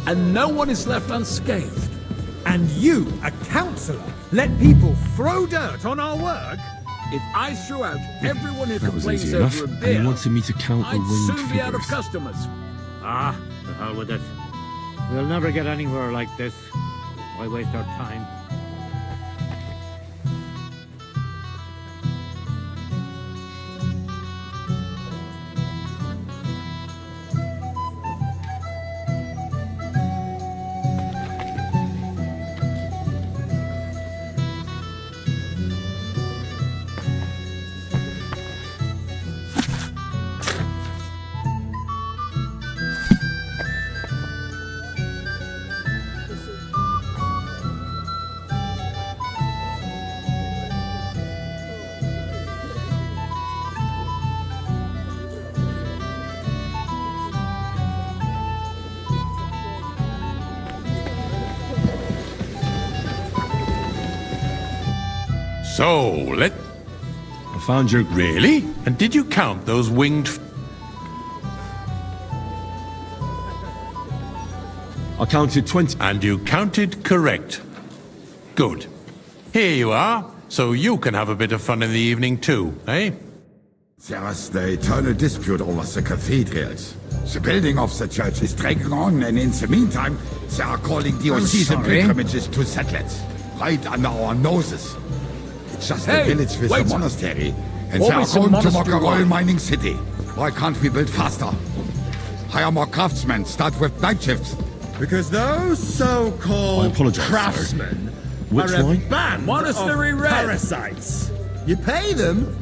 And no one is left unscathed. And you, a councillor, let people throw dirt on our work? If I threw out everyone who That was complains easy enough. over a And beer, he wanted me to count the I'd winged soon be out of figures. customers. Ah, the hell with it. We'll never get anywhere like this. Why waste our time? So, I found your... Really? And did you count those winged... I counted 20. And you counted correct. Good. Here you are, so you can have a bit of fun in the evening too, eh? There's the eternal dispute over the cathedrals. The building of the church is dragging on, and in the meantime, they are calling diocesan pilgrimages to settlers, right under our noses. It's just a village with a monastery, and they are going to mock a oil mining city. Why can't we build faster? Hire more craftsmen, start with night shifts. Because those so-called craftsmen Which are a one? band Monastery of Red. parasites. You pay them,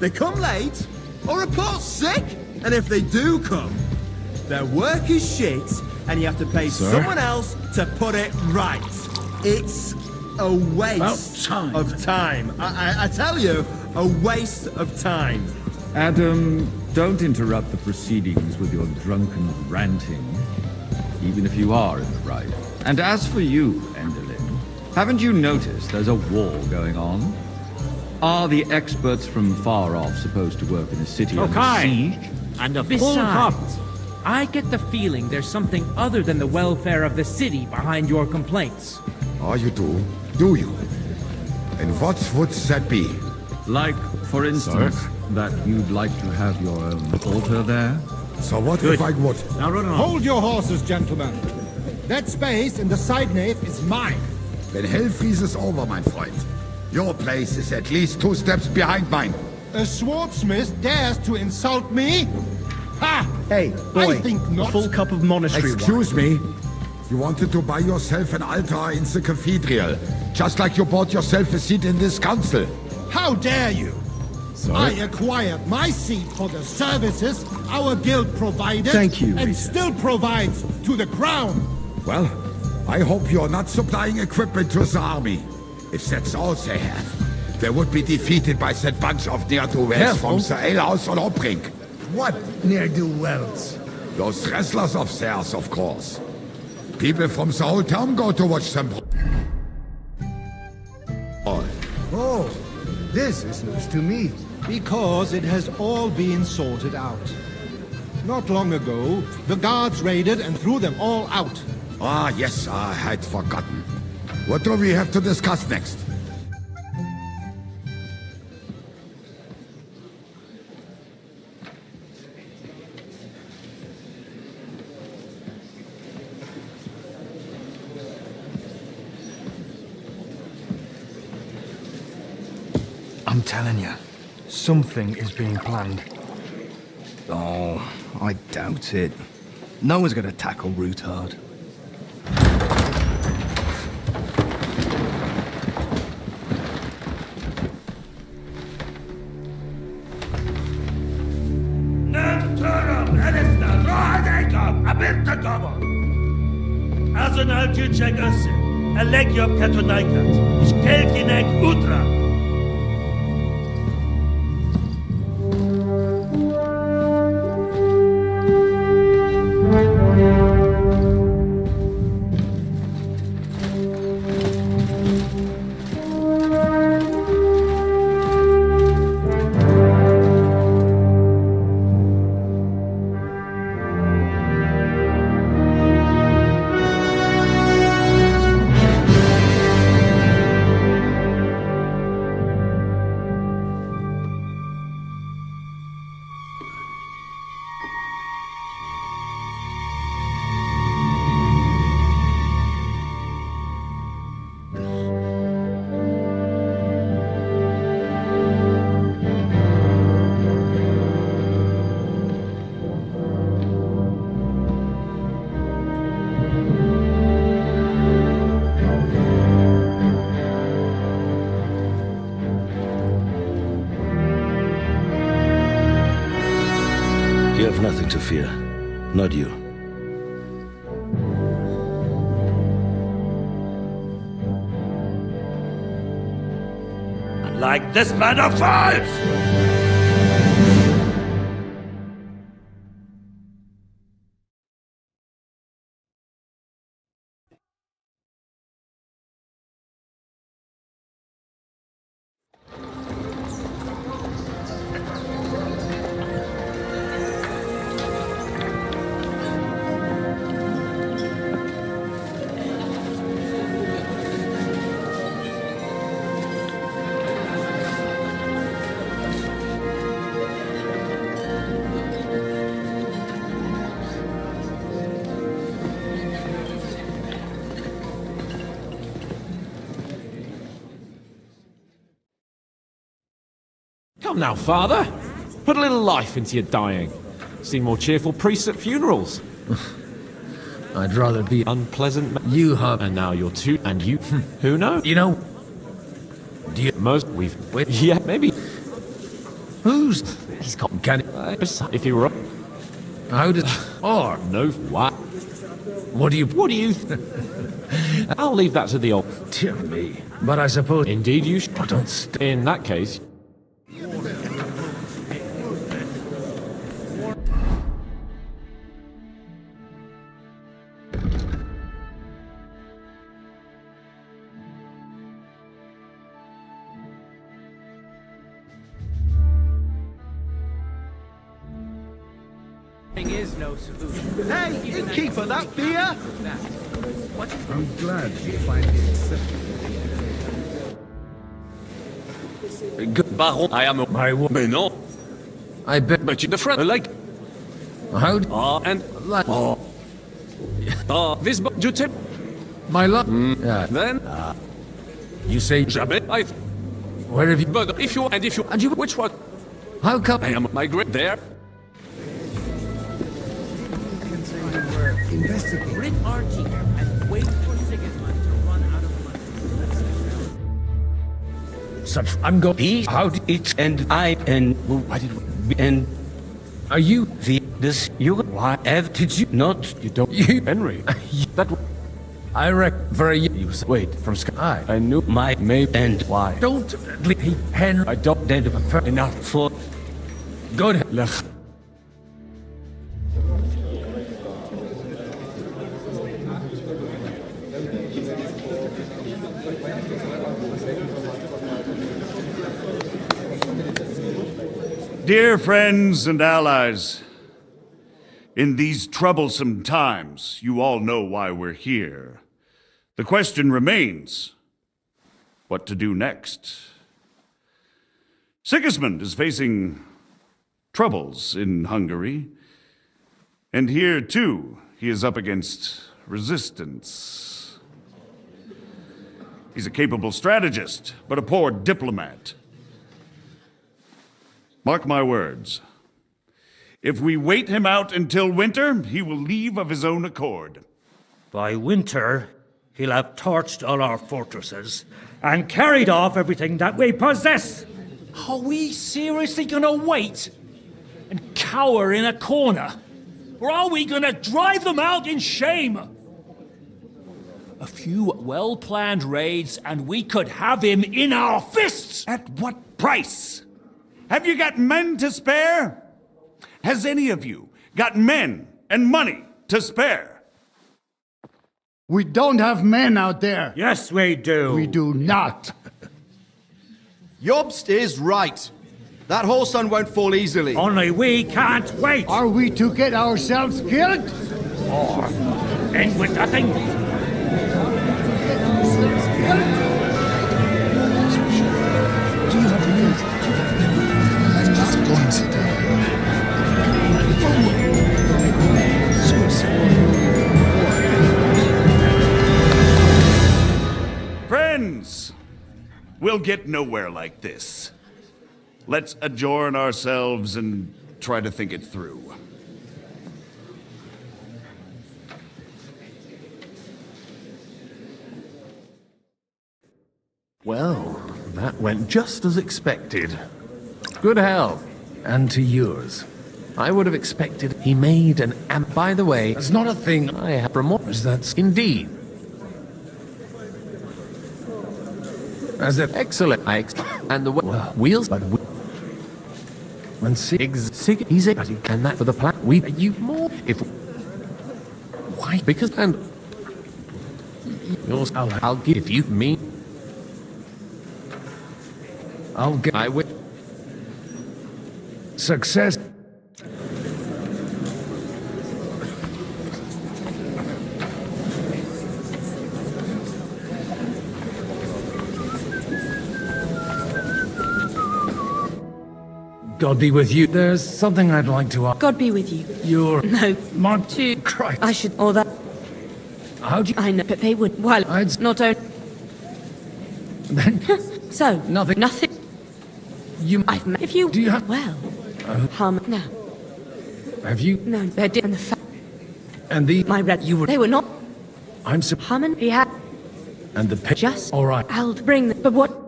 they come late, or report sick, and if they do come, their work is shit, and you have to pay someone else to put it right. It's a waste of time. I tell you, a waste of time. Adam, don't interrupt the proceedings with your drunken ranting, even if you are in the right. And as for you, Endelin, haven't you noticed there's a war going on? Are the experts from far off supposed to work in a city under siege? And a full cup. I get the feeling there's something other than the welfare of the city behind your complaints. Oh, you do? Do you? And what would that be? Like, for instance, that you'd like to have your own altar there? So what if I would? Now run on. Hold your horses, gentlemen. That space in the side nave is mine. Then hell freezes over, my friend. Your place is at least 2 steps behind mine. A swordsmith dares to insult me? Ha! Hey, boy, I think not. a full cup of monastery Excuse me? You wanted to buy yourself an altar in the cathedral, just like you bought yourself a seat in this council. How dare you? I acquired my seat for the services our guild provided. Thank you, and Rita. still provides to the crown. Well, I hope you're not supplying equipment to the army. If that's all they have, they would be defeated by that bunch of ne'er-do-wells from the alehouse on Obrink. What ne'er-do-wells? Those wrestlers of theirs, of course. People from the whole town go to watch them. Oh, This is news to me. Because it has all been sorted out. Not long ago, the guards raided and threw them all out. Ah, yes, I had forgotten. What do we have to discuss next? I'm telling you, something is being planned. Oh, I doubt it. No one's gonna tackle Ruthard. Azonal Gyurcsák össze! A legjobb katonákat, és keljenek útra! You have nothing to fear. Not you. Unlike this band of fools! Come now, Father. Put a little life into your dying. Seen more cheerful priests at funerals. I'd rather be unpleasant. You have, and now you're two, and you. Who knows? You know. Do you most we've? Yeah, maybe. Who's? He's got can. If he were. How did? Or no. What? What do you? What do you? I'll leave that to the old. Dear me. But I suppose. Indeed, you should. I don't. In that case. Is no solution. Hey, innkeeper, that beer? I'm glad you finally accepted Good Baron, I am my woman. No. I bet. But you the friend, like. How? And. This you tip. My love. Yeah. Then. You say. Jamais. I. Where have you? But if you. And which one? How come? I am migrate there. Investigate. Bring Archie and wait for Sigismund to run out of money. Such I'm going. He, how did it, and I, and why did we, and are you this, you, why, did you not, you don't, you, Henry, that, I reckon, very, you wait, from sky, I knew my, may, and why. Don't, Henry, I don't, dead enough for, good, Dear friends and allies, in these troublesome times, you all know why we're here. The question remains, what to do next? Sigismund is facing troubles in Hungary, and here, too, he is up against resistance. He's a capable strategist, but a poor diplomat. Mark my words. If we wait him out until winter, he will leave of his own accord. By winter, he'll have torched all our fortresses and carried off everything that we possess. Are we seriously gonna wait and cower in a corner? Or are we gonna drive them out in shame? A few well-planned raids and we could have him in our fists! At what price? Have you got men to spare? Has any of you got men and money to spare? We don't have men out there. Yes, we do. We do not. Jobst is right. That whole sun won't fall easily. Only we can't wait. Are we to get ourselves killed? Or end with nothing? Friends, we'll get nowhere like this. Let's adjourn ourselves and try to think it through. Well, that went just as expected. Good health. And to yours. I would have expected he made an by the way, that's not a thing I have remorse, that's indeed. As that excellent, and the wheels, but when Sig, he's a and that for the plan, we you more if why because and yours I'll give you me. I'll get I will success. God be with you. There's something I'd like to ask. God be with you. You're No. Mark To Christ. I should or that How do you I know but they would well I'd not own then so nothing. You I've if you do you have well no. Have you No, they did and the fact and the my red you were they were not I'm so Hammond he had and the pay just all right. I'll bring them but what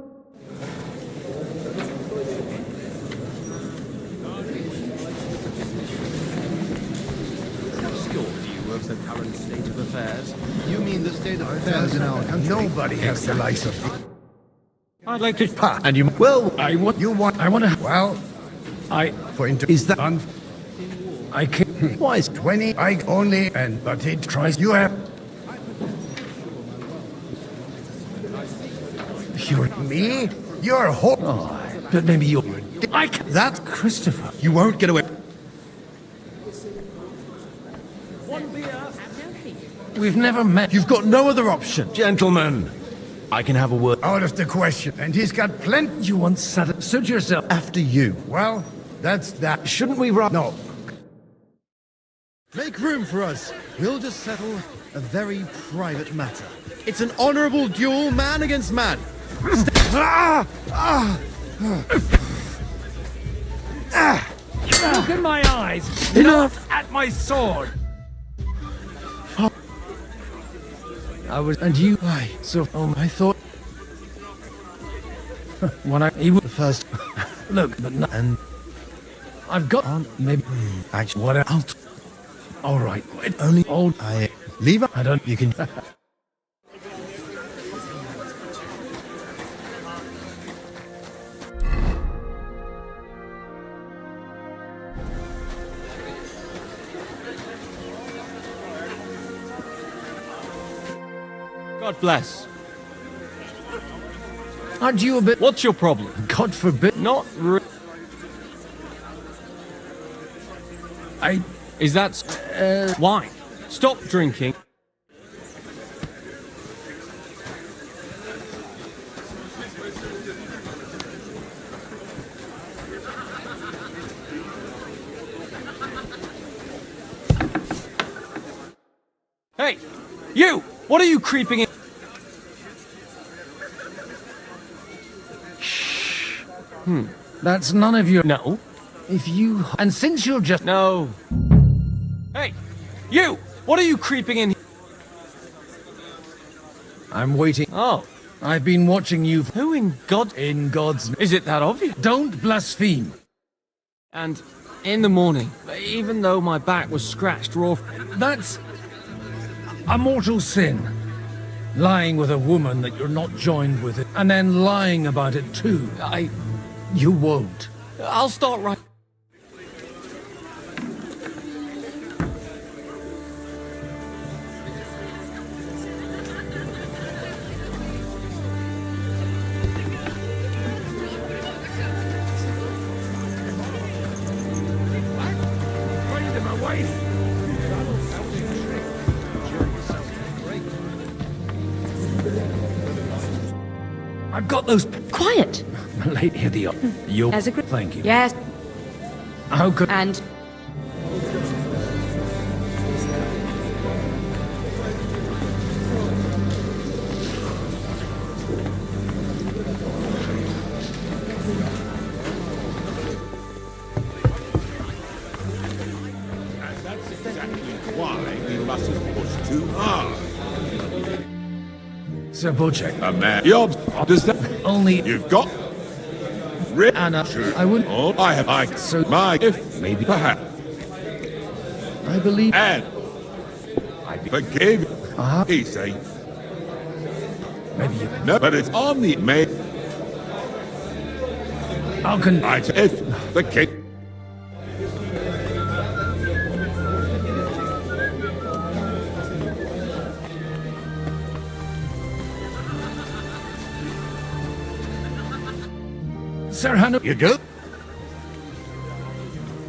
The current state of affairs. You mean the state of affairs in our country? Nobody has the license. I'd like to... And you well I want You want... I want to Well, I for inter... is that I can... why is 20, I only... And but it tries... You have... you're Me? You're ho... oh, but maybe you're I can, That's... Christopher. You won't get away... We've never met. You've got no other option. Gentlemen, I can have a word. Out of the question. And he's got plenty... You once said it. Suit yourself. After you. Well, that's that. Shouldn't we run? No. Make room for us. We'll just settle a very private matter. It's an honorable duel, man against man. Look in my eyes. Enough at my sword. I was, and you, so, I thought, when he was the first, look, but no, and I've got on, maybe, actually, what else? All right, only old, I leave it, I don't, you can, God bless. aren't you a bit, What's your problem? God forbid, Not re- Is that wine? Stop drinking. Hey, you! What are you creeping in? That's none of your... No. If you... And since you're just... No. Hey, you! What are you creeping in? I'm waiting. Oh. I've been watching you... Who in God... In God's... Is it that obvious? Don't blaspheme. And in the morning, even though my back was scratched raw... That's... a mortal sin. Lying with a woman that you're not joined with it, and then lying about it too. You won't. I'll start right... I've got those... Quiet! Late here, the... You... As a group. Thank you. Yes. How could... And... That's exactly why we mustn't push too hard. Sir Bocek. A man. Does that... Only... You've got... Anna, Sure. I wouldn't... Oh, I have... So... My... If... Maybe... Perhaps. I believe... And... I forgave... He say... Maybe you... No, but it's on the... May... How can... If... The king... Sir Hannah... You do?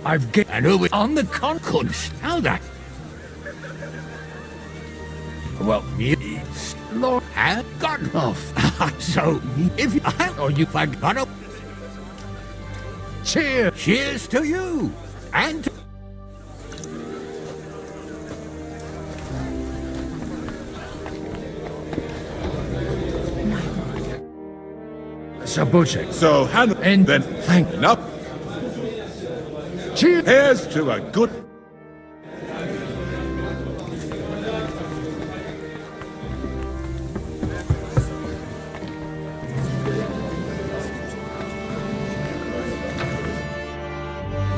I've get... And who was on the concourse? How that? Well, Lord had gotten off. So, if you have... Or you forgot... Cheers! Cheers to you! And to... Sir Bocek. So, Hannah... And... Then... Thank... Enough. Cheers! Here's to a good...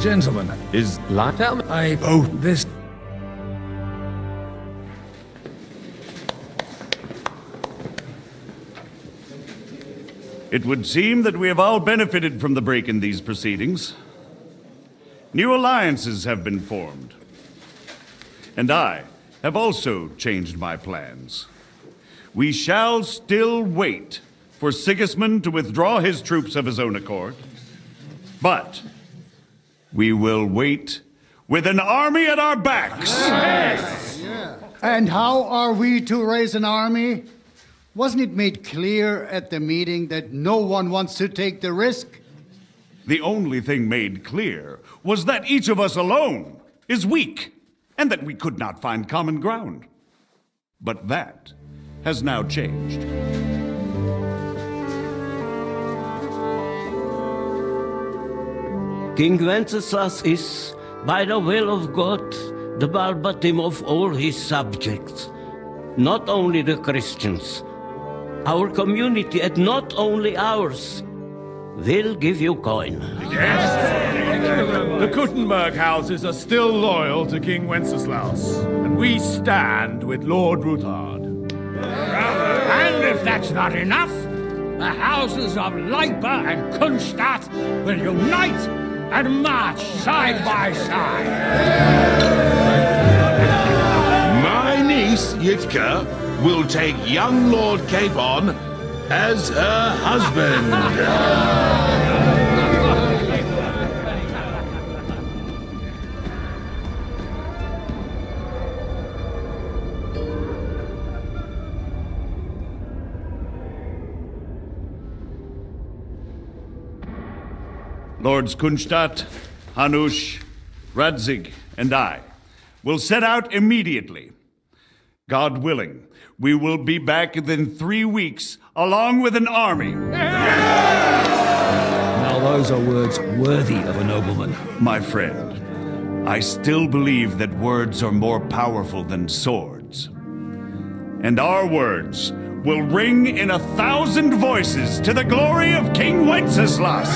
Gentlemen. Is Light I... Oh, this... It would seem that we have all benefited from the break in these proceedings. New alliances have been formed. And I have also changed my plans. We shall still wait for Sigismund to withdraw his troops of his own accord. But we will wait with an army at our backs. Yes. And how are we to raise an army? Wasn't it made clear at the meeting that no one wants to take the risk? The only thing made clear was that each of us alone is weak, and that we could not find common ground. But that has now changed. King Wenceslas is, by the will of God, the Balbatim of all his subjects, not only the Christians. Our community, and not only ours, will give you coin. Yes! The Kuttenberg houses are still loyal to King Wenceslaus, and we stand with Lord Ruthard. And if that's not enough, the houses of Leipa and Kunstadt will unite and march side by side. My niece, Yitka, will take young Lord Capon as her husband. Lords Kunstadt, Hanush, Radzig, and I will set out immediately. God willing, we will be back within 3 weeks, along with an army. Now those are words worthy of a nobleman. My friend, I still believe that words are more powerful than swords. And our words will ring in 1,000 voices to the glory of King Wenceslas.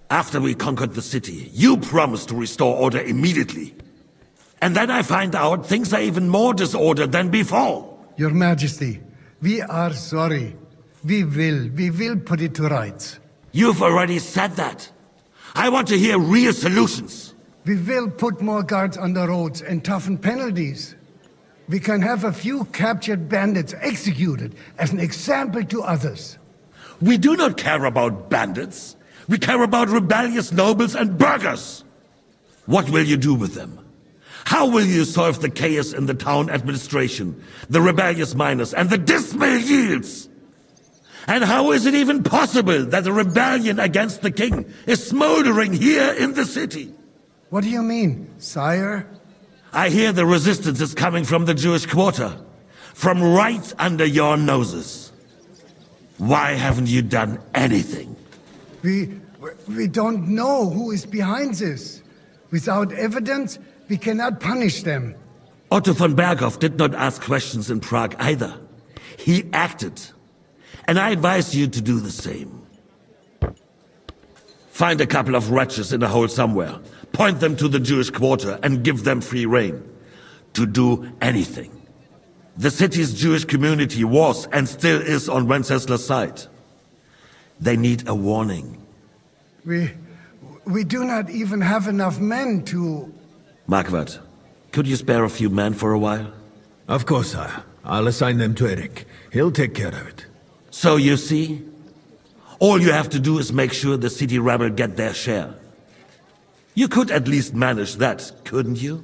After we conquered the city, you promised to restore order immediately. And then I find out things are even more disordered than before. Your Majesty, we are sorry. We will put it to rights. You've already said that. I want to hear real solutions. We will put more guards on the roads and toughen penalties. We can have a few captured bandits executed as an example to others. We do not care about bandits. We care about rebellious nobles and burghers. What will you do with them? How will you solve the chaos in the town administration, the rebellious miners, and the dismal yields? And how is it even possible that a rebellion against the king is smoldering here in the city? What do you mean, sire? I hear the resistance is coming from the Jewish quarter, from right under your noses. Why haven't you done anything? We don't know who is behind this. Without evidence, we cannot punish them. Otto von Berghoff did not ask questions in Prague either. He acted. And I advise you to do the same. Find a couple of wretches in a hole somewhere, point them to the Jewish quarter, and give them free rein to do anything. The city's Jewish community was and still is on Wenceslas' side. They need a warning. We do not even have enough men to... Marquardt, could you spare a few men for a while? Of course, sire. I'll assign them to Eric. He'll take care of it. So you see, all you have to do is make sure the city rebel get their share. You could at least manage that, couldn't you?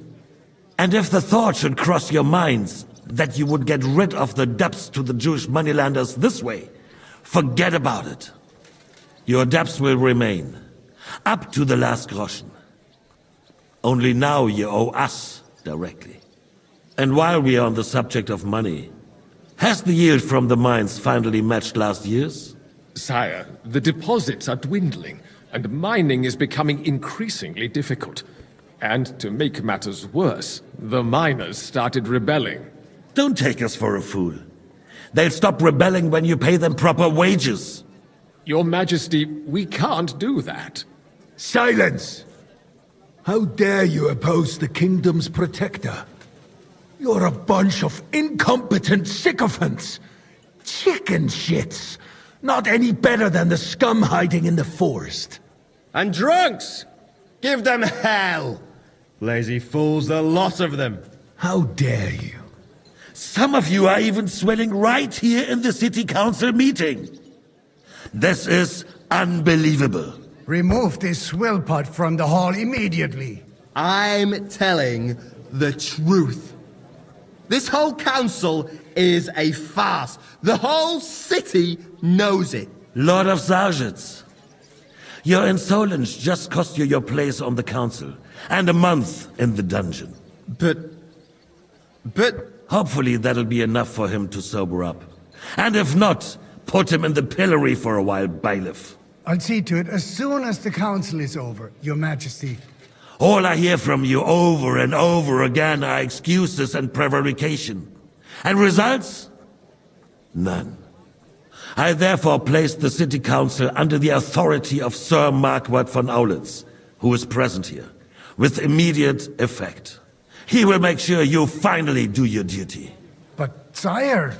And if the thought should cross your minds that you would get rid of the debts to the Jewish moneylenders this way, forget about it. Your debts will remain, up to the last groschen. Only now you owe us directly. And while we are on the subject of money, has the yield from the mines finally matched last year's? Sire, the deposits are dwindling, and mining is becoming increasingly difficult. And to make matters worse, the miners started rebelling. Don't take us for a fool. They'll stop rebelling when you pay them proper wages. Your Majesty, we can't do that. Silence! How dare you oppose the kingdom's protector? You're a bunch of incompetent sycophants! Chicken shits! Not any better than the scum hiding in the forest. And drunks! Give them hell! Lazy fools, the lot of them. How dare you? Some of you are even swelling right here in the city council meeting. This is unbelievable. Remove this swill pot from the hall immediately. I'm telling the truth. This whole council is a farce. The whole city knows it. Lord of Sargits, your insolence just cost you your place on the council, and a month in the dungeon. But... Hopefully that'll be enough for him to sober up. And if not, put him in the pillory for a while, bailiff. I'll see to it as soon as the council is over, Your Majesty. All I hear from you over and over again are excuses and prevarication. And results? None. I therefore place the city council under the authority of Sir Marquardt von Aulitz, who is present here, with immediate effect. He will make sure you finally do your duty. But, sire,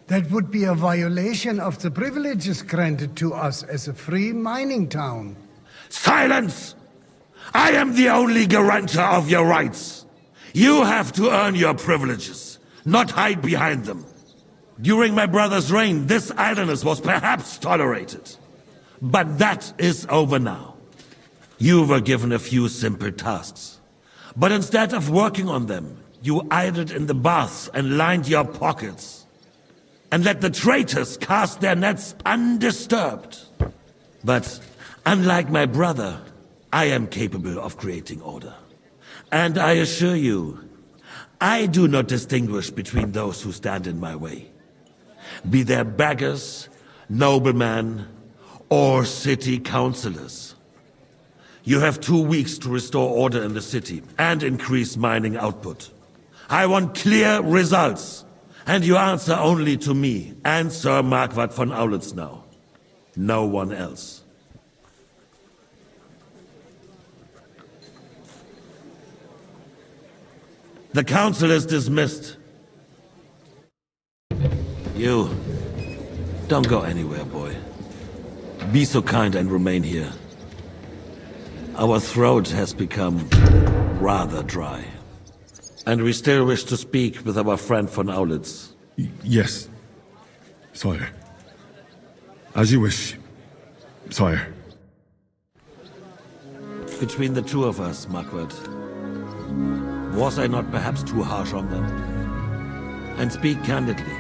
that would be a violation of the privileges granted to us as a free mining town. Silence! I am the only guarantor of your rights. You have to earn your privileges, not hide behind them. During my brother's reign, this idleness was perhaps tolerated. But that is over now. You were given a few simple tasks. But instead of working on them, you idled in the baths and lined your pockets. And let the traitors cast their nets undisturbed. But unlike my brother, I am capable of creating order. And I assure you, I do not distinguish between those who stand in my way. Be they beggars, noblemen, or city councillors. You have 2 weeks to restore order in the city and increase mining output. I want clear results, and you answer only to me and Sir Marquardt von Aulitz now. No one else. The council is dismissed. You, don't go anywhere, boy. Be so kind and remain here. Our throat has become rather dry. And we still wish to speak with our friend von Aulitz. Yes, sire. As you wish, sire. Between the two of us, Marquardt, was I not perhaps too harsh on them? And speak candidly,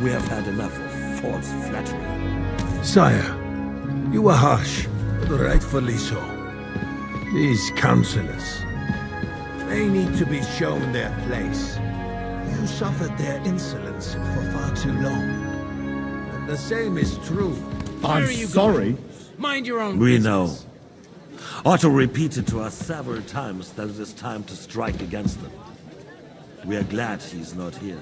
we have had enough of false flattery. Sire, you were harsh, but rightfully so. These councillors, they need to be shown their place. You suffered their insolence for far too long. And the same is true. I'm sorry. Mind your own We business. know. Otto repeated to us several times that it is time to strike against them. We are glad he's not here.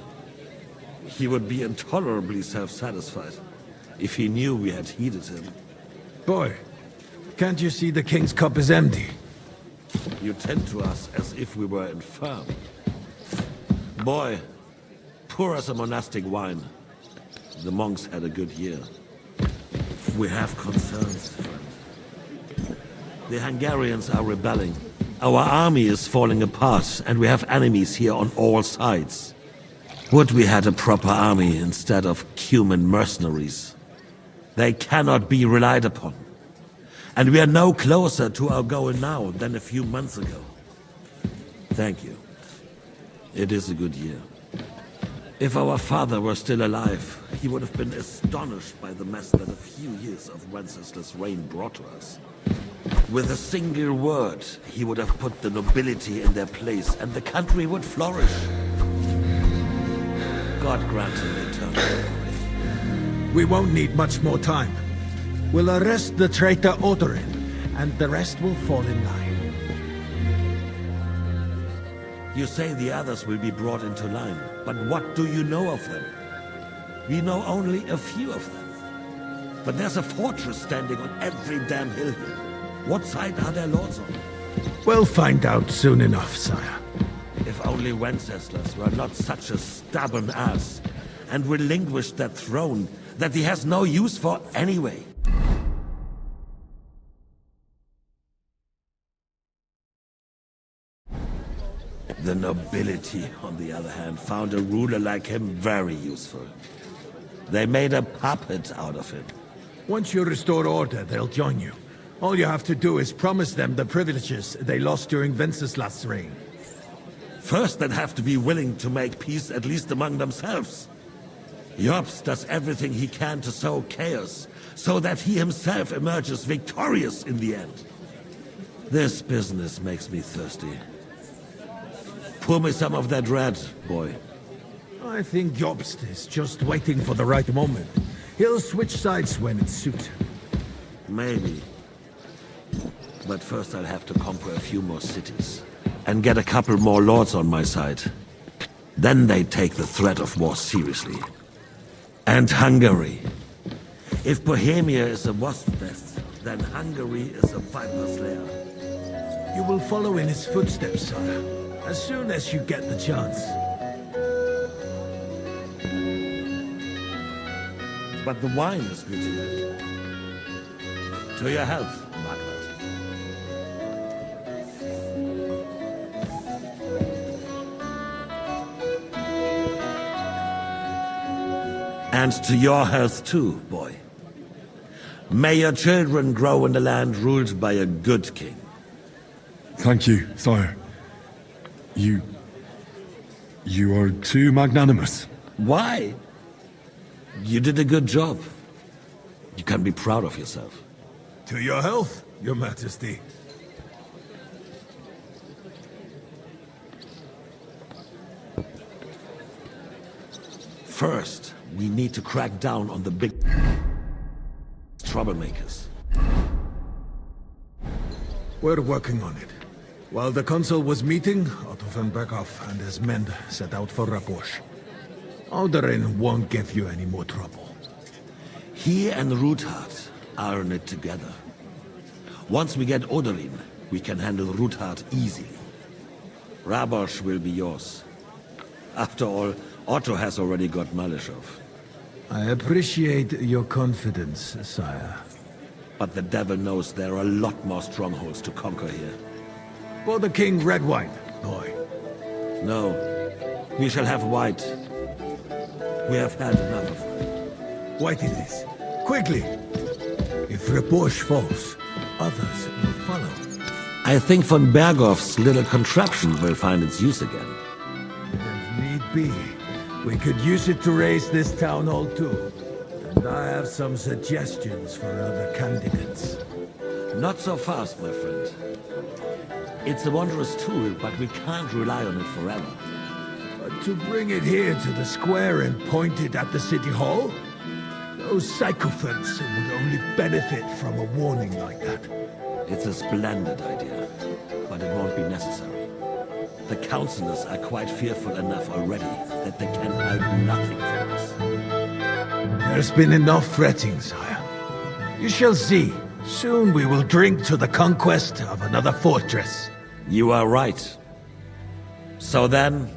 He would be intolerably self-satisfied if he knew we had heeded him. Boy, can't you see the king's cup is empty? You tend to us as if we were infirm. Boy, pour us a monastic wine. The monks had a good year. We have concerns, friend. The Hungarians are rebelling. Our army is falling apart, and we have enemies here on all sides. Would we had a proper army instead of Cuman mercenaries. They cannot be relied upon. And we are no closer to our goal now than a few months ago. Thank you. It is a good year. If our father were still alive, he would have been astonished by the mess that a few years of Wenceslas' reign brought to us. With a single word, he would have put the nobility in their place, and the country would flourish. God grant him eternal glory. We won't need much more time. We'll arrest the traitor Odorin, and the rest will fall in line. You say the others will be brought into line, but what do you know of them? We know only a few of them. But there's a fortress standing on every damn hill here. What side are their lords on? We'll find out soon enough, sire. If only Wenceslas were not such a stubborn ass, and relinquished that throne that he has no use for anyway. The nobility, on the other hand, found a ruler like him very useful. They made a puppet out of him. Once you restore order, they'll join you. All you have to do is promise them the privileges they lost during Wenceslas' reign. First, they'd have to be willing to make peace at least among themselves. Jobst does everything he can to sow chaos, so that he himself emerges victorious in the end. This business makes me thirsty. Pour me some of that red, boy. I think Jobst is just waiting for the right moment. He'll switch sides when it suits him. Maybe. But first I'll have to conquer a few more cities. And get a couple more lords on my side. Then they take the threat of war seriously. And Hungary. If Bohemia is a wasp's nest, then Hungary is a viper's lair. You will follow in his footsteps, sire, as soon as you get the chance. But the wine is good here. To your health, Margaret. And to your health too, boy. May your children grow in a land ruled by a good king. Thank you, sire. You are too magnanimous. Why? You did a good job. You can be proud of yourself. To your health, your majesty. First, we need to crack down on the big troublemakers. We're working on it. While the consul was meeting, Otto von Berghoff and his men set out for Raposh. Alderin won't give you any more trouble. He and Ruthard are in it together. Once we get Odorin, we can handle Ruthard easily. Rabosh will be yours. After all, Otto has already got Malishov. I appreciate your confidence, sire. But the devil knows there are a lot more strongholds to conquer here. For the king, red wine, boy. No, we shall have white. We have had enough of it. White it is. Quickly! If Raposh falls, others will follow. I think von Berghoff's little contraption will find its use again. If need be, we could use it to raise this town hall too. And I have some suggestions for other candidates. Not so fast, my friend. It's a wondrous tool, but we can't rely on it forever. But to bring it here to the square and point it at the city hall? Those sycophants would only benefit from a warning like that. It's a splendid idea, but it won't be necessary. The councillors are quite fearful enough already that they can hide nothing from us. There's been enough fretting, sire. You shall see. Soon we will drink to the conquest of another fortress. You are right. So then,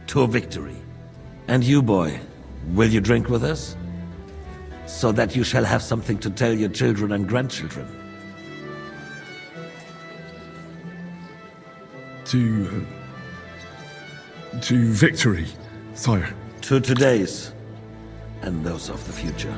to victory. And you, boy, will you drink with us? So that you shall have something to tell your children and grandchildren. To victory, sire. To today's, and those of the future.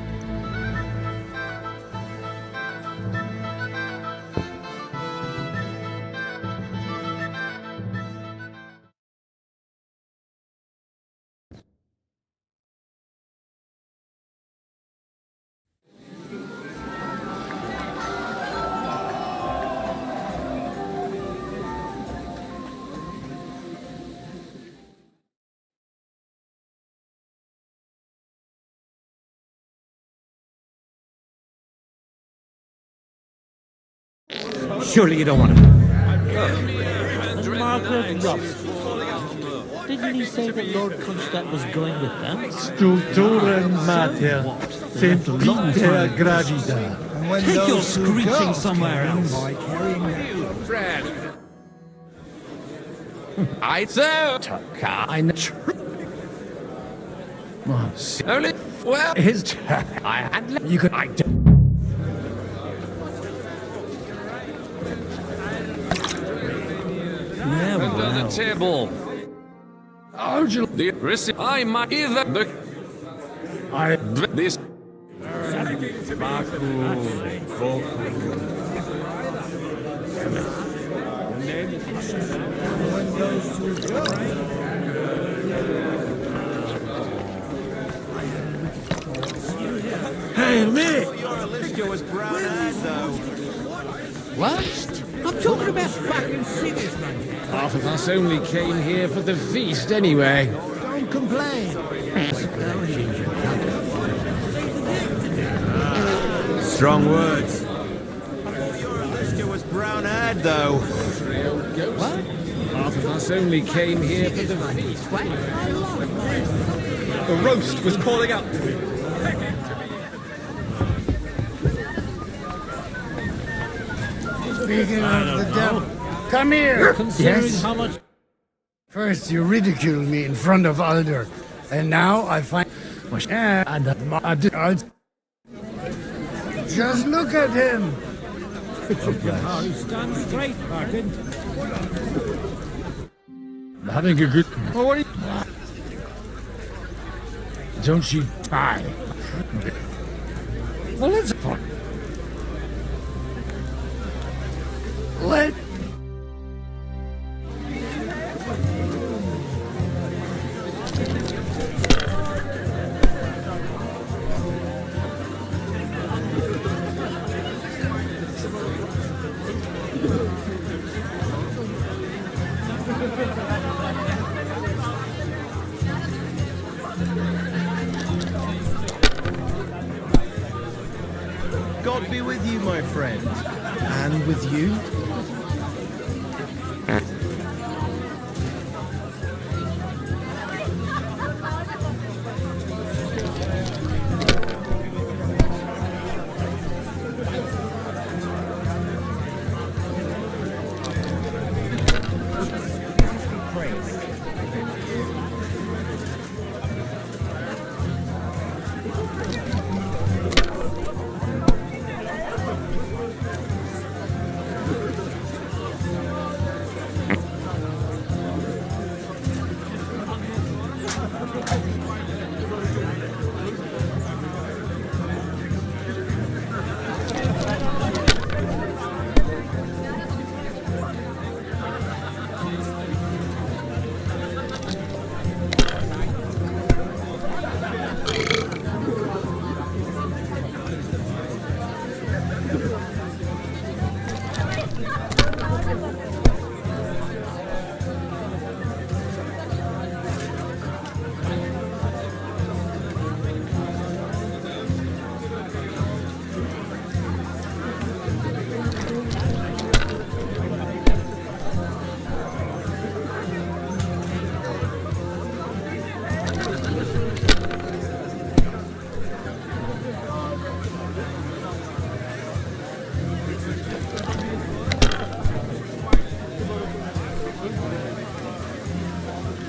Surely you don't want to... Didn't he say that Lord Kronstadt was going with them? Stulturen mater, sent Peter gravida. Take your screeching somewhere else. I so only well his I had you could Under the table. the receipt I might either the I this Hey, me! Your liquor was brown-eyed, though. What? I'm talking about fucking Sigismund. Half of us only came here for the feast anyway. Don't complain. Strong words. Your liquor was brown-eyed, though. What? Half of us only came here for the feast. The roast was calling out to me. Speaking of the devil, come here. Considering how much... First you ridiculed me in front of Alder, and now I find... Just look at him. Stand straight, Martin. Having a good... Oh, what are you... Don't you die. Well, let's... Let... God be with you, my friend. And with you?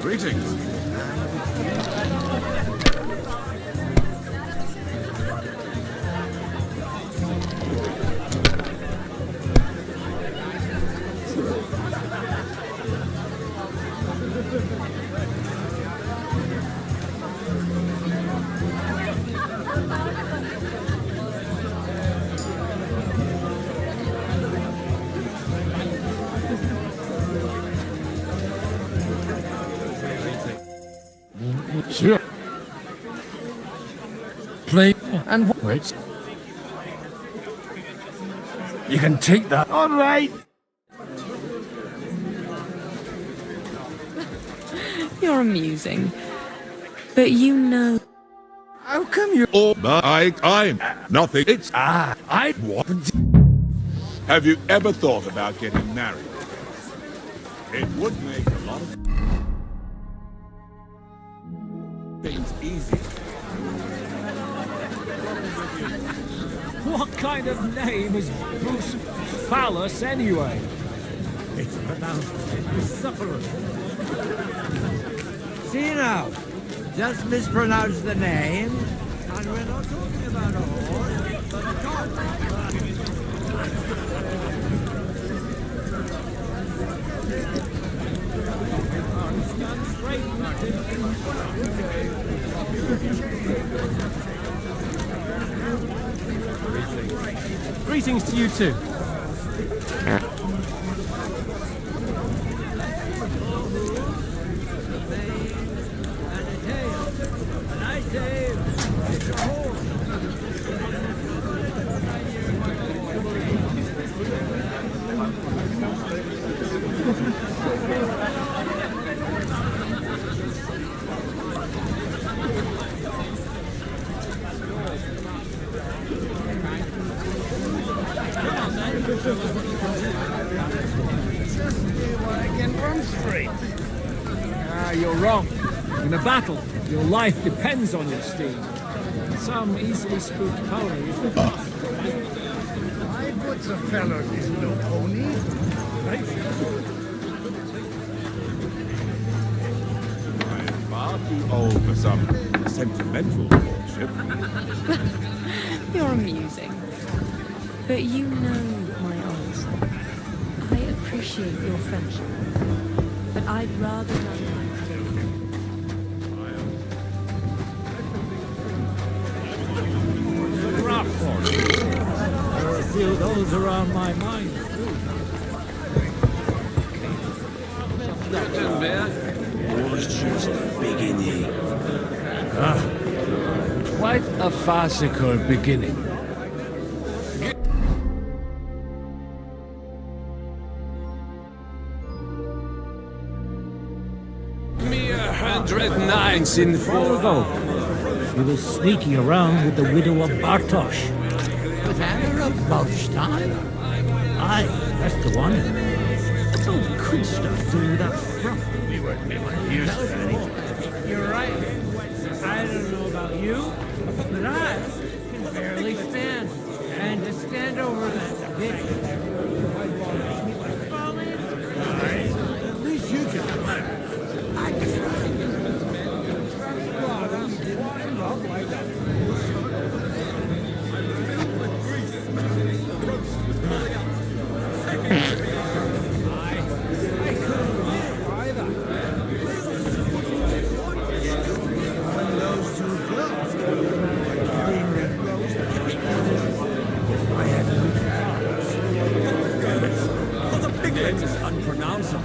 Greetings. Sure. Play and wait. You can take that. All right. You're amusing. But you know... How come you... Oh, I'm nothing. It's... I want... Have you ever thought about getting married? It would make a lot of... Easy. What kind of name is Bruce Phallus, anyway? It's pronounced Bucephalus. See now, just mispronounce the name, and we're not talking about a horse, but a dog. Greetings to you too. You're wrong. In a battle, your life depends on your steed. Some easily spooked pony is the best. My Bucephalus is no pony. I'm far too old for some sentimental courtship. You're amusing. But you know my answer. I appreciate your friendship. But I'd rather not. There are a few of those around my mind, too. Was just beginning. Quite a farcical beginning. Mere 100 knights in Long ago, he was sneaking around with the widow of Bartosz. With Anna of Waldstein? Aye, that's the one. Some cool stuff doing without froth. We weren't used to anything. You're right. I don't know about you, but I can barely stand. And to stand over that big... At least you can climb. I can It's unpronounceable.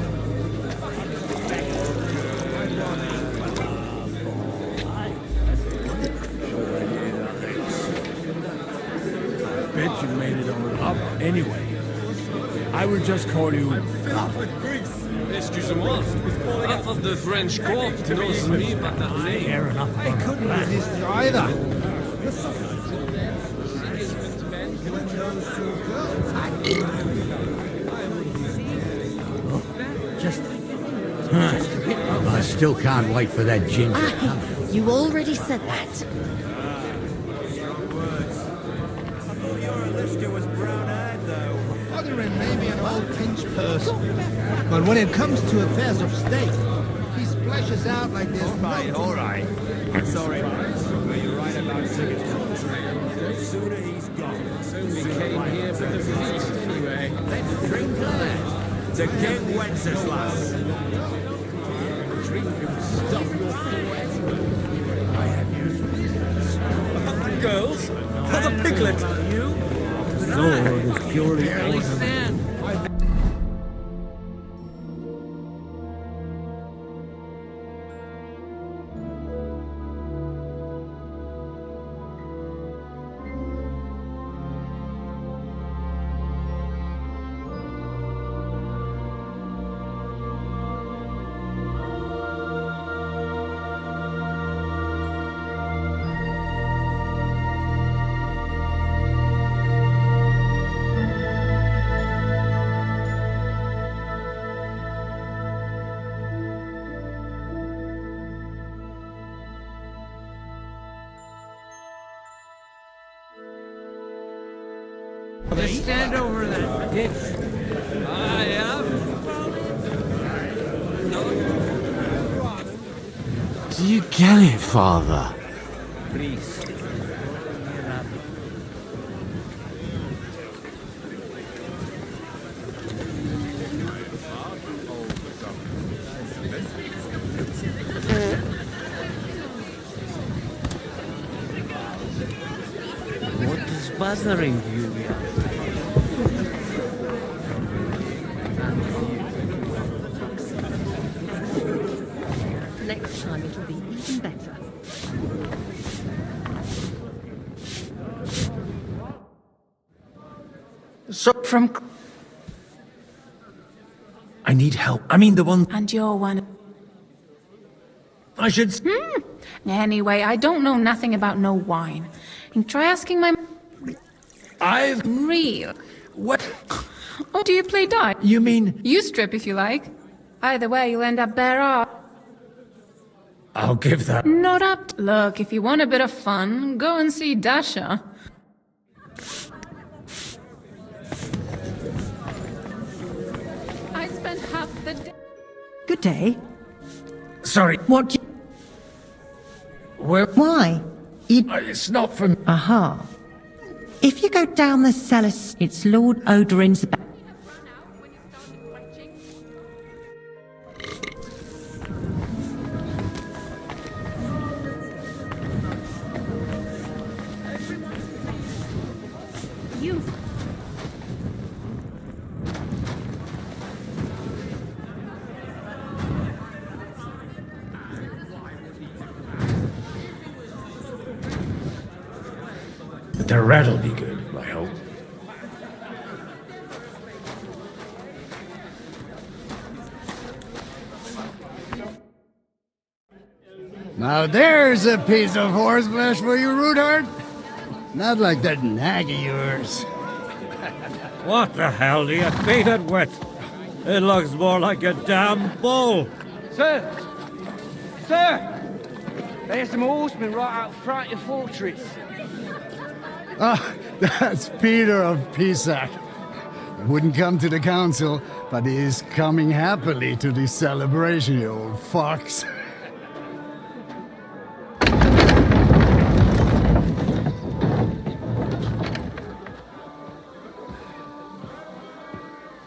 Bet you made it all up anyway. I will just call you... Excusez-moi, half of the French court knows me, but not me. Fair enough. I couldn't resist you either. I still can't wait for that ginger. You already said that. Otherin may be an old pinch person, but when it comes to affairs of state, he splashes out like this. All right. Sorry, but you're right about Sigismund. The sooner he's gone, So we came here for the feast anyway. let's drink to that. To King Wenceslas. Drink and stuff your forehead. Girls, for the piglet. Sword is purely Barely ornament. stand. Just stand over that ditch. I am. Do you get it, Father? Please. What is bothering you? Next time it'll be even better. So from... I need help. I mean the one... And you're one. I should... Anyway, I don't know nothing about no wine. And try asking my... I've... Real. What? Oh, do you play dice? You mean... You strip if you like. Either way, you'll end up bare off. I'll give that... Not up. Look, if you want a bit of fun, go and see Dasha. I spent half the day... Good day. Sorry. What do you... Where... Why? It's not from... Aha. If you go down the cellar, it's Lord Odorin's... You... The rat'll be good, I hope. Now there's a piece of horseflesh for you, Ruthard. Not like that nag of yours. What the hell do you feed it with? It looks more like a damn bull. Sir! Sir! There's some horsemen right out front of the fortress. Ah, that's Peter of Pisac. He wouldn't come to the council, but he is coming happily to the celebration, you old fox.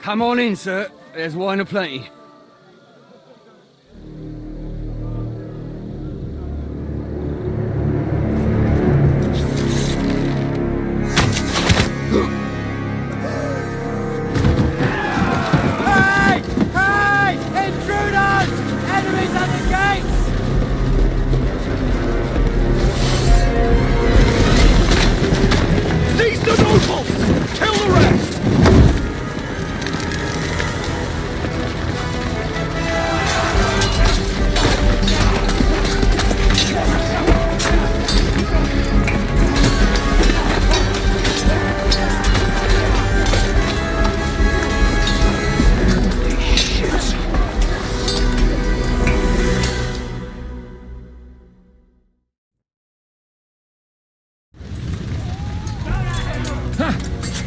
Come on in, sir. There's wine aplenty. Hey! Hey! Intruders! Enemies at the gates! Seize the nobles! Kill the rest!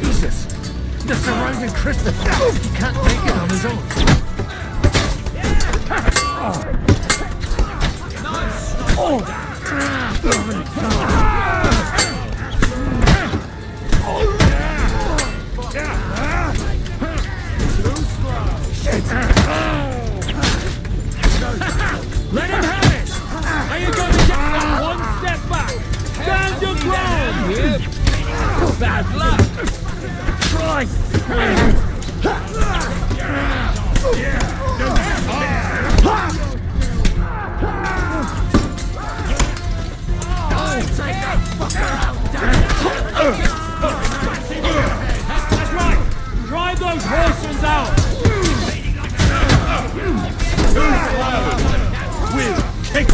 Jesus! The surrounding Christmas! He can't make it on his own! Let him have it! Are you going to get one step back? Stand your ground! Yep. Bad luck! That's right! Drive those horses out! We'll kick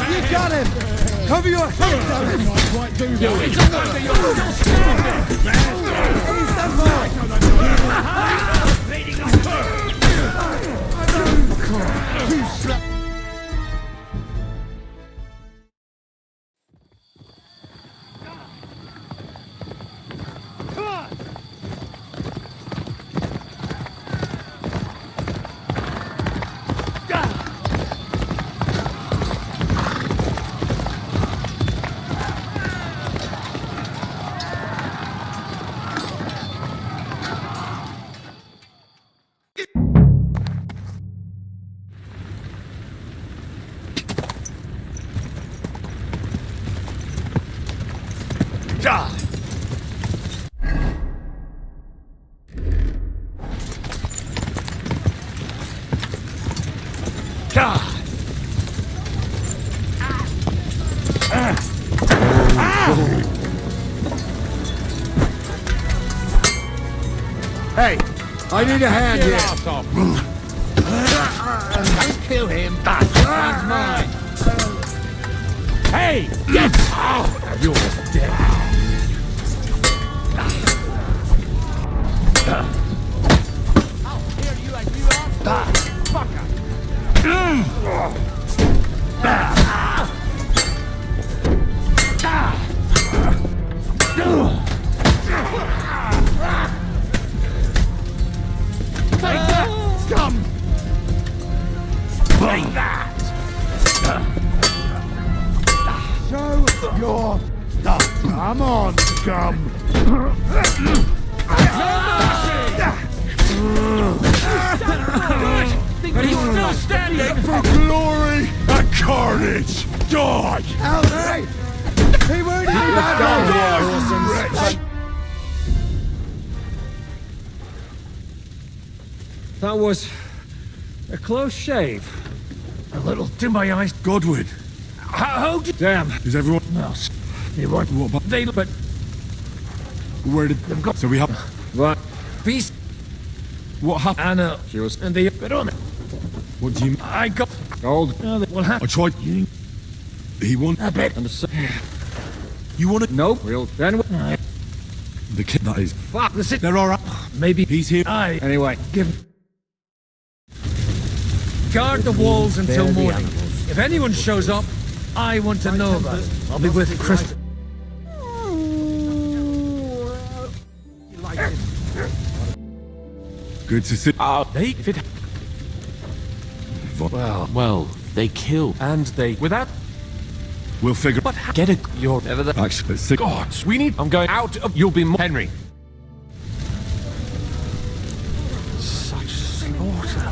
You got him! Cover your head, damn it! It's under your... Ease them up! Die! Die! Hey, I need a hand here. Don't kill him. That's mine. Hey, get out! You're dead. Come! Take that! Show your stuff. Come on, scum. But he's still standing! For glory and carnage, die! Hey! Hey, where did you go? That was a close shave. A little to my eyes. Godwin. How did... Damn. Is everyone else? They want... What about... They... But... Where did... They've got... So we have... What? Peace. What happened? Anna. She was... And they... But on it. What do you mean? I got... Gold. No, they will have... I tried... He won... I bet. And the... You want it? Nope. Real... Then... The kid that is... Fuck. The sit... There are... Maybe... He's here. Aye. Anyway. Give... Guard the walls until morning. If anyone shows up, I want to know about it. I'll be with Chris. Good to see... They... If it... Well, they kill. And they... Without... We'll figure... But get it... You're... Never the... Actually, sick... Gods, we need... I'm going out of... You'll be more... Henry. Such slaughter.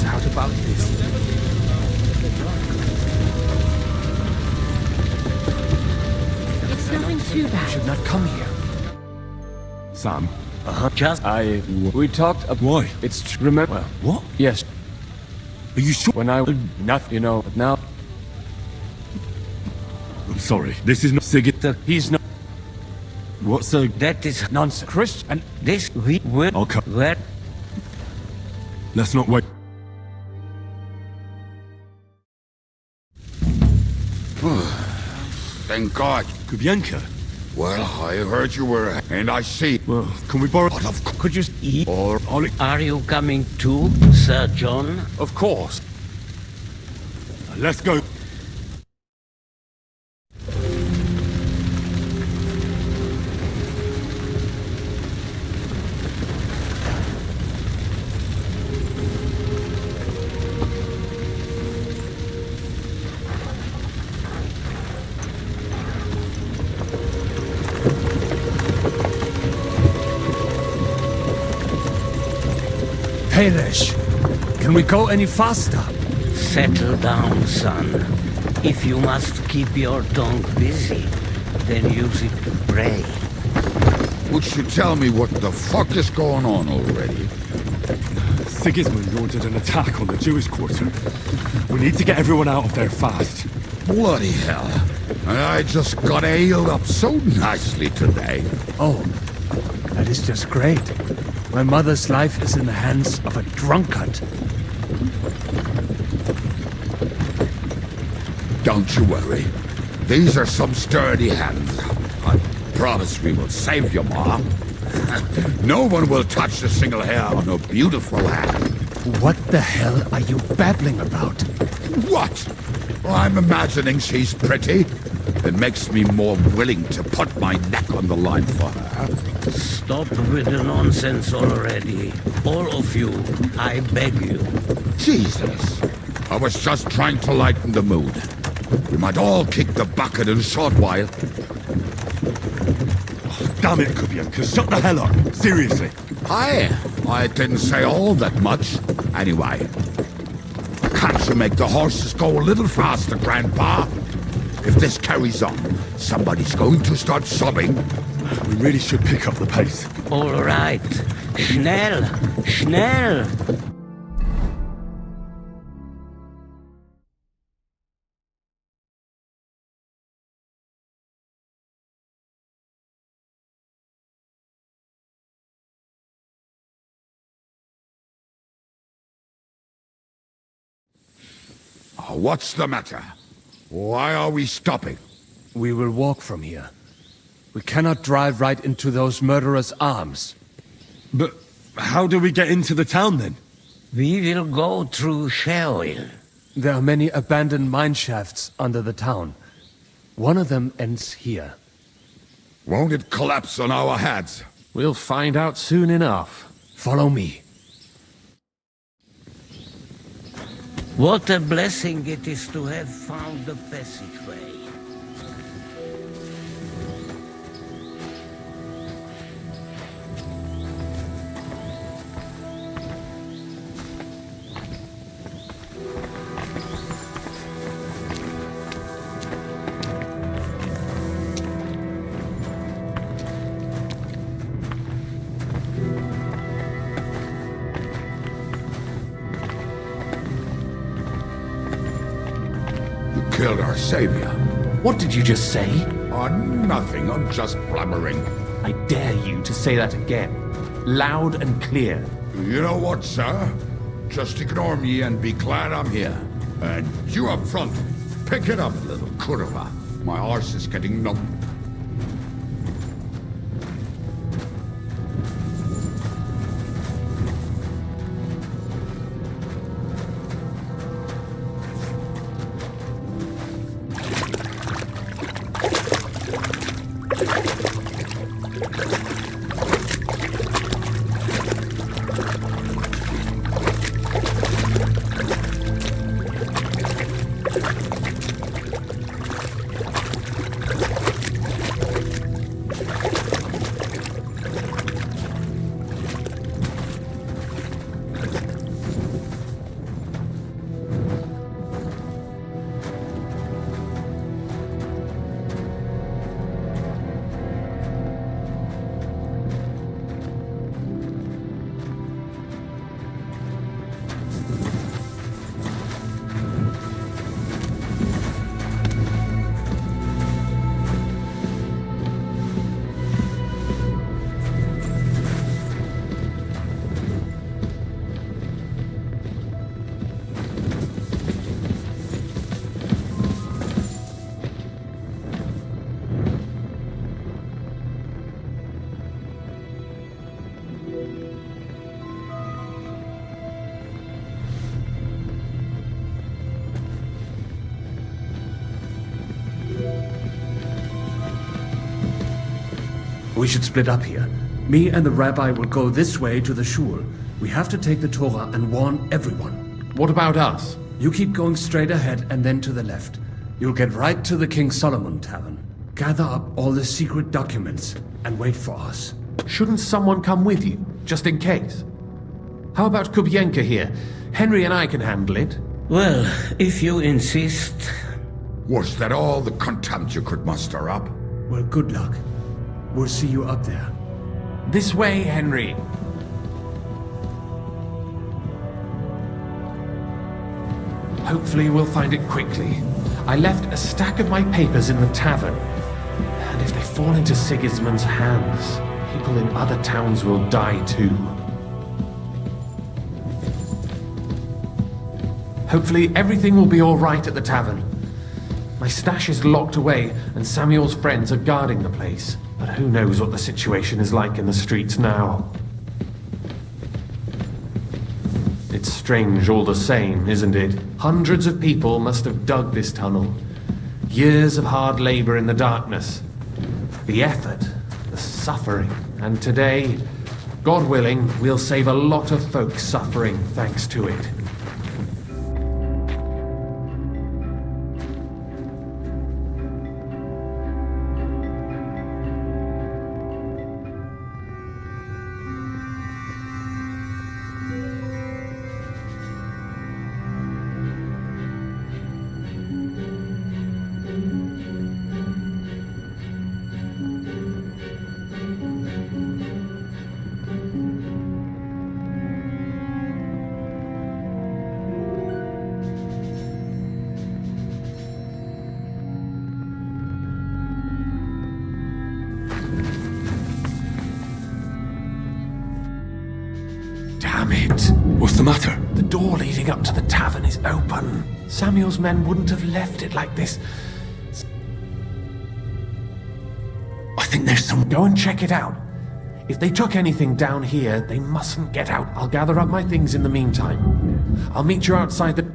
Out about this. It's nothing too bad. Should not come here. Sam. Just we talked. Why? It's remember. What? Yes. Are you sure? When I nothing, you know. But now I'm sorry. This is not Sigurd. He's not. What's a... That is Nonsense. Christian. and this we will. I'll come. Where? Let's not wait. Thank God. Kubianka. Well, I heard you were, and I see. Well, can we borrow... But of course. Could you eat? Or... Are you coming too, Sir John? Of course. Let's go. Hamish, can we go any faster? Settle down, son. If you must keep your tongue busy, then use it to pray. Would you tell me what the fuck is going on already? Sigismund ordered an attack on the Jewish quarter. We need to get everyone out of there fast. Bloody hell. And I just got ailed up so nicely today. Oh, that is just great. My mother's life is in the hands of a drunkard. Don't you worry. These are some sturdy hands. I promise we will save you, Mom. No one will touch a single hair on her beautiful hand. What the hell are you babbling about? What? Well, I'm imagining she's pretty. It makes me more willing to put my neck on the line for her. Stop with the nonsense already. All of you, I beg you. Jesus. I was just trying to lighten the mood. We might all kick the bucket in a short while. Damn it, Kubyanka, shut the hell up. Seriously. I didn't say all that much. Anyway, can't you make the horses go a little faster, Grandpa? If this carries on, somebody's going to start sobbing. We really should pick up the pace. All right. Schnell, schnell. What's the matter? Why are we stopping? We will walk from here. We cannot drive right into those murderers' arms. But how do we get into the town then? We will go through Sheol. There are many abandoned mine shafts under the town. One of them ends here. Won't it collapse on our heads? We'll find out soon enough. Follow me. What a blessing it is to have found the passageway. Killed our savior. What did you just say? Nothing. I'm just blubbering. I dare you to say that again. Loud and clear. You know what, sir? Just ignore me and be glad I'm here. And you up front, pick it up, little kurva. My arse is getting numb. We should split up here. Me and the rabbi will go this way to the shul. We have to take the Torah and warn everyone. What about us? You keep going straight ahead and then to the left. You'll get right to the King Solomon Tavern. Gather up all the secret documents and wait for us. Shouldn't someone come with you, just in case? How about Kubyanka here? Henry and I can handle it. Well, if you insist. Was that all the contempt you could muster up? Well, good luck. We'll see you up there. This way, Henry. Hopefully we'll find it quickly. I left a stack of my papers in the tavern. And if they fall into Sigismund's hands, people in other towns will die too. Hopefully everything will be all right at the tavern. My stash is locked away, and Samuel's friends are guarding the place. But who knows what the situation is like in the streets now? It's strange all the same, isn't it? Hundreds of people must have dug this tunnel. Years of hard labor in the darkness. The effort, the suffering. And today, God willing, we'll save a lot of folks suffering thanks to it. Damn it. What's the matter? The door leading up to the tavern is open. Samuel's men wouldn't have left it like this. I think there's some... Go and check it out. If they took anything down here, they mustn't get out. I'll gather up my things in the meantime. I'll meet you outside the...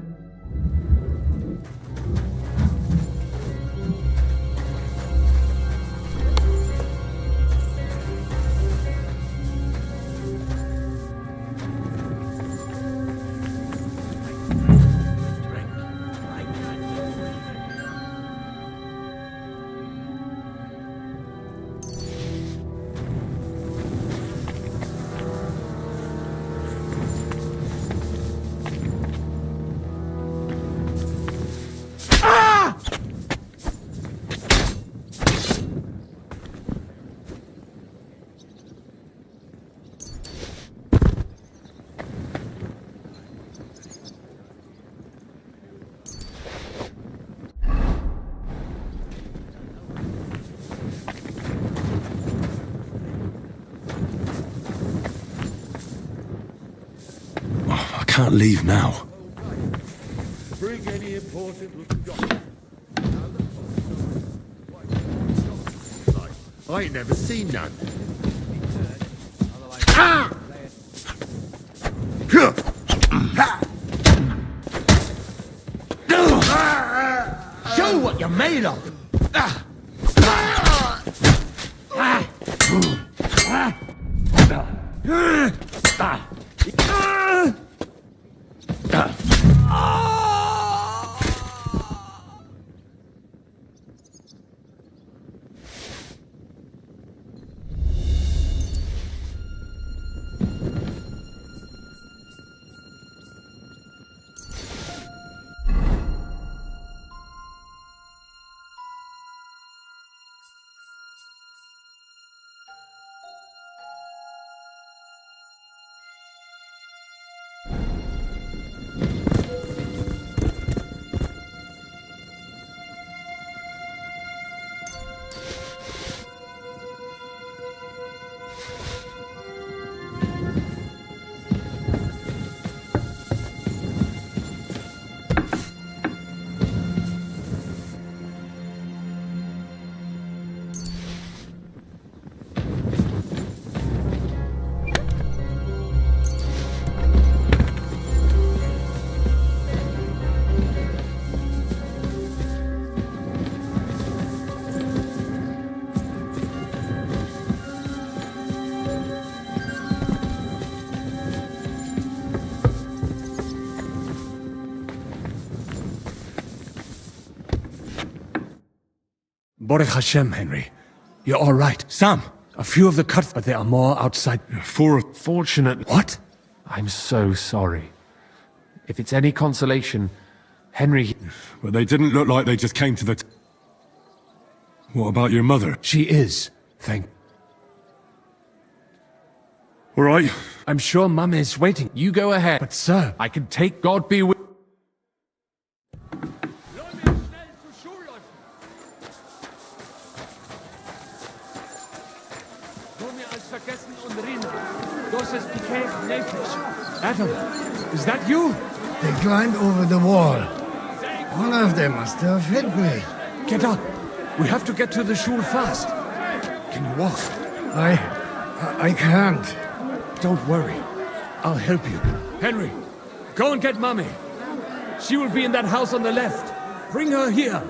I can't leave now. Bring any important... I ain't never seen none. Show what you're made of! Baruch Hashem, Henry. You're all right. Sam, a few of the cuts, but there are more outside. Fortunate. What? I'm so sorry. If it's any consolation, Henry... Well, they didn't look like they just came to the... What about your mother? She is, thank... All right. I'm sure Mum is waiting. You go ahead. But sir... I can take God be with... Adam, is that you? They climbed over the wall. One of them must have hit me. Get up. We have to get to the shul fast. Can you walk? I can't. Don't worry. I'll help you. Henry, go and get Mummy. She will be in that house on the left. Bring her here.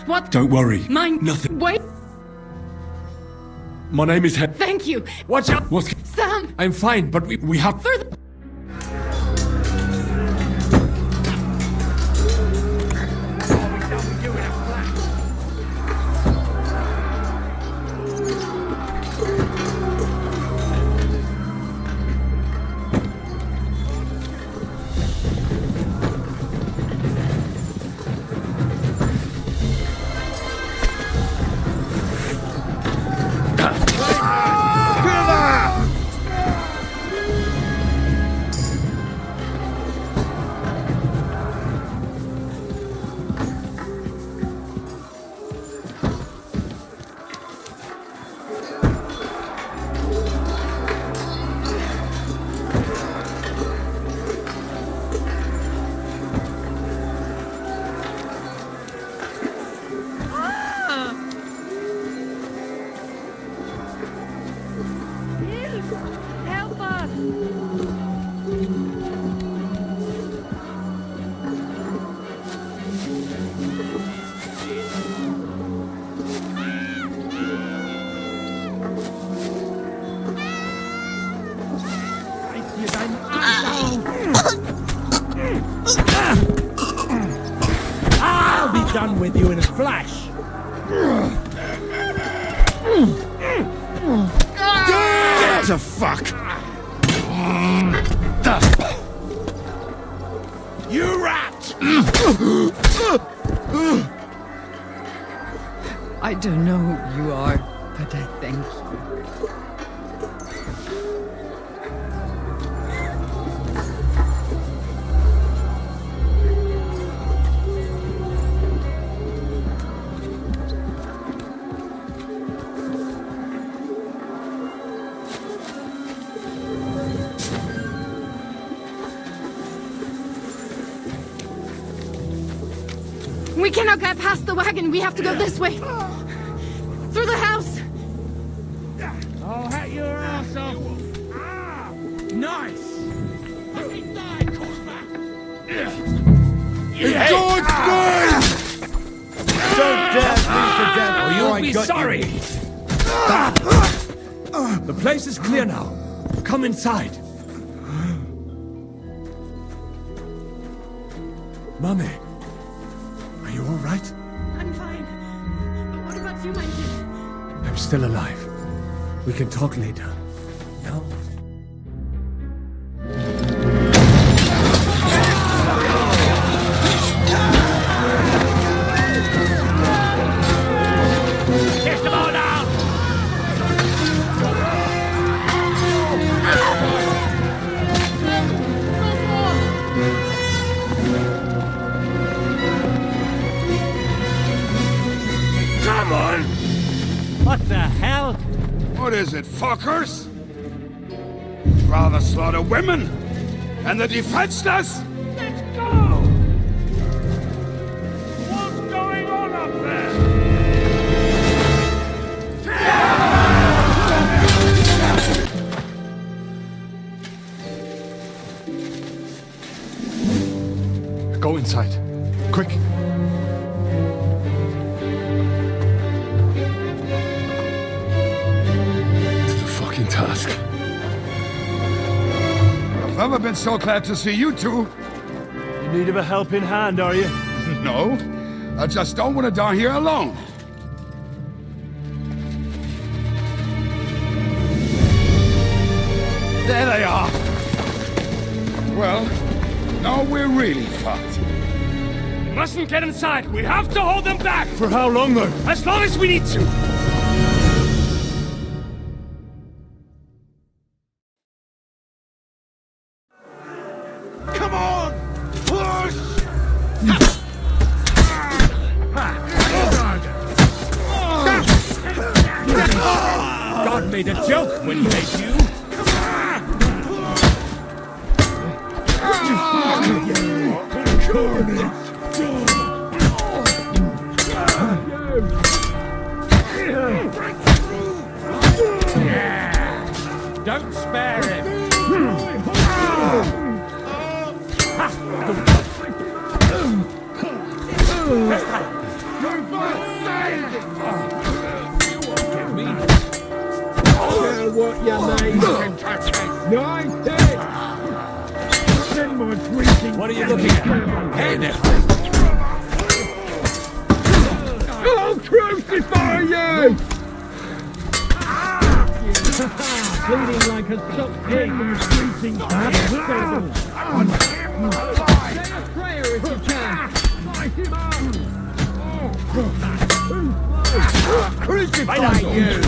What? Don't worry. Mine. Nothing. Wait. My name is Thank you. Watch out! What's... Sam. I'm fine, but we have... Further. Help us! I'll be done with you in a flash. Get the fuck! You rat! I don't know who you are, but I thank you. We cannot get past the wagon. We have to go this way. Through the house. I'll hack your ass off. Nice. In God's name! Don't dare bleed to death Oh, before you'll I be got sorry! you. The place is clear now. Come inside. Mummy, are you all right? I'm fine. But what about you, my kid? I'm still alive. We can talk later. No? Kick them all down! Come on! What the hell? What is it, fuckers? Rather slaughter women and the defenseless? Let's go! What's going on up there? Go inside. Quick. It's a fucking task. I've never been so glad to see you two. In need of a helping hand, are you? No, I just don't want to die here alone. There they are. Well, now we're really fucked. We mustn't get inside. We have to hold them back. For how long, though? As long as we need to. Come on! Push! God made a joke when he made you. Don't spare him. What are you looking at? Hey there! I'll crucify you! Bleeding like a soft pig. Say a prayer if you can. Crucify you!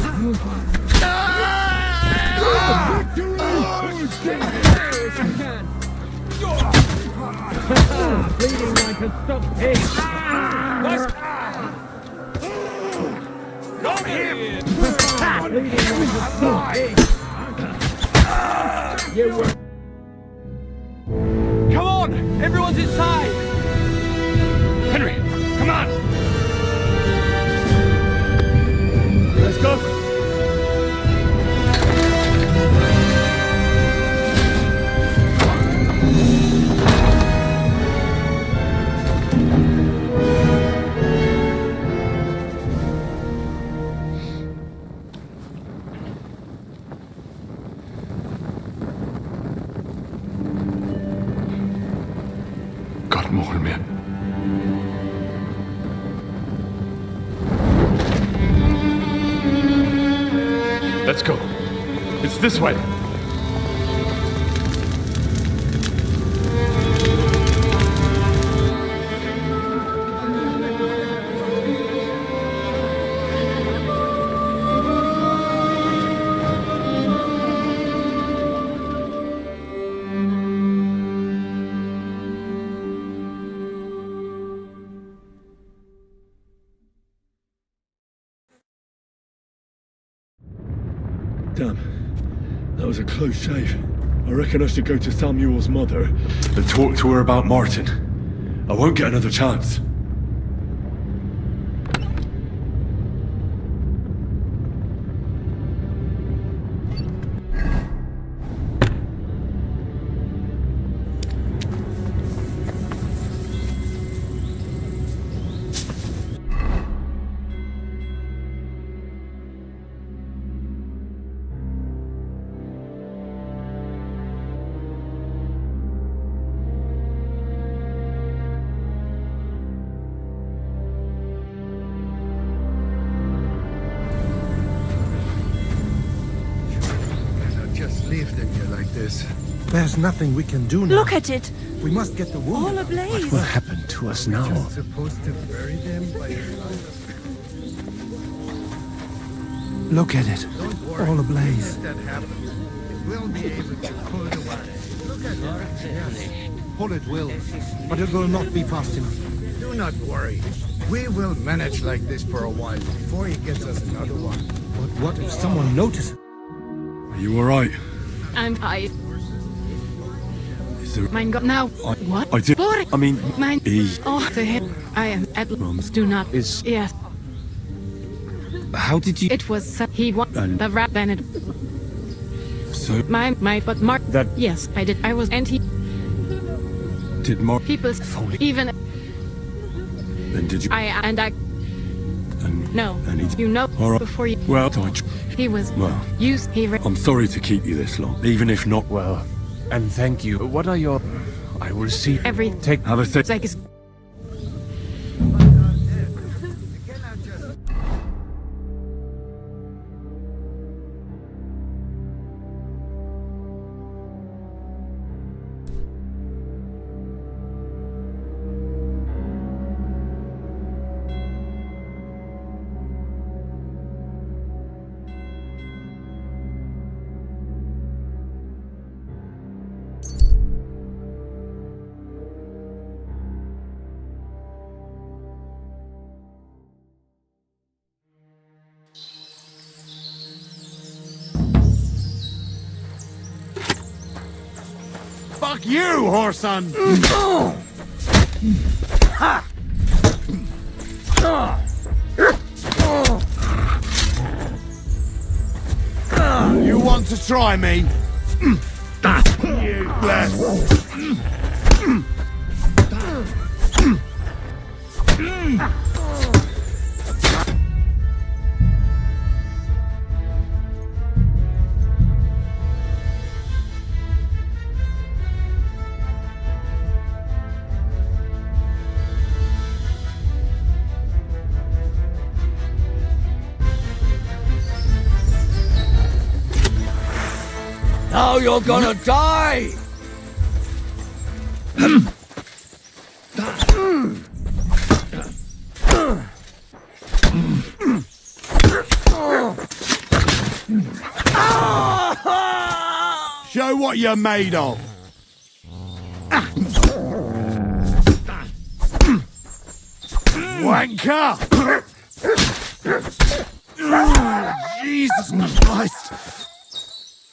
Bleeding like a soft pig. Come here! Bleeding like a soft pig. You were. Come on! Everyone's inside! Henry, come on! Let's go! Gott mogen mir. Let's go. It's this way. Damn. That was a close shave. I reckon I should go to Samuel's mother and talk to her about Martin. I won't get another chance. Leave them here like this. There's nothing we can do now. Look at it. We must get the wounded. All ablaze. What will happen to us now? Just supposed to bury them by Look at it. All ablaze. If that happens, it will be able to pull it away. Look at it. Yes. Pull it will, but it will not be fast enough. Do not worry. We will manage like this for a while before he gets us another one. But what if someone notices? Are you alright? I'm fine. Is there... Mein Gott, now. What? I did... Boring. I mean... Mein... He... Oh, the head. I am at... Mums. Do not... Is... Yes. How did you... It was... he was... the rat then it... So... But Mark... That... Yes, I did. I was... And he... Did Mark... People's... Foley... Even... Then did you... And I... And... No. And he... You know... Alright. Before you... Well, He was... Well... Used... He... I'm sorry to keep you this long, even if not... Well, and thank you. What are your... I will see... Every... Take... Have a think... Fuck you, whoreson! You want to try me? Useless! Now you're gonna die! Show what you're made of. Wanker! Jesus Christ!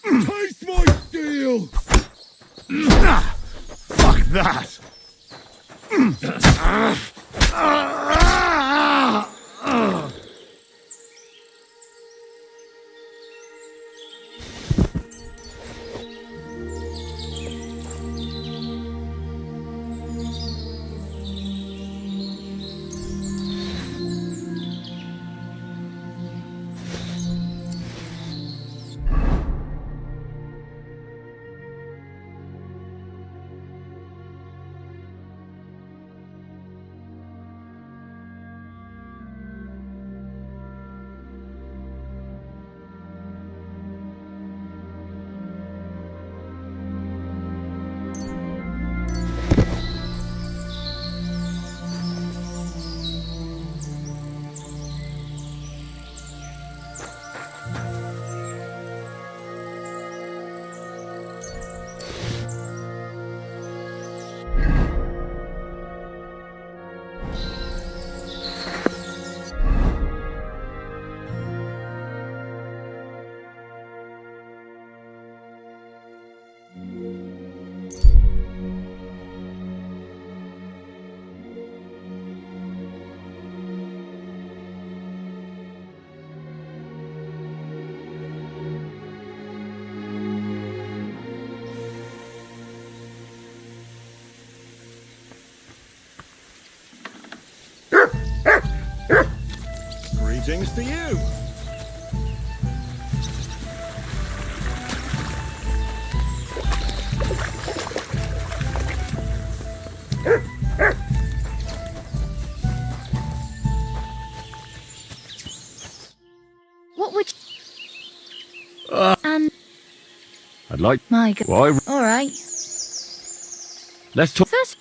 Taste my steel! Fuck that! Greetings to you. What would I'd like... My God. Why? Alright. Let's talk... First,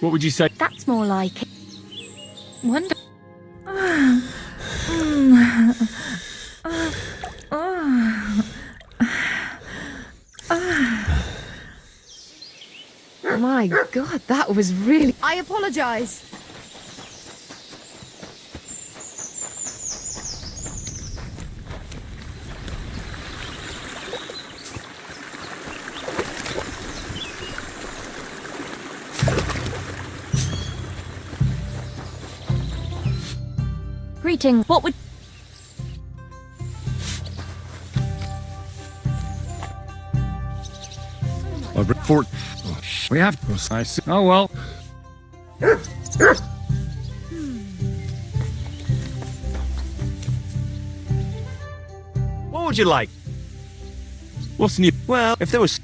What would you say? that's more like it. Wonder... My God, that was really... I apologize. Greeting. What would... For... We have... I see. Oh, well. What would you like? What's new? Well, if there was...